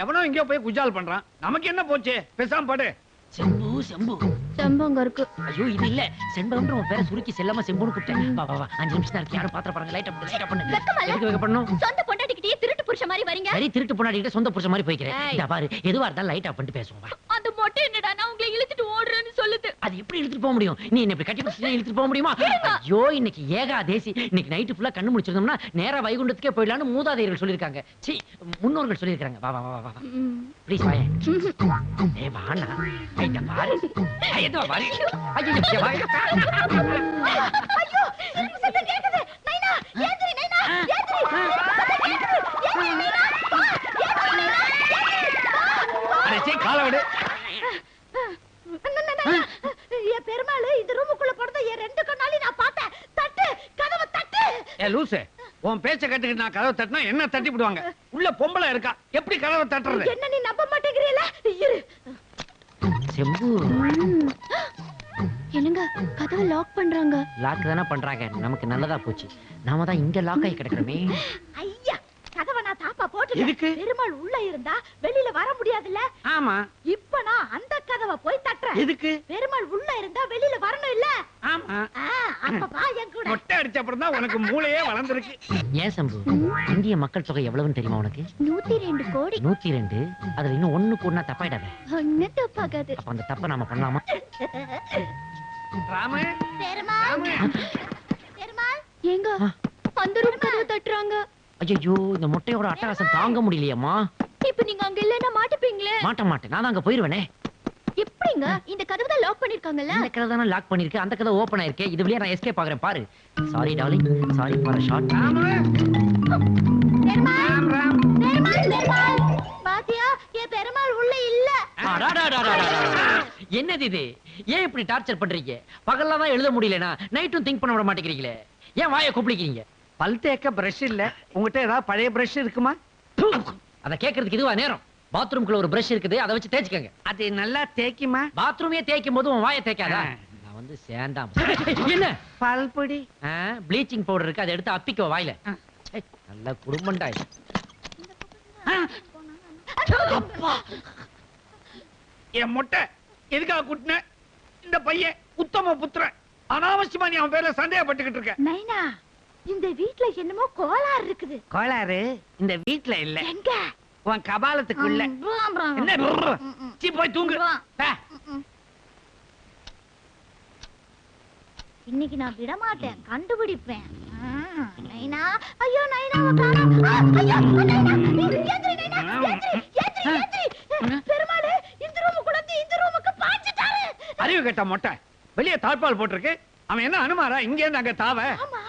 S2: எவனோ எங்கேயோ போய் குஜால் பண்றான், நமக்கு என்ன போச்சு? பேசாம பாடு.
S8: செம்பு செம்பு
S4: செம்பங்க இருக்கு.
S8: ஐயோ இது இல்ல, செண்பகம்ன்ற உன் பேரை சுருக்கி செல்லாம செம்புன்னு கூப்பிட்டேன். வா வா வா, 5 நிமிஷம் தான் இருக்கு, யாரும் பாத்திர பாருங்க. லைட் பண்ணு, லைட் பண்ணு. எதுக்கு வைக்க பண்ணணும்?
S4: சொந்த பொண்டாட்டிக்கிட்டே திருட்டு புருஷ மாதிரி வரீங்க.
S8: சரி, திருட்டு பொண்டாட்டிட்ட சொந்த புருஷ மாதிரி போய்க்கிறேன். இத பாரு, எதுவா இருந்தாலும் லைட் ஆஃப் பண்ணிட்டு பேசுவோம். வா.
S4: அந்த மொட்டை என்னடா நான் உங்களை இழுத்துட்டு ஓடுறேன்னு சொல்லுது.
S8: அது எப்படி இழுத்துட்டு போக முடியும்? நீ என்ன இப்படி கட்டி பிடிச்சு இழுத்துட்டு போக முடியுமா? ஐயோ, இன்னைக்கு ஏகாதேசி. இன்னைக்கு நைட்டு ஃபுல்லா கண்ணு முடிச்சிருந்தோம்னா நேரா வைகுண்டத்துக்கே போயிடலாம்னு மூதாதையர்கள் சொல்லிருக்காங்க. சீ, முன்னோர்கள் சொல்லிருக்காங்க. வா வா வா வா, ப்ளீஸ் வாயே. ஏய் வாண்ணா, ஐட்ட பாரு. ஐயோ பாரு. ஐயோ வா.
S4: ஐயோ எனக்கு சத்தம் கேக்குது. நைனா ஏந்திரி, நைனா ஏந்திரி. ஏந்திரி நைனா.
S2: அடச்சே, காலை விடு.
S4: என் பெருமாள் இந்த ரூமுக்குள்ள போறத என் 2 கண்ணாலி நான் பார்த்தேன். தட்டு, கதவை தட்டு.
S2: ஏ லூசு, உன் பேச்ச கேட்டுக்கிட்டு நான் கதவை தட்டினா என்ன தட்டி விடுவாங்க? உள்ள பொம்பளை இருக்கா, எப்படி கதவை தட்டுறது?
S4: என்ன நீ நம்ப மாட்டேங்கிறீல? இரு.
S8: செம்பு
S4: என்னங்க கதவை லாக் பண்றாங்க.
S8: லாக் தானே பண்றாங்க, நமக்கு நல்லதா போச்சு. நாம தான் இங்க லாக் ஆகி கிடக்குறோமே.
S4: ஐயா, கதவை நான் தாப்பா போட்டு.
S2: எதுக்கு?
S4: பெருமாள் உள்ள இருந்தா வெளியில வர முடியாதுல்ல.
S2: ஆமா.
S4: இப்ப நான் அந்த கதவை போய் தட்டுறேன்.
S2: எதுக்கு?
S4: பெருமாள் உள்ள இருந்தா வெளியில வரணும் இல்ல.
S2: ஆமா.
S4: அப்ப வா என் கூட.
S2: மொட்டை அடிச்ச அப்புறம் தான் உனக்கு மூளையே வளர்ந்துருக்கு.
S8: ஏன் சம்பு, இந்திய மக்கள் தொகை எவ்வளவுன்னு தெரியுமா உனக்கு?
S4: 102 கோடி.
S8: 102. அதுல இன்னும் 1 கூடனா தப்பாயிடாத.
S4: ஒண்ணு தப்பாகாது.
S8: அப்ப அந்த தப்பை நாம பண்ணலாமா?
S2: ராமு,
S4: பெருமாள், பெருமாள் எங்க அந்த ரூம் கதவை தட்டுறாங்க.
S8: ஐயோ, இந்த முட்டையோட அட்டகாசம் தாங்க முடியலையேம்மா.
S4: இப்ப நீங்க அங்க இல்லன்னா மாட்டிப்பீங்களே.
S8: மாட்டேன், நான் அங்க போயிருவேனே.
S4: எப்படிங்க? இந்த கதவை தான் லாக் பண்ணிருக்காங்கல்ல.
S8: இந்த கதவை தானே லாக் பண்ணிருக்கு, அந்த கதவை ஓபன் ஆயிருக்கு. இது வழியா நான் எஸ்கேப் ஆகுறேன் பாரு. Sorry darling, sorry for a short.
S4: Perumal, Perumal, Perumal. பாத்தியா, என் பெருமாள் உள்ள இல்ல.
S8: என்னது இது? ஏன் இப்படி டார்ச்சர் பண்றீங்க? பகல்ல தான் எழுத முடியலனா நைட்டும் திங்க் பண்ண விட மாட்டேங்கிறீங்களே. ஏன் வாயை கொப்பளிக்கிறீங்க?
S2: பல் தேக்க பிரஷ் இல்ல, உங்ககிட்ட ஏதாவது பழைய பிரஷ் இருக்குமா?
S8: அத கேக்குறதுக்கு இதுவா நேரம்? பாத்ரூம்க்குள்ள ஒரு பிரஷ் இருக்குது, அதை வச்சு தேய்ச்சுக்கங்க.
S2: அது நல்லா தேய்க்குமா?
S8: பாத்ரூமே தேய்க்கும் போது உன் வாயை தேய்க்காதா? நான் வந்து சேந்தாம். என்ன
S2: பல்பொடி?
S8: ப்ளீச்சிங் பவுடர் இருக்கு, அதை எடுத்து அப்பிக்கோ வாயில. நல்ல குடும்பம்டா இது.
S2: என் மொட்டை எதுக்காக கூட்டின? இந்த பையன் உத்தம புத்திரன், அனாவசியமா நீ அவன் பேர்ல சந்தேகப்பட்டுக்கிட்டு இருக்க.
S4: நைனா, இந்த வீட்ல என்னமோ கோளாறு இருக்குது.
S2: கோளாறு இந்த வீட்ல இல்ல,
S4: எங்க?
S2: உன் கபாலத்துக்குள்ள. என்ன சீ, போய் தூங்கு.
S4: இன்னைக்கு நான் விட மாட்டேன், கண்டுபிடிப்பேன். நைனா, ஐயோ நைனாவை காணோம். ஐயோ நைனா, ஏந்திரி நைனா, ஏந்திரி, ஏந்திரி, ஏந்திரி. பெருமாளே, இந்த ரூமுக்குள்ள இருந்து இந்த ரூமுக்கு பாஞ்சிட்டாரு.
S2: அறிவு கேட்ட மொட்டை, வெளியே தாழ்பால் போட்டிருக்கு, அவன் என்ன அனுமாரா இங்க இருந்து அங்க தாவ?
S4: ஆமா,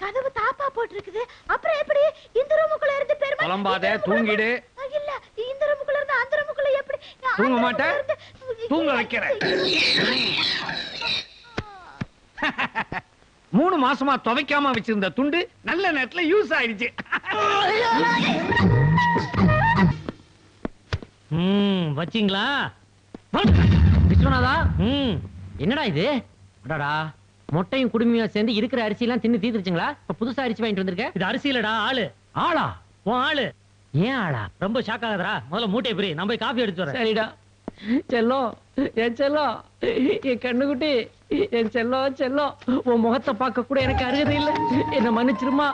S4: கதவு தாப்பா போட்டுருக்குது. அப்புறம் எப்படி இந்த ரூமுக்குள்ள இருந்து பெருமாள்?
S2: புலம்பாதே, தூங்கிடு.
S4: இல்ல, இந்த ரூமுக்குள்ள இருந்து அந்த ரூமுக்குள்ள எப்படி?
S2: தூங்க மாட்டேன், தூங்க வைக்கிறேன். 3 மாசமா துவைக்காம வச்சிருந்த துண்டு நல்ல நேரத்துல யூஸ் ஆயிடுச்சு.
S10: வச்சீங்களா
S8: விஸ்வநாதா? என்னடா இது? அடடா, மொட்டையும் குடுமையும் சேர்ந்து இருக்கிற அரிசி எல்லாம் தின்னு தீர்த்துருச்சுங்களா? இப்ப புதுசா அரிசி வாங்கிட்டு வந்திருக்க.
S10: இது அரிசி இல்லடா, ஆளு.
S8: ஆளா?
S10: உன் ஆளு
S8: ஏன் ஆளா?
S10: ரொம்ப ஷாக் ஆகுதுடா. முதல்ல மூட்டை பிரி, நான் போய் காஃபி எடுத்து வரேன்.
S2: சரிடா. செல்லம், என் செல்லம், என் கண்ணுக்குட்டி, என் செல்லம் செல்லம், உன் முகத்தை பார்க்க கூட எனக்கு அருகதை இல்லை. என்ன மன்னிச்சிருமா.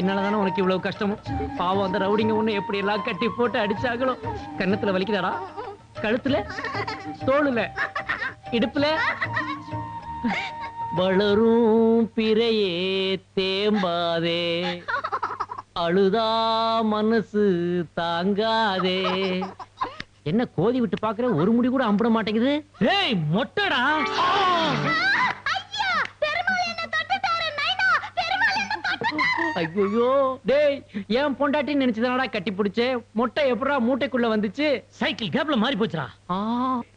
S2: என்னாலதானே உனக்கு இவ்வளவு கஷ்டமும். பாவம் அந்த ரவுடிங்க ஒண்ணு எப்படி எல்லாம் கட்டி போட்டு அடிச்சாங்களோ. கன்னத்துல வலிக்குதாடா? கழுத்துல, தோளுல, இடுப்புல? வளரும் பிறையே தேம்பாதே, அழுதா மனசு தாங்காதே. என்ன கோதி விட்டு பாக்குற, ஒரு முடி கூட அம்பிட மாட்டேங்குது.
S10: ஏய் மொட்டடா.
S2: ஐயோ டேய், ஏன் பொண்டாட்டி நினைச்சுதானடா கட்டி பிடிச்சே? மொட்டை எப்படா மூட்டைக்குள்ள வந்துச்சு?
S10: சைக்கிள் கேப்ல மாறி போச்சுடா.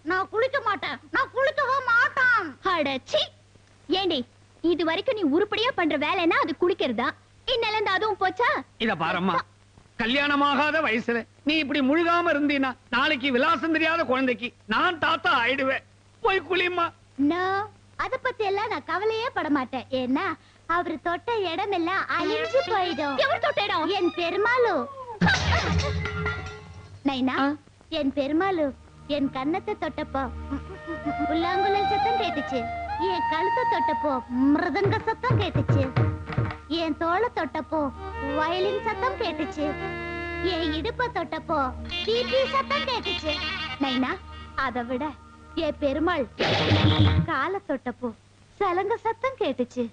S4: நான் குளிக்க மாட்டேன், நான் குளிக்கவே மாட்டேன். அடச்சி. ஏண்டி, இது வரைக்கும் நீ உருப்படியா பண்ற வேலைன்னா அது குளிக்கிறதா? இன்னிலிருந்து அதுவும் போச்சா?
S2: இத பாரம்மா, கல்யாணமாகாத வயசுல நீ இப்படி முழுகாம இருந்தீனா நாளைக்கு விலாசம் தெரியாத குழந்தைக்கு நான் தாத்தா ஆயிடுவேன். போய் குளிமா.
S4: அத பத்தி எல்லாம் நான் கவலையே பட மாட்டேன். ஏன்னா அவரு தொட்ட இடம் எல்லாம் அழிஞ்சு போயிடும். எவர் தொட்ட இடம்? என் பெருமாளு. நைனா, என் பெருமாளு என் கன்னத்தை தொட்டப்போ புல்லாங்குழல் சத்தம் கேட்டுச்சு. என் கழுத்தை தொட்டப்போ மிருதங்க சத்தம் கேட்டுச்சு. என் தோளை தொட்டப்போ வயலின் சத்தம் கேட்டுச்சு. என் இடுப்பை தொட்டப்போ பீபி சத்தம் கேட்டுச்சு. நைனா, அதை விட என் பெருமாள் காலை தொட்டப்போ சலங்க சத்தம் கேட்டுச்சு.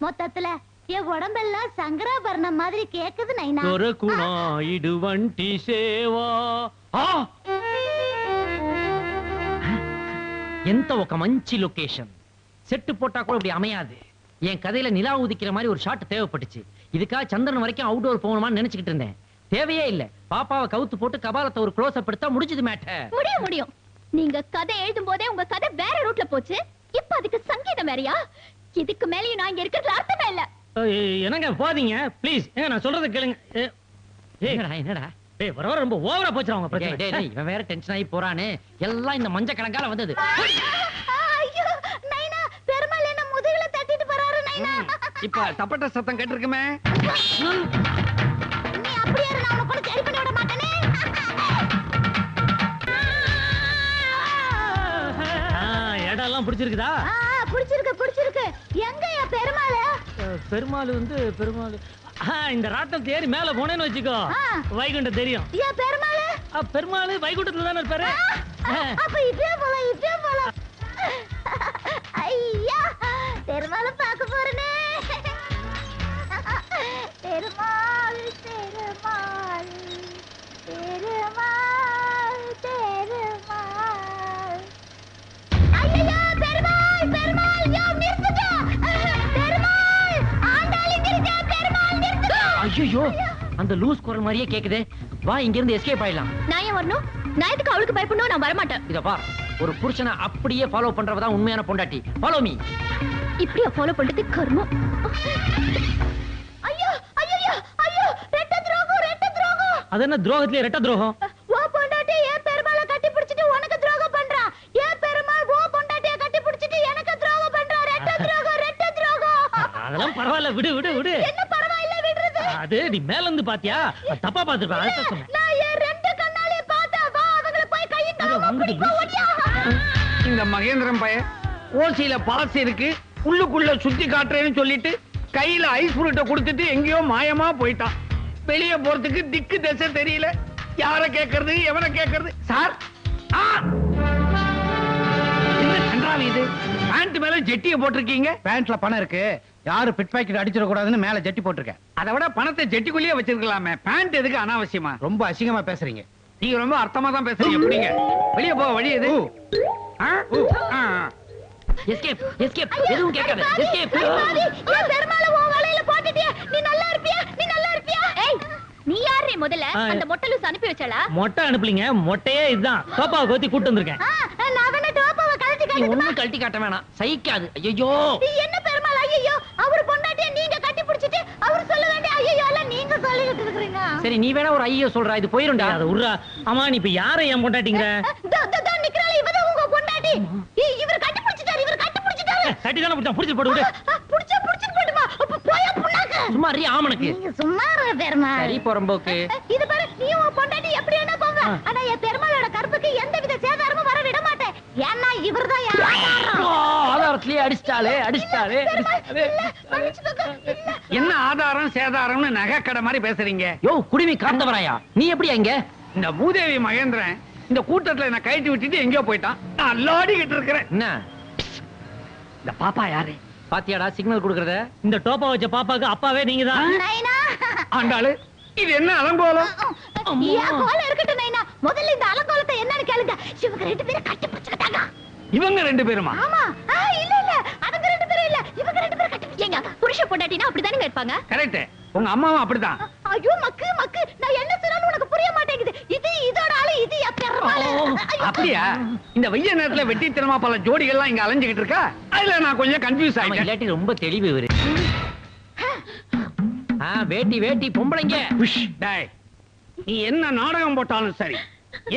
S4: மொத்தத்துல என் உடம்பெல்லாம் சங்கராபரணம் மாதிரி கேக்குது நைனா.
S10: దొరకునా ఇటువంటి సేవా.
S8: ఎంత ఒక మంచి లొకేషన్. செட்டு போட்டா கூட இப்படி அமையாது. என் கதையில நிலா உதிக்கிற மாதிரி ஒரு ஷாட் தேவைப்பட்டுச்சு. இதுக்காக சந்திரன் வரைக்கும் அவுட்டோர் போகணுமான்னு நினைச்சுக்கிட்டு இருந்தேன். தேவையே இல்ல. பாப்பாவை கவுத்து போட்டு கபாலத்தை ஒரு க்ளோஸ் அப் எடுத்தா முடிஞ்சது மேட்டர்.
S4: முடியும். நீங்க கதை எழுதும் போதே உங்க கதை வேற ரூட்ல போச்சு. இப்ப அதுக்கு சங்கீதம் வேறயா? இதுக்கு மேலயும் நான் இங்க இருக்கிறது அர்த்தமே இல்ல.
S10: என்னங்க போதீங்க ப்ளீஸ். ஏங்க நான் சொல்றத கேளுங்க.
S8: என்னடா
S10: டேய், வர வர ரொம்ப ஓவரா போச்சுடா உங்க பிரச்சனை.
S8: டேய், இவன் வேற டென்ஷன் ஆகி போறானே. எல்லாம் இந்த மஞ்ச கணக்கால வந்தது.
S4: ஐயோ நைனா, பெருமாள் என்ன முதுகுல தட்டிட்டு போறாரு நைனா.
S2: இப்ப தப்பட்ட சத்தம் கேட்டிருக்குமே.
S4: நீ அப்படியே இரு, நான் உனக்கு சரி பண்ணி விட மாட்டேனே.
S10: இடம்லாம் பிடிச்சிருக்குதா?
S4: பிடிச்சிருக்கு. எங்க என் பெருமாள்?
S10: பெருமாள் வந்து பெருமாள் இந்த ராட்டத்தை ஏறி மேல போனேன்னு வச்சுக்கோ, வைகுண்டம் தெரியும்.
S4: என் பெருமாள்?
S10: பெருமாள் வைகுண்டத்துல தானே இருப்பாரு.
S4: அப்ப இப்படியே போலாம். ஐயா, பெருமாளை பார்க்க போறேனே. பெருமாள் பெருமாள் பெருமாள் பெருமாள். ஐயா, பெருமாள் யோ நிறுத்துங்க. பெருமாள் ஆண்டாளிங்க இருக்க. பெருமாள் நிறுத்துங்க.
S8: ஐயோ, அந்த லூஸ் குரல் மாதிரியே கேக்குதே. வா, இங்க இருந்து எஸ்கேப் ஆயிடலாம்.
S4: நான் ஏன் வரணும்? நான் எதுக்கு அவளுக்கு பயப்படணும்? நான் வர மாட்டேன்.
S8: இத பார், ஒரு புருஷனை அப்படியே ஃபாலோ பண்றவதான் உண்மையான பொண்டாட்டி. Follow me.
S4: இப்படியா ஃபாலோ பண்றது கர்மம். ஐயோ ஐயோ ஐயோ, ரெட்ட துரோகம்.
S10: அது என்ன துரோகத்திலே ரெட்ட துரோகம்?
S4: ஓ பொண்டாட்டி ஏன் பெருமாளை கட்டி பிடிச்சிட்டு உனக்கு துரோகம் பண்றா? ஏன் பெருமாள் ஓ பொண்டாட்டியை கட்டி பிடிச்சிட்டு எனக்கு துரோகம் பண்றா? ரெட்ட துரோகம்.
S10: அதெல்லாம் பரவாயில்ல, விடு.
S4: என்ன பரவாயில்ல விடுறது?
S10: அது நீ மேல இருந்து பாத்தியா? தப்பா பாத்துப்பா. அதான் சொன்னேன்.
S4: நான் ஏன் ரெண்டு கண்ணாலே பார்த்தா. வா, அவங்கள போய் கையை காவ பிடிப்பா. ஓடியா.
S2: இந்த மகேந்திரன் பையன் ஓசியில பாஸ் இருக்கு, உள்ளுக்குள்ள சுத்தி காட்டுறேன்னு சொல்லிட்டு கையில ஐஸ் புருட்டை கொடுத்துட்டு எங்கேயோ மாயமா போயிட்டான். வெளியே போறதுக்கு திக்கு திசை தெரியல. யார கேக்குறது, எவனை கேக்குறது? சார், என்ன கன்றாவி இது? பேண்ட் மேல ஜெட்டியை போட்டிருக்கீங்க.
S1: பேண்ட்ல பணம் இருக்கு, யாரு பிட் பாக்கெட் அடிச்சிட கூடாதுன்னு மேல ஜெட்டி போட்டிருக்கேன்.
S2: அதை விட பணத்தை ஜெட்டிக்குள்ளேயே வச்சிருக்கலாமே. பேண்ட் எதுக்கு அனாவசியமா?
S1: ரொம்ப அசிங்கமா பேசுறீங்க.
S2: நீங்க ரொம்ப அர்த்தமா தான் பேசுறீங்க. எப்படிங்க வெளியே போக வழி எது?
S8: எஸ்கேப். எதுவும் கேட்காத. எஸ்கேப்.
S4: ஏன் பெருமாளை உன் வலையில போட்டுட்டியா? நீ நல்லா இருப்பியா? ஏய், நீ யாரே முதல்ல? அந்த மொட்டை லூஸ் அனுப்பி வச்சளா?
S10: மொட்டை அனுப்பலீங்க, மொட்டையே இதுதான். சோபாவை கோத்தி கூட்டு வந்திருக்கேன்.
S4: நான் வேணா டோப்பாவை கழட்டி
S8: நீ ஒண்ணும் கழட்டி காட்ட வேணாம், சகிக்காது. ஐயோ,
S4: நீ என்ன பெருமாள்? ஐயோ, அவர் பொண்டாட்டியை நீங்க கட்டி பிடிச்சிட்டு அவர் சொல்ல வேண்டிய ஐயோ எல்லாம் நீங்க சொல்லிட்டு இருக்கீங்க.
S8: சரி, நீ வேணா ஒரு ஐயோ சொல்றா, இது போயிரும்டா.
S10: அதை உர்றா. ஆமா, நீ இப்ப யாரை ஏன் பொண்டாட்டிங்கிற?
S4: நிக்கிறாள், இவதான் உங்க பொண்டாட்டி. இவர் கட்டி பிடிச்சிட்டாரு.
S10: கட்டி தானே பிடிச்சா புடிச்சு போட்டு விடு.
S4: புடிச்சா போடுமா. போயா புண்ணாக்கு.
S8: சும்மா ரீ ஆமனுக்கு.
S4: நீங்க சும்மா இருங்க பெருமாள்.
S8: சரி பொறம்போக்கு.
S4: இது பாரு நீ உன் பொண்டாட்டி எப்படி என்ன போங்க. ஆனா என் பெருமாளோட கற்புக்கு எந்தவித சேதாரமும் வர விட மாட்டேன். ஏன்னா இவர்தான் என் ஆதாரம்.
S8: ஆதாரத்திலேயே அடிச்சிட்டாலே.
S2: என்ன ஆதாரம் சேதாரம்னு நகைக்கடை மாதிரி பேசுறீங்க?
S8: யோ குடிமி காந்தவராயா, நீ எப்படி அங்க?
S2: இந்த மூதேவி மகேந்திரன் இந்த கூட்டத்துல என்ன கழட்டி விட்டுட்டு எங்கேயோ போயிட்டான். நான் அல்லாடிக்கிட்டு இருக்கிறேன்.
S8: என்ன
S2: இந்த பாப்பா யாரு?
S8: பாத்தியாடா சிக்னல் கொடுக்கறத?
S10: இந்த டோப்பா வச்ச பாப்பாக்கு அப்பாவே நீங்கதான்.
S4: நைனா
S2: ஆண்டாளு இது என்ன அலங்கோலம்?
S4: ஏன் கோலம் இருக்கட்டும் நைனா. முதல்ல இந்த அலங்கோலத்தை என்னன்னு கேளுங்க. இவங்க ரெண்டு பேரும் கட்டி பிடிச்சுக்கிட்டாங்க.
S2: இவங்க ரெண்டு பேருமா?
S4: ஆமா. இல்ல அவங்க ரெண்டு பேரும் இல்ல, இவங்க ரெண்டு பேரும் கட்டி பிடிச்சாங்க. புருஷ பொண்டாட்டினா அப்படிதானே இருப்பாங்க.
S2: கரெக்ட். உங்க அம்மாவும் அப்படிதான்.
S4: ஐயோ மக்கு நான் என்ன சொன்னாலும் உனக்கு புரிய மாட்டேங்குது. இது இதோட ஆளு, இது என் பெருமாள்.
S2: அப்படியா? இந்த வெய்ய நேரத்துல வெட்டித்தனமா பல ஜோடிகள்லாம் இங்க அலைஞ்சுகிட்டு இருக்கா. அதுல நான் கொஞ்சம் கன்ஃபியூஸ் ஆயிட்டேன்.
S8: இல்லாட்டி ரொம்ப தெளிவு இவரு. வேட்டி பொம்பளைங்க.
S2: டேய், நீ என்ன நாடகம் போட்டாலும் சரி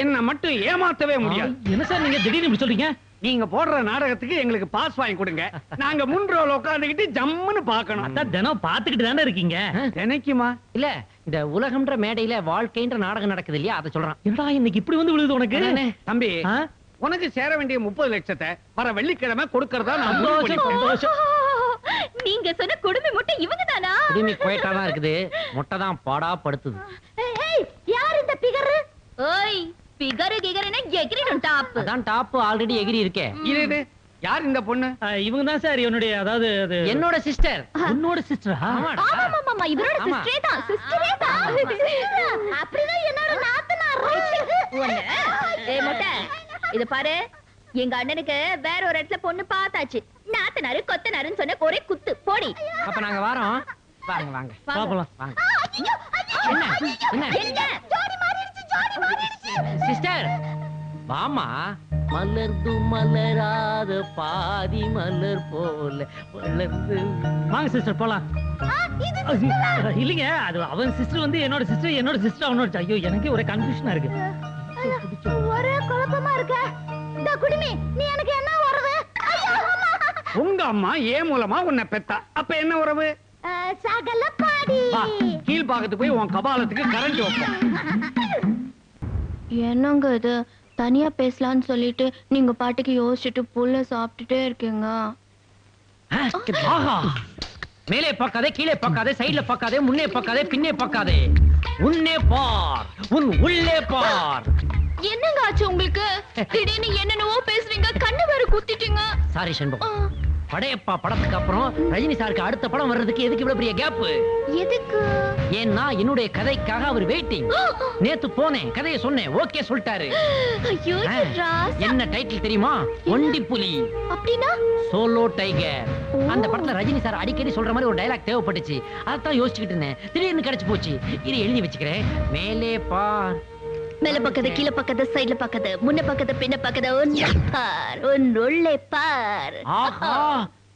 S2: என்ன மட்டும் ஏமாத்தவே முடியாது.
S10: என்ன சார் நீங்க திடீர்னு இப்படி சொல்றீங்க?
S2: நீங்க போடுற நாடகத்துக்கு எங்களுக்கு பாஸ் வாங்கி கொடுங்க. நாங்க முன் ரோல உட்கார்ந்துகிட்டு ஜம்முன்னு பார்க்கணும்.
S10: அதான் தினம் பாத்துக்கிட்டு தானே இருக்கீங்க.
S2: தினைக்குமா?
S8: இல்ல இந்த உலகம்ன்ற மேடையில வாழ்க்கைன்ற நாடகம் நடக்குது இல்லையா, அதை சொல்றான்.
S10: என்னடா இன்னைக்கு இப்படி வந்து விழுது உனக்கு?
S2: தம்பி, உனக்கு சேர வேண்டிய 30 லட்சத்தை வர வெள்ளிக்கிழமை கொடுக்கறதா நான் முடிவு பண்ணிட்டேன்.
S4: நீங்க சொன்ன குடுமி முட்டை இவங்க தானா?
S8: குடுமி குவைட்டா தான் இருக்குது. முட்டை தான் பாடா படுத்துது.
S4: யார் இந்த பிகர்? ஓய் பிகர் கிகர்னா எகிரிடும் டாப்.
S8: அதான் டாப் ஆல்ரெடி எகிரி இருக்கே.
S2: இது யார் இந்த பொண்ணு?
S10: இவங்க தான் சார் என்னுடைய, அதாவது
S8: என்னோட சிஸ்டர்.
S10: உன்னோட சிஸ்டரா?
S4: ஆமாமா இவரோட சிஸ்டரே தான். அப்படிதான் என்னோட நாத்தனார். ஏய் மொட்டை இத பாரு, எங்க அண்ணனுக்கு வேற ஒரு இடத்துல பொண்ணு பார்த்தாச்சு. நாத்தனாரு கொத்தனாருன்னு சொன்ன ஒரே குத்து போடி.
S8: அப்ப நாங்க வரோம். வாங்க
S10: பாப்பலாம்.
S8: வாங்க. என்ன சிஸ்டர் வாமா. மலர்ந்து மலராத பாதி மலர் போல வளர்ந்து.
S10: வாங்க சிஸ்டர் போலாம். இல்லைங்க, அது அவன் சிஸ்டர் வந்து என்னோட சிஸ்டர் அவனோட. ஐயோ எனக்கே ஒரே கன்ஃபியூஷனா இருக்கு.
S4: ஒரே குழப்பமா இருக்கு. இந்த குடிமி நீ எனக்கு என்ன உறவு?
S2: உங்க அம்மா ஏன் மூலமா உன்னை பெத்தா. அப்ப என்ன உறவு?
S4: சகல பாடி.
S2: கீழ் பாகத்துக்கு போய் உன் கபாலத்துக்கு கரண்ட் வைப்போம்.
S14: என்னங்க இது தனியா பேசலாம்னு சொல்லிட்டு நீங்க பாட்டுக்கு யோசிச்சுட்டு புல்ல சாப்பிட்டுட்டே இருக்கீங்க.
S8: மேலே பார்க்காதே, கீழே பார்க்காதே, சைடுல பார்க்காதே, முன்னே பார்க்காதே, பின்னே பார்க்காதே. உன்னே பார், உன் உள்ளே பார்.
S14: என்னங்க ஆச்சு உங்களுக்கு? திடீர்னு என்னென்னவோ பேசுறீங்க, கண்ணு வேற குத்திட்டீங்க.
S8: சாரி சண்முகம். படையப்பா படத்துக்கு அப்புறம் ரஜினி சாருக்கு அடுத்த படம் வர்றதுக்கு எதுக்கு இவ்வளவு பெரிய கேப்?
S14: எதுக்கு?
S8: ஏன்னா என்னுடைய கதைக்காக அவர் வெயிட்டிங். நேத்து போனேன், கதையை சொன்னேன், ஓகே சொல்லிட்டாரு.
S14: ஐயோ
S8: என்ன டைட்டில் தெரியுமா? ஒண்டி புலி.
S14: அப்படினா
S8: சோலோ டைகர். அந்த படத்துல ரஜினி சார் அடிக்கடி சொல்ற மாதிரி ஒரு டயலாக் தேவைப்பட்டுச்சு. அதான் யோசிச்சுக்கிட்டு இருந்தேன். திடீர்னு கிடைச்சு போச்சு. இது எழுதி வச்சுக்கிறேன். மேலே பார்,
S14: மேல பக்கத்து, கீழே பக்கத்து, சைடுல பக்கத்து, முன்ன பக்கத்து, பின்ன பக்கத்து, ஒன்னு பார், ஒன்னுள்ளே பார்.
S8: ஆஹா,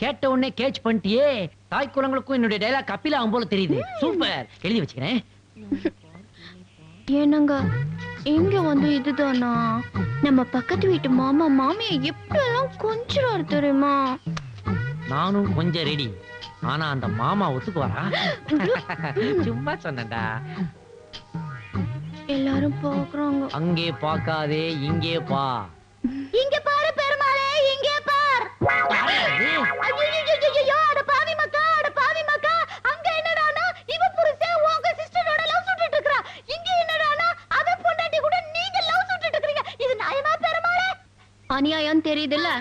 S8: கேட்ட உடனே கேட்ச் பண்ணிட்டியே. தாய் குலங்களுக்கும் என்னுடைய டயலாக் அப்பீல் ஆகும் போல தெரியுது. சூப்பர், எழுதி வச்சுக்கிறேன்.
S14: என்னங்க இங்க வந்து இதுதானா? நம்ம பக்கத்து வீட்டு மாமா மாமியை எப்படி எல்லாம் கொஞ்சிறாரு தெரியுமா?
S8: நானும் கொஞ்சம் ரெடி. ஆனா அந்த மாமா ஒத்துக்குவாரா? சும்மா சொன்னடா.
S14: எல்லாரும் பாக்குறாங்க.
S8: அங்கே பார்க்காதே, இங்கே பா.
S4: இங்க பாரு பெருமாளே, இங்கே பார். ஐயோ அட பாவி மக்கா, அட பாவி மக்கா. அங்க என்னடானா இவ புருஷன் உங்க சிஸ்டரோட லவ் சுட்டிட்டு இருக்கறா. இங்க என்னடானா அவ பொண்டாட்டி கூட நீங்க லவ் சுட்டிட்டு இருக்கீங்க. இது நியாயமா பெருமாளே?
S14: அநியாயம் தெரியுதுல்ல.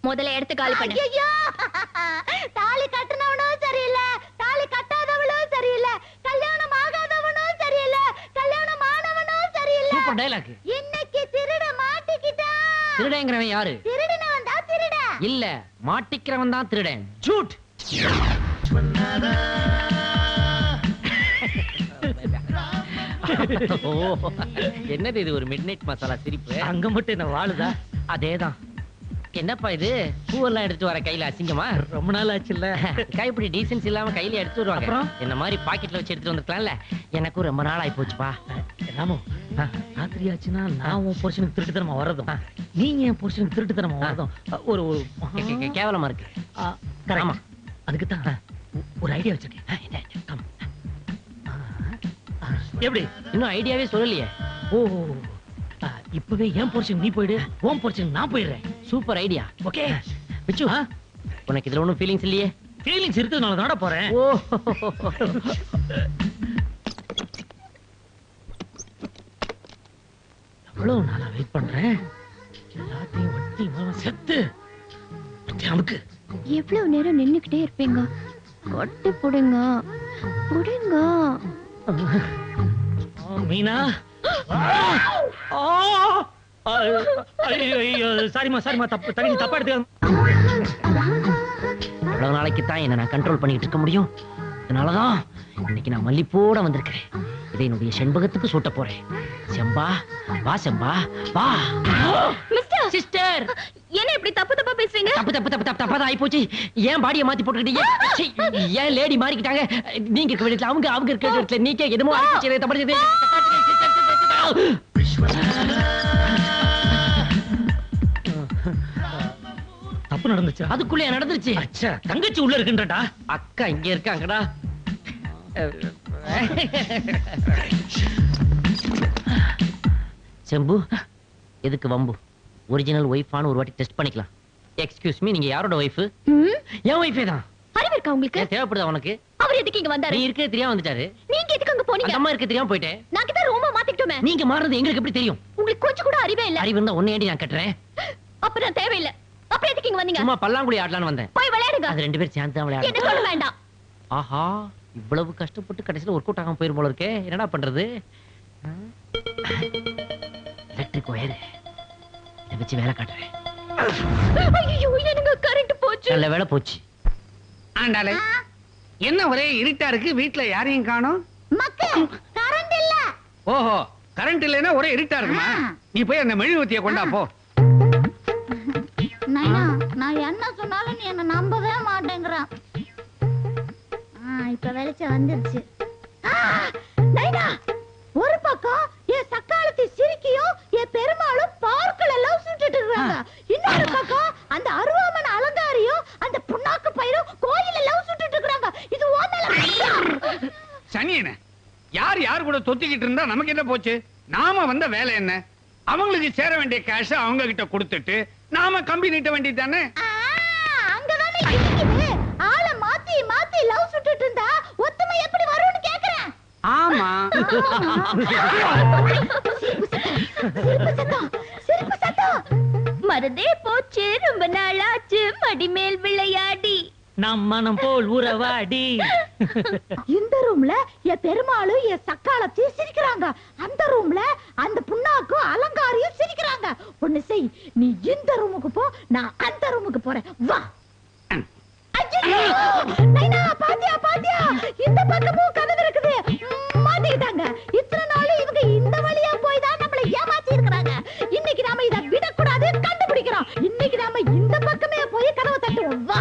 S14: முதல்ல எடுத்து காலி பண்ணு.
S4: ஐயோ தாலி கட்டனவனும் சரியில்லை, தாலி கட்டாதவளும் சரியில்லை, கல்யாணம் ஆகாதவனும் சரியில்லை, கல்யாணம் ஆனவனும் சரியில்லை.
S8: Super dialogue.
S4: இன்னைக்கு திருட மாட்டிக்கிட்டான்.
S8: திருடங்கிறவன் யாரு?
S4: திருடனவன் தான் திருடன்.
S8: இல்ல, மாட்டிக்கிறவன் தான் திருடன். ஜூட். என்னது இது, ஒரு மிட்நைட் மசாலா சிரிப்பு?
S10: அங்க மட்டும் என்ன வாழுதா?
S8: அதேதான். என்னப்பா இது, பூவெல்லாம் எடுத்து வர கையில அசிங்கமா?
S10: ரொம்ப நாள் ஆச்சுல்ல.
S8: கைப்பிடி டீசன்ஸ் இல்லாம கையில எடுத்து வருவாங்க. என்ன மாதிரி பாக்கெட்ல வச்சு எடுத்துட்டு வந்திருக்கலாம்ல. எனக்கும் ரொம்ப நாள் ஆயி போச்சுப்பா.
S10: ராமு, ராத்திரி ஆச்சுன்னா நான் உன் புருஷனுக்கு திருட்டுத்தனமா வர்றதும், நீங்க என் புருஷனுக்கு திருட்டுத்தனமா வர்றதும் ஒரு
S8: கேவலமா இருக்கு.
S10: ஆமா அதுக்கு தான் ஒரு ஐடியா வச்சிருக்கேன். எப்படி
S8: இன்னும் ஐடியாவே சொல்லலையே.
S10: ஓ இப்பவே ஏன் போர்ஷன் நீ போயிடு, ஓம் போர்ஷன் நான் போயிடுறேன்.
S8: Super idea.
S10: ஓகே
S8: விச்சு, உனக்கு இதுல ஒண்ணும் ஃபீலிங்ஸ் இல்லையே?
S10: ஃபீலிங்ஸ் இருக்கிறதுனால தானே போறேன்.
S8: ஓ
S10: எவ்வளவு நாளா வெயிட் பண்றேன். எல்லாத்தையும் வட்டி மாமா செத்து நமக்கு
S14: எவ்வளவு நேரம் நின்னுக்கிட்டே இருப்பீங்க? கொட்டி புடுங்க புடுங்க.
S10: மீனா சாரிமா தப்பு தனி தப்பா எடுத்து.
S8: அவ்வளவு நாளைக்கு தான் என்ன நான் கண்ட்ரோல் பண்ணிட்டு இருக்க முடியும். அதனாலதான் இன்னைக்கு நான் மல்லிப்பூட வந்திருக்கிறேன். இதை என்னுடைய செண்பகத்துக்கு சூட்ட போறேன். செம்பா வா, செம்பா வா.
S14: மிஸ்டர்
S8: சிஸ்டர்,
S14: என்ன இப்படி தப்பு தப்பா பேசுறீங்க?
S8: தப்பா ஆயி போச்சு. ஏன் பாடியை மாத்தி போட்டுக்கிட்டீங்க? ஏன் லேடி மாறிக்கிட்டாங்க? நீங்க இருக்க வேண்டியதுல அவங்க இருக்க வேண்டியதுல நீங்க என்னமோ தப்பு.
S10: தப்பு நடந்துச்சு.
S8: அதுக்குள்ளே நடந்துருச்சு.
S10: அச்சா, தங்கச்சி உள்ள இருக்குன்றடா.
S8: அக்கா இங்க இருக்காங்கடா. செம்பு, எதுக்கு வம்பு? ஒரிஜினல் ஒய்ஃபான்னு ஒரு வாட்டி டெஸ்ட் பண்ணிக்கலாம். எக்ஸ்கியூஸ் மீ, நீங்க யாரோட ஒய்ஃப்? என் ஒய்ஃபே தான்.
S14: அறிவு இருக்கா உங்களுக்கு?
S8: தேவைப்படுதா உனக்கு?
S14: அவர் எதுக்கு இங்க வந்தாரு?
S8: நீ இருக்க தெரியாம வந்துட்டாரு.
S14: நீங்க எதுக்கு அங்க போனீங்க?
S8: அம்மா இருக்க தெரியாம போயிட்டேன்.
S14: நான் கிட்ட ரூம மாத்திட்டோமே.
S8: நீங்க மாறுறது எங்களுக்கு எப்படி தெரியும்?
S14: உங்களுக்கு கொஞ்சம் கூட அறிவே இல்ல.
S8: அறிவு இருந்தா ஒன்னே ஏண்டி நான் கட்டுறேன்.
S14: அப்ப நான் தேவையில்லை. அப்புறம் எதுக்கு இங்க வந்தீங்க?
S8: சும்மா பல்லாங்குழி ஆடலான்னு வந்தேன்.
S14: போய் விளையாடுங்க.
S8: அது ரெண்டு பேரும் சேர்ந்து தான்
S14: என்ன
S8: விளையாடுறோம்.
S14: சொல்ல வேண்டாம்.
S8: ஆஹா, இவ்வளவு கஷ்டப்பட்டு கடைசியில ஒர்க் அவுட் ஆகாம போயிரும் போல இருக்கே. என்னடா பண்றது? எலக்ட்ரிக் ஒயர் இதை வச்சு வேலை காட்டுறேன்.
S14: ஐயோ, எனக்கு கரண்ட் போச்சு.
S8: நல்ல வேலை போச்சு.
S2: ஆண்டாளே, என்ன ஒரே இருட்டா இருக்கு, வீட்டுல யாரையும் காணோம்.
S4: கரண்ட் இல்ல.
S2: ஓஹோ, கரண்ட் இல்லைன்னா ஒரே இருட்டா இருக்குமா? நீ போய் அந்த மெழுகுவத்தியை கொண்டா போ.
S4: நைனா, நான் என்ன சொன்னாலும் நீ என்ன நம்பவே மாட்டேங்கிறான். இப்ப வெளிச்சம் வந்துருச்சு. நைனா, ஒரு பக்கம் என் சக்காலத்தி சிரிக்கியும் என் பெருமாளும் பார்க்கல லவ் சுட்டுட்டு இருக்காங்க. இன்னொரு பக்கம் அந்த அருவாமன் அலங்காரியும் அந்த புண்ணாக்கு பயிரும் கோயில லவ் சுட்டுட்டு இருக்காங்க. இது ஓனல
S2: சனியன யார் யார் கூட தொத்திக்கிட்டு இருந்தா நமக்கு என்ன போச்சு? நாம வந்த வேலை என்ன? அவங்களுக்கு சேர வேண்டிய கேஷ அவங்க கிட்ட கொடுத்துட்டு நாம கம்பி நீட்ட வேண்டியது தானே.
S4: அங்கதானே இருக்குது. ஆளை மாத்தி மாத்தி லவ் சுட்டுட்டு இருந்தா ஒத்துமை எப்படி வரும்னு கேக்குறேன்.
S2: ஆமா.
S4: சிரிப்பு சத்தம்.
S14: மறந்தே போச்சு, ரொம்ப நாளாச்சு மடிமேல் விளையாடி.
S10: நம் மனம் போல் உறவாடி.
S4: இந்த ரூம்ல என் பெருமாளும் என் சக்காலத்தையும் சிரிக்கிறாங்க. அந்த ரூம்ல அந்த புண்ணாக்கும் அலங்காரியும் சிரிக்கிறாங்க. ஒண்ணு செய், நீ இந்த ரூமுக்கு போ, நான் அந்த ரூமுக்கு போறேன். வா. நைனா, பாத்தியா பாத்தியா, இந்த பக்கமும் கதவு இருக்குது. மாட்டிக்கிட்டாங்க. இத்தனை நாள் இவங்க இந்த வழியா போய் தான் நம்மளை ஏமாத்தி இருக்காங்க. இன்னைக்கு நாம இத விடக்கூடாது, கண்டுபிடிக்கிறோம். இன்னைக்கு நாம இந்த பக்கமே போய் கதவை தட்டுவோம். வா.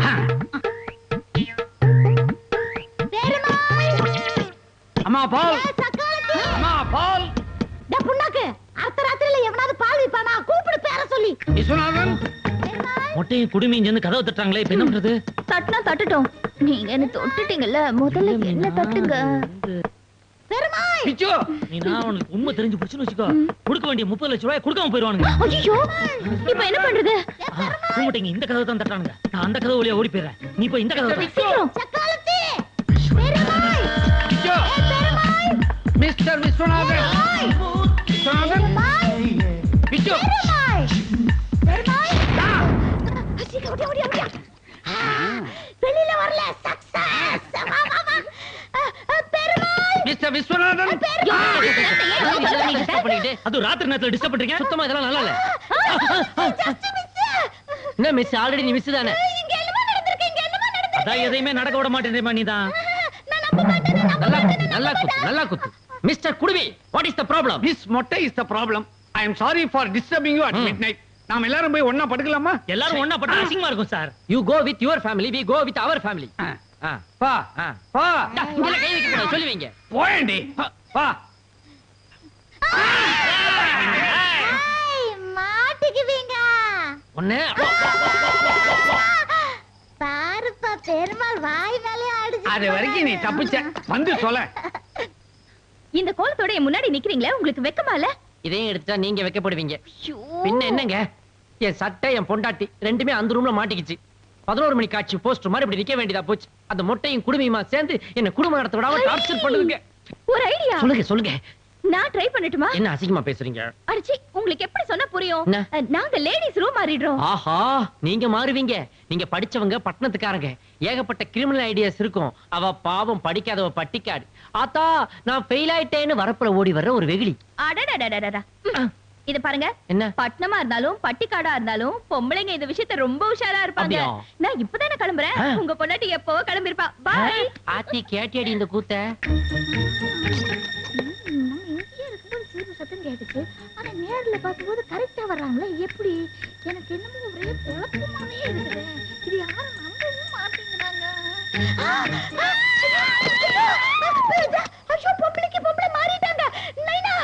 S2: அம்மா பால், அம்மா பால்.
S4: டே புண்ணாக்கு, அடுத்த ராத்திரில எவனாவது பால் விப்பானா? கூப்பிடு பேர சொல்லி.
S2: விஸ்வநாதன்,
S10: மொட்டையும் குடுமையும் சேர்ந்து கதவை தட்டுறாங்களே, இப்ப என்ன பண்றது?
S14: தட்டினா தட்டுட்டோம். நீங்க என்ன தொட்டுட்டீங்கல்ல, முதல்ல என்ன தட்டுங்க.
S4: பெருமாள்,
S2: பிச்சு,
S10: நீ நான் உனக்கு உண்மை தெரிஞ்சு போச்சுன்னு வச்சுக்கோ, கொடுக்க வேண்டிய 30 லட்சம் ரூபாய் கொடுக்காம போயிருவானுங்க.
S14: ஐயோ, இப்ப என்ன பண்றது?
S10: கூப்பிட்டீங்க, இந்த கதவை தான் தட்டானுங்க. நான் அந்த கதவு வழியா ஓடி போயிடுறேன். நீ போய் இந்த கதவை
S14: சீக்கிரம்.
S4: சக்காலத்தி, பெருமாள்,
S2: பிச்சு,
S4: பெருமாள்,
S2: மிஸ்டர் விஸ்வநாதன், விஸ்வநாதன், பிச்சு,
S4: பெருமாள், பெருமாள். சீக்கிரம் ஓடியா ஓடியா ஓடியா. வெளியில வரல. சக்சஸ். வா வா வா. பெருமாள்,
S2: மிஸ்டர் விஸ்வநாதன்.
S10: அது ராத்திரி நேரத்துல டிஸ்டர்ப் பண்றீங்க.
S8: சுத்தமா இதெல்லாம் நல்லா இல்ல.
S4: Just miss.
S8: என்ன மிஸ்? ஆல்ரெடி நீ மிஸ் தானே.
S4: இங்க என்னமா நடந்துருக்கு? இங்க என்னமா நடந்துருக்கு?
S10: அதான் எதையுமே நடக்க விட மாட்டேன்றேமா நீதான்.
S4: நான் நம்ப மாட்டேன்.
S8: நல்லா குத்து, நல்லா குத்து, நல்லா குத்து. மிஸ்டர் குடுமி, what is the problem?
S2: This மொட்டை is the problem. I am sorry for disturbing you at midnight. நாம எல்லாரும் போய் ஒண்ணா படுக்கலாமா?
S10: எல்லாரும் ஒண்ணா பட்டா அசிங்கமா இருக்கும் sir.
S8: You go with your family, we go with our family.
S2: பா, பா.
S8: இங்க கை வைக்க கூடாது, சொல்லுவீங்க.
S2: போயேண்டி. பா.
S4: மாட்டிக்குவீங்க.
S8: ஒண்ணே
S4: பாரு பாப்பா. பெருமாள் வாய் மேலே அடிச்சு
S2: அது வரைக்கும் நீ தப்பிச்ச. வந்து சொல்ல.
S6: இந்த கோலத்தோட என் முன்னாடி நிக்கிறீங்களே, உங்களுக்கு வெக்கமா இல்ல?
S8: இதையும் எடுத்துட்டா நீங்க வைக்கப்படுவீங்க. பின்ன என்னங்க, என் சட்டை என் பொண்டாட்டி ரெண்டுமே அந்த ரூம்ல மாட்டிக்கிச்சு. 11 மணி காட்சி போஸ்டர் மாதிரி இப்படி நிக்க வேண்டியதா போச்சு. அந்த மொட்டையும் குடுமையுமா சேர்ந்து என்ன குடும்பம் நடத்த விடாம டார்ச்சர் பண்ணுதுங்க.
S6: ஒரு ஐடியா.
S8: சொல்லுங்க.
S6: நான் ட்ரை பண்ணட்டுமா?
S8: என்ன அசிங்கமா பேசுறீங்க?
S6: அடிச்சி, உங்களுக்கு எப்படி சொன்னா புரியும்? நாங்க லேடிஸ் ரூம் மாறிடுறோம்.
S8: ஆஹா, நீங்க மாறுவீங்க. நீங்க படிச்சவங்க, பட்டணத்துக்காரங்க. ஏகப்பட்ட கிரிமினல் ஐடியாஸ் இருக்கும். அவ பாவம் படிக்காதவ பட்டிக்காடு. ஆத்தா, நான் ஃபெயில் ஆயிட்டேன்னு வரப்புல ஓடி வர்ற ஒரு வெகுளி.
S6: அடடடடடடா. இது பாருங்க,
S8: என்ன
S6: பட்டணமா இருந்தாலும் பட்டிக்காடா இருந்தாலும் பொம்பளைங்க இந்த விஷயத்த ரொம்ப உஷாரா இருப்பாங்க. நான் இப்பதானே கிளம்புறேன், உங்க பொண்டாட்டி எப்பவோ கிளம்பிருப்பா. பாய்.
S8: ஆத்தி, கேட்டியடி இந்த கூத்த?
S4: சத்தம் கேட்டுச்சு, ஆனா நேர்ல பார்க்கும்போது கரெக்டா வர்றாங்களே, எப்படி? எனக்கு என்னமோ ஒரே குழப்பமாவே இருக்குது. இது யாரும் நம்பவும் மாட்டேங்கிறாங்க. ஐயோ, பொம்பளைக்கு பொம்பளை மாறிட்டாங்க. நைனா,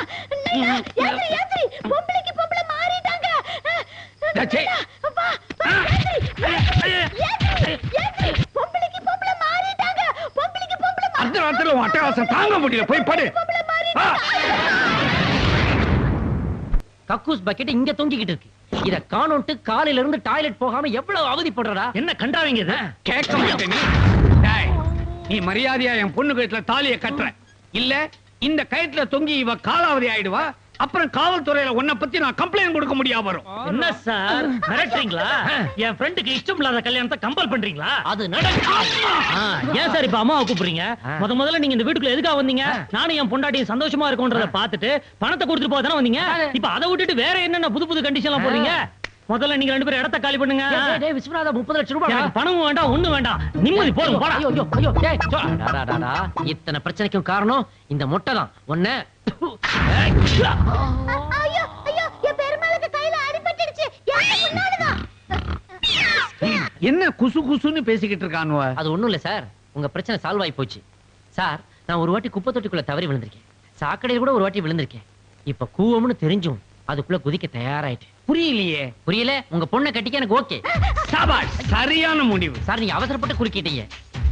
S4: நைனா, யாத்ரி, யாத்ரி, பொம்பளைக்கு பொம்பளை மாறிட்டாங்க. பொம்பளைக்கு பொம்பளை மாறிட்டாங்க. பொம்பளைக்கு பொம்பளை
S2: அர்த்தராத்திரில அட்டகாசம் தாங்க முடியல. போய் படு.
S8: கக்கூஸ் பக்கெட் இங்க தொங்கிக்கிட்டு இருக்கு. இத காணோன்ட்டு காலையில இருந்து டாய்லெட் போகாம எவ்வளவு அவதிப்படுறடா.
S2: என்ன கண்டாவீங்க இத? கேட்க மாட்டேன் நீ. டேய், நீ மரியாதையா என் பொண்ணு கழுத்துல தாலியை கட்டுற இல்ல இந்த கயித்துல தொங்கி இவ காலாவதி ஆயிடுவா. அப்புறம் காவல்துறையில உன்னை பத்தி நான் கம்ப்ளைண்ட் கொடுக்க முடியாம வரும்.
S10: என்ன சார் மிரட்டுறீங்களா? என் ஃப்ரெண்டுக்கு இஷ்டம் இல்லாத கல்யாணத்தை கம்பல் பண்றீங்களா?
S8: அது நடக்கும்.
S10: ஏன் சார் இப்ப அம்மாவை கூப்பிடுறீங்க? முதல்ல நீங்க இந்த வீட்டுக்குள்ள எதுக்காக வந்தீங்க? நானும் என் பொண்டாட்டியும் சந்தோஷமா இருக்கோன்றத பாத்துட்டு பணத்தை கொடுத்துட்டு போதானே வந்தீங்க. இப்ப அதை விட்டுட்டு வேற என்னென்ன புது புது கண்டிஷன் எல்லாம் போடுறீங்க? முதல்ல நீங்க 2 பேரும் இடத்த காலி பண்ணுங்க.
S8: டேய் விஸ்வநாதா, 30 லட்சம் ரூபாய்.
S10: எனக்கு பணம் வேண்டாம், ஒண்ணு வேண்டாம், நிம்மதி போதும். போடா.
S8: ஐயோ ஐயோ ஐயோ, டேய் டாடா. இத்தனை பிரச்சனைக்கும் காரணம் இந்த மொட்டை தான். ஒண்ணே
S4: ஐயோ ஐயோ, என் பெருமாளுக்கு கையில அடிபட்டுடுச்சு. எனக்கு முன்னாலதான்.
S2: என்ன குசு குசுன்னு பேசிக்கிட்டு இருக்கானுவ?
S8: அது ஒண்ணும் இல்ல சார், உங்க பிரச்சனை சால்வ் ஆயி போச்சு. சார், நான் ஒரு வாட்டி குப்பை தொட்டிக்குள்ள தவறி விழுந்திருக்கேன். சாக்கடையில் கூட ஒரு வாட்டி விழுந்திருக்கேன். இப்ப கூவம்னு தெரிஞ்சும் அதுக்குள்ள குதிக்க தயாராயிட்டு.
S2: புரியலையே.
S8: புரியல? உங்க பொண்ணை கட்டிக்க எனக்கு ஓகே.
S2: சபாஷ், சரியான முடிவு.
S8: சார், நீங்க அவசரப்பட்டு குறுக்கிட்டீங்க.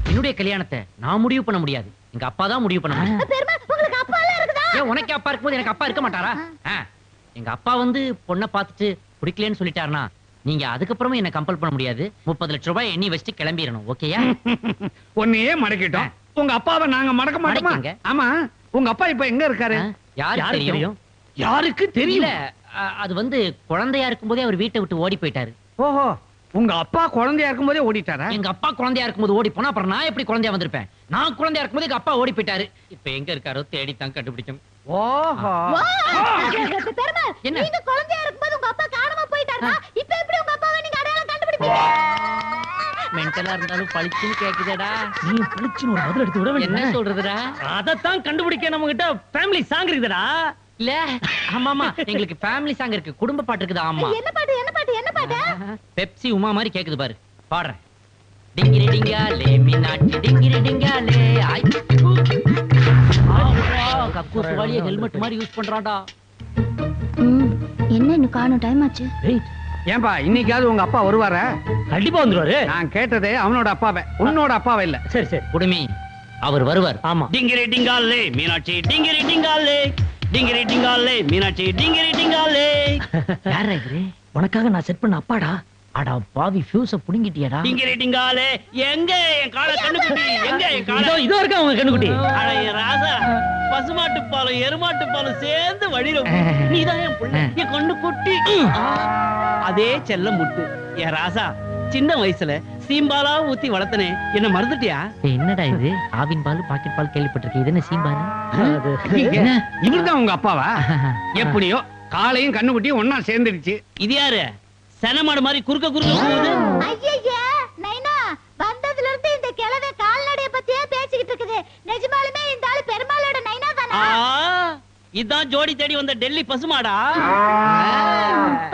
S8: என்னுடைய கல்யாணத்தை நான் முடிவு பண்ண முடியாது, எங்க அப்பா தான் முடிவு பண்ண முடியும்.
S4: பெருமாள், உங்களுக்கு அப்பா எல்லாம் இருக்குதா?
S8: ஏன், உனக்கு அப்பா இருக்கும்போது எனக்கு அப்பா இருக்க மாட்டாரா? எங்க அப்பா வந்து பொண்ணை பார்த்துட்டு பிடிக்கலன்னு சொல்லிட்டாருன்னா நீங்க அதுக்கப்புறமா என்ன கம்பல் பண்ண முடியாது. 30 லட்சம் ரூபாய் எண்ணி வச்சுட்டு கிளம்பிடணும். ஓகேயா?
S2: ஒன்னையே மடக்கிட்டோம். உங்க அப்பாவை நாங்க மடக்க மாட்டோமா? ஆமா, உங்க அப்பா இப்ப எங்க இருக்காரு?
S8: யாருக்கு தெரியும்?
S2: யாருக்கு தெரியல.
S8: அது வந்து குழந்தையா இருக்கும்போதே அவர் வீட்டை விட்டு ஓடி போயிட்டாரு.
S2: ஓஹோ, உங்க அப்பா குழந்தையா இருக்கும்போதே ஓடிட்டாரா?
S8: எங்க அப்பா குழந்தையா இருக்கும்போது ஓடி போனா அப்புறம் நான் எப்படி குழந்தையா வந்திருப்பேன்? நான் குழந்தையா இருக்கும்போது எங்க அப்பா ஓடி போயிட்டாரு. இப்ப எங்க இருக்காரோ தேடி தான் கண்டுபிடிக்கணும்.
S2: ஓஹோ,
S4: பெருமாள், நீங்க குழந்தையா இருக்கும்போது உங்க அப்பா காணாம போயிட்டாரா? இப்ப எப்படி உங்க அப்பாவை நீங்க அடையாளம் கண்டுபிடிப்பீங்க?
S8: மென்டலா இருந்தாலும் பளிச்சுன்னு கேக்குதேடா.
S10: நீ பளிச்சுன்னு ஒரு பதில் எடுத்து விட வேண்டியது.
S8: என்ன சொல்றதுடா?
S10: அதத்தான் கண்டுபிடிக்க நம்ம கிட்ட ஃபேமிலி சாங் இருக்குதுடா.
S8: இல்ல, ஆமாமா, எங்களுக்கு ஃபேமிலி சாங் இருக்கு, குடும்ப பாட்டு இருக்குது. ஆமா,
S4: என்ன பாட்டு? என்ன பாட்டு? என்ன பாட்டு?
S8: பெப்சி உமா மாதிரி கேக்குது பாரு, பாடுறேன். டிங்கிரி டிங்காலே மீனாட்சி டிங்கிரி டிங்காலே. கக்கூஸ் வாளிய ஹெல்மெட் மாதிரி யூஸ் பண்றான்டா.
S14: என்ன இன்னும் காணும், டைம் ஆச்சு.
S2: ஏன்பா இன்னைக்காவது உங்க அப்பா வருவாரா?
S10: கண்டிப்பா வந்துருவாரு.
S2: நான் கேட்டதே அவனோட அப்பாவை, உன்னோட அப்பாவை இல்ல.
S10: சரி சரி
S8: குடுமி, அவர் வருவார்.
S10: ஆமா.
S11: டிங்கிரி டிங்காலே மீனாட்சி டிங்கிரி டிங்காலே, டிங்கிரி டிங்காலே மீனாட்சி டிங்கிரி டிங்காலே.
S8: யாரா இவரு?
S10: உனக்காக நான் செட் பண்ண அப்பாடா.
S8: அடா பாவி, ஃபியூஸ புடுங்கிட்டியடா.
S11: டிங்கிரி டிங்காலே, எங்க என் காளை கண்ணுக்குட்டி? எங்க என் காளை?
S10: இதோ இருக்கா உங்க கண்ணுக்குட்டி.
S11: அட என் ராசா, பசுமாட்டு பாலும் எருமாட்டு பாலும் சேர்ந்து வழியில நீதான் என் புள்ள, என் கண்ணுக்குட்டி. அதே செல்லம் முட்டு என் ராசா. சின்ன வயசுல சீம்பாலா ஊத்தி வளர்த்தனே, என்ன மறந்துட்டியா?
S8: என்னடா இது? ஆவின் பால், பாக்கெட் பால் கேள்விப்பட்டிருக்கேன். இது என்ன சீம்பால்?
S2: இவருதான் உங்க அப்பாவா? எப்படியோ காலையும் கண்ணுக்குட்டியும் ஒன்னா சேர்ந்துடுச்சு.
S11: இது யாரு? செனமாடு மாதிரி குறுக்க குறுக்க போகுது.
S4: ஐயையே, நைனா, வந்ததுல இருந்து இந்த கிழவை கால்நடைய பத்தியே பேசிக்கிட்டு இருக்குது. நிஜமாலுமே இந்த ஆளு பெருமாளோட நைனா தானா?
S11: இதான் ஜோடி தேடி வந்த டெல்லி பசுமாடா.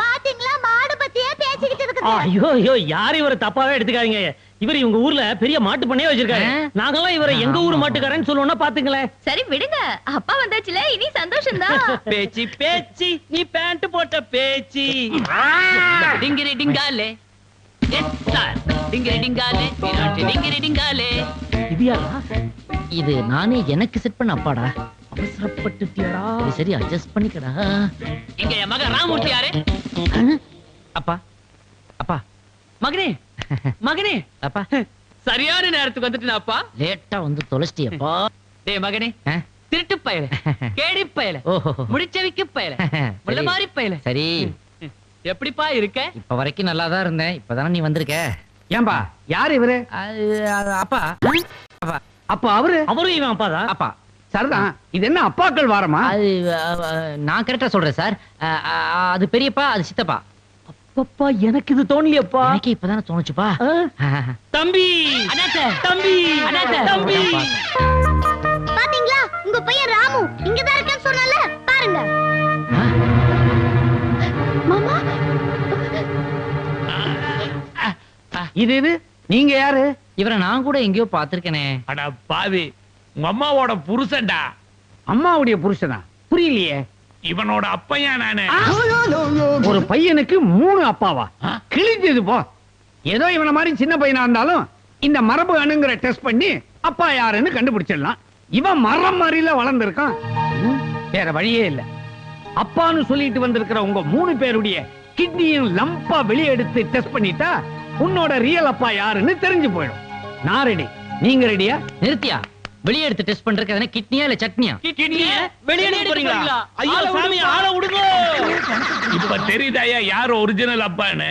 S4: பாத்தீங்களா, மாடு பத்தியே பேசிக்கிட்டு இருக்குது.
S10: ஐயோ ஐயோ, யாரும் இவரை தப்பாவே எடுத்துக்காதீங்க. இவர் இவங்க ஊர்ல பெரிய மாட்டு பண்ணையே வச்சிருக்காரு. நாங்கெல்லாம் இவரை எங்க ஊர் மாட்டுக்காரன்னு சொல்லுவோம்னா பாத்துங்களேன்.
S6: சரி விடுங்க, அப்பா வந்தாச்சுல, இனி சந்தோஷம் தான்.
S11: பேச்சி பேச்சி, நீ பேண்ட் போட்ட பேச்சி.
S8: டிங்கிரி டிங்காலே.
S10: இது யாரா?
S8: இது நானே எனக்கு செட் பண்ண அப்பாடா.
S10: அவசரப்பட்டுட்டியாடா?
S8: சரி அட்ஜஸ்ட் பண்ணிக்கடா.
S11: இங்க என் மகன் ராமூர்த்தி யாரு?
S8: அப்பா அப்பா
S11: மகனே மகனே
S8: அப்பா
S11: சரியான நேரத்துக்கு வந்துட்டு அப்பா.
S8: லேட்டா வந்து தொலைச்சிட்டியப்பா.
S11: டேய் மகனே, திருட்டு பயல, கேடி பயல,
S8: ஓஹோ.
S11: முடிச்சவிக்கு பயல, முள்ள மாதிரி பயல.
S8: சரி
S11: எப்படிப்பா இருக்க?
S8: இப்ப வரைக்கும் நல்லா தான் இருந்தேன். இப்பதானே நீ வந்திருக்க.
S12: ஏன்பா யாரு இவரு?
S8: அப்பா
S12: அப்ப அவரு
S10: அவரும் இவன் அப்பாதா?
S8: அப்பா
S12: சரிதான். இது என்ன அப்பாக்கள் வாரமா?
S8: அது நான் கரெக்டா சொல்றேன் சார். அது பெரியப்பா, அது சித்தப்பா.
S10: அப்பப்பா, எனக்கு இது தோணலையப்பா.
S8: எனக்கு இப்பதானே தோணுச்சுப்பா.
S10: தம்பி
S11: அண்ணாத்த,
S10: தம்பி
S11: அண்ணாத்த,
S10: தம்பி.
S4: பாத்தீங்களா உங்க பையன் ராமு இங்கதான் இருக்கேன்னு சொன்னால பாருங்க.
S14: மாமா
S12: இது நீங்க யாரு?
S8: இவரை நான் கூட எங்கேயோ பாத்திருக்கேனே.
S9: அட பாவி, உங்க அம்மாவோட புருஷன்டா.
S12: அம்மாவுடைய புருஷனா? புரியலையே.
S9: இவனோட அப்பையா நானு.
S12: ஒரு பையனுக்கு 3 அப்பாவா? கிழிஞ்சது போ. ஏதோ இவன மாதிரி சின்ன பையனா இருந்தாலும் இந்த மரபு அணுங்கிற டெஸ்ட் பண்ணி அப்பா யாருன்னு கண்டுபிடிச்சிடலாம். இவன் மரம் மாதிரில வளர்ந்திருக்கான். வேற வழியே இல்ல. அப்பான்னு சொல்லிட்டு வந்திருக்கிற உங்க 3 பேருடைய கிட்னியும் லம்பா வெளியே எடுத்து டெஸ்ட் பண்ணிட்டா உன்னோட ரியல் அப்பா யாருன்னு தெரிஞ்சு போயிடும். நான் ரெடி. நீங்க ரெடியா?
S8: நிறுத்தியா? வெளியே எடுத்து டெஸ்ட் பண்றதுக்கு எதனா கிட்னியா இல்ல சட்னியா?
S11: வெளியே எடுக்க போறீங்களா?
S10: ஐயோ சாமி, ஆள விடுங்க.
S9: இப்ப தெரியுதாயா யார் ஒரிஜினல் அப்பான்னு?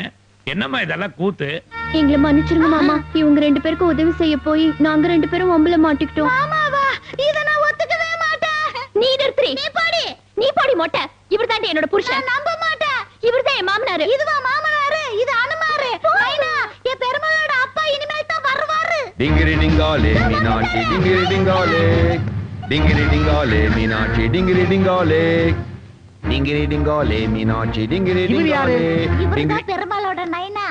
S9: என்னம்மா இதெல்லாம் கூத்து?
S14: எங்களை மன்னிச்சிருங்க மாமா. இவங்க 2 பேருக்கு உதவி செய்ய போய் நாங்க 2 பேரும் வம்புல மாட்டிக்கிட்டோம்.
S4: மாமாவா இத நான் ஒத்துக்கவே மாட்டேன்.
S14: நீ நிறுத்தி.
S4: நீ
S14: பாடி மொட்டை. இவர்தான் என்னோட புருஷன்.
S4: நம்ப மாட்டேன்.
S14: இவர்தான் என் மாமனாரு.
S4: இதுவா மாமனாரு? இது அனுமாரு. நைனா என் பெருமாளோட அப்பா இனிமேல் தான் வருவாரு.
S15: Dingiri dingale, Meenakshi, dingiri dingale. Dingiri dingale, Meenakshi, dingiri dingale. Dingiri dingale, Meenakshi, dingiri dingale.
S4: இவர்தான் பெருமாளோட நைனா.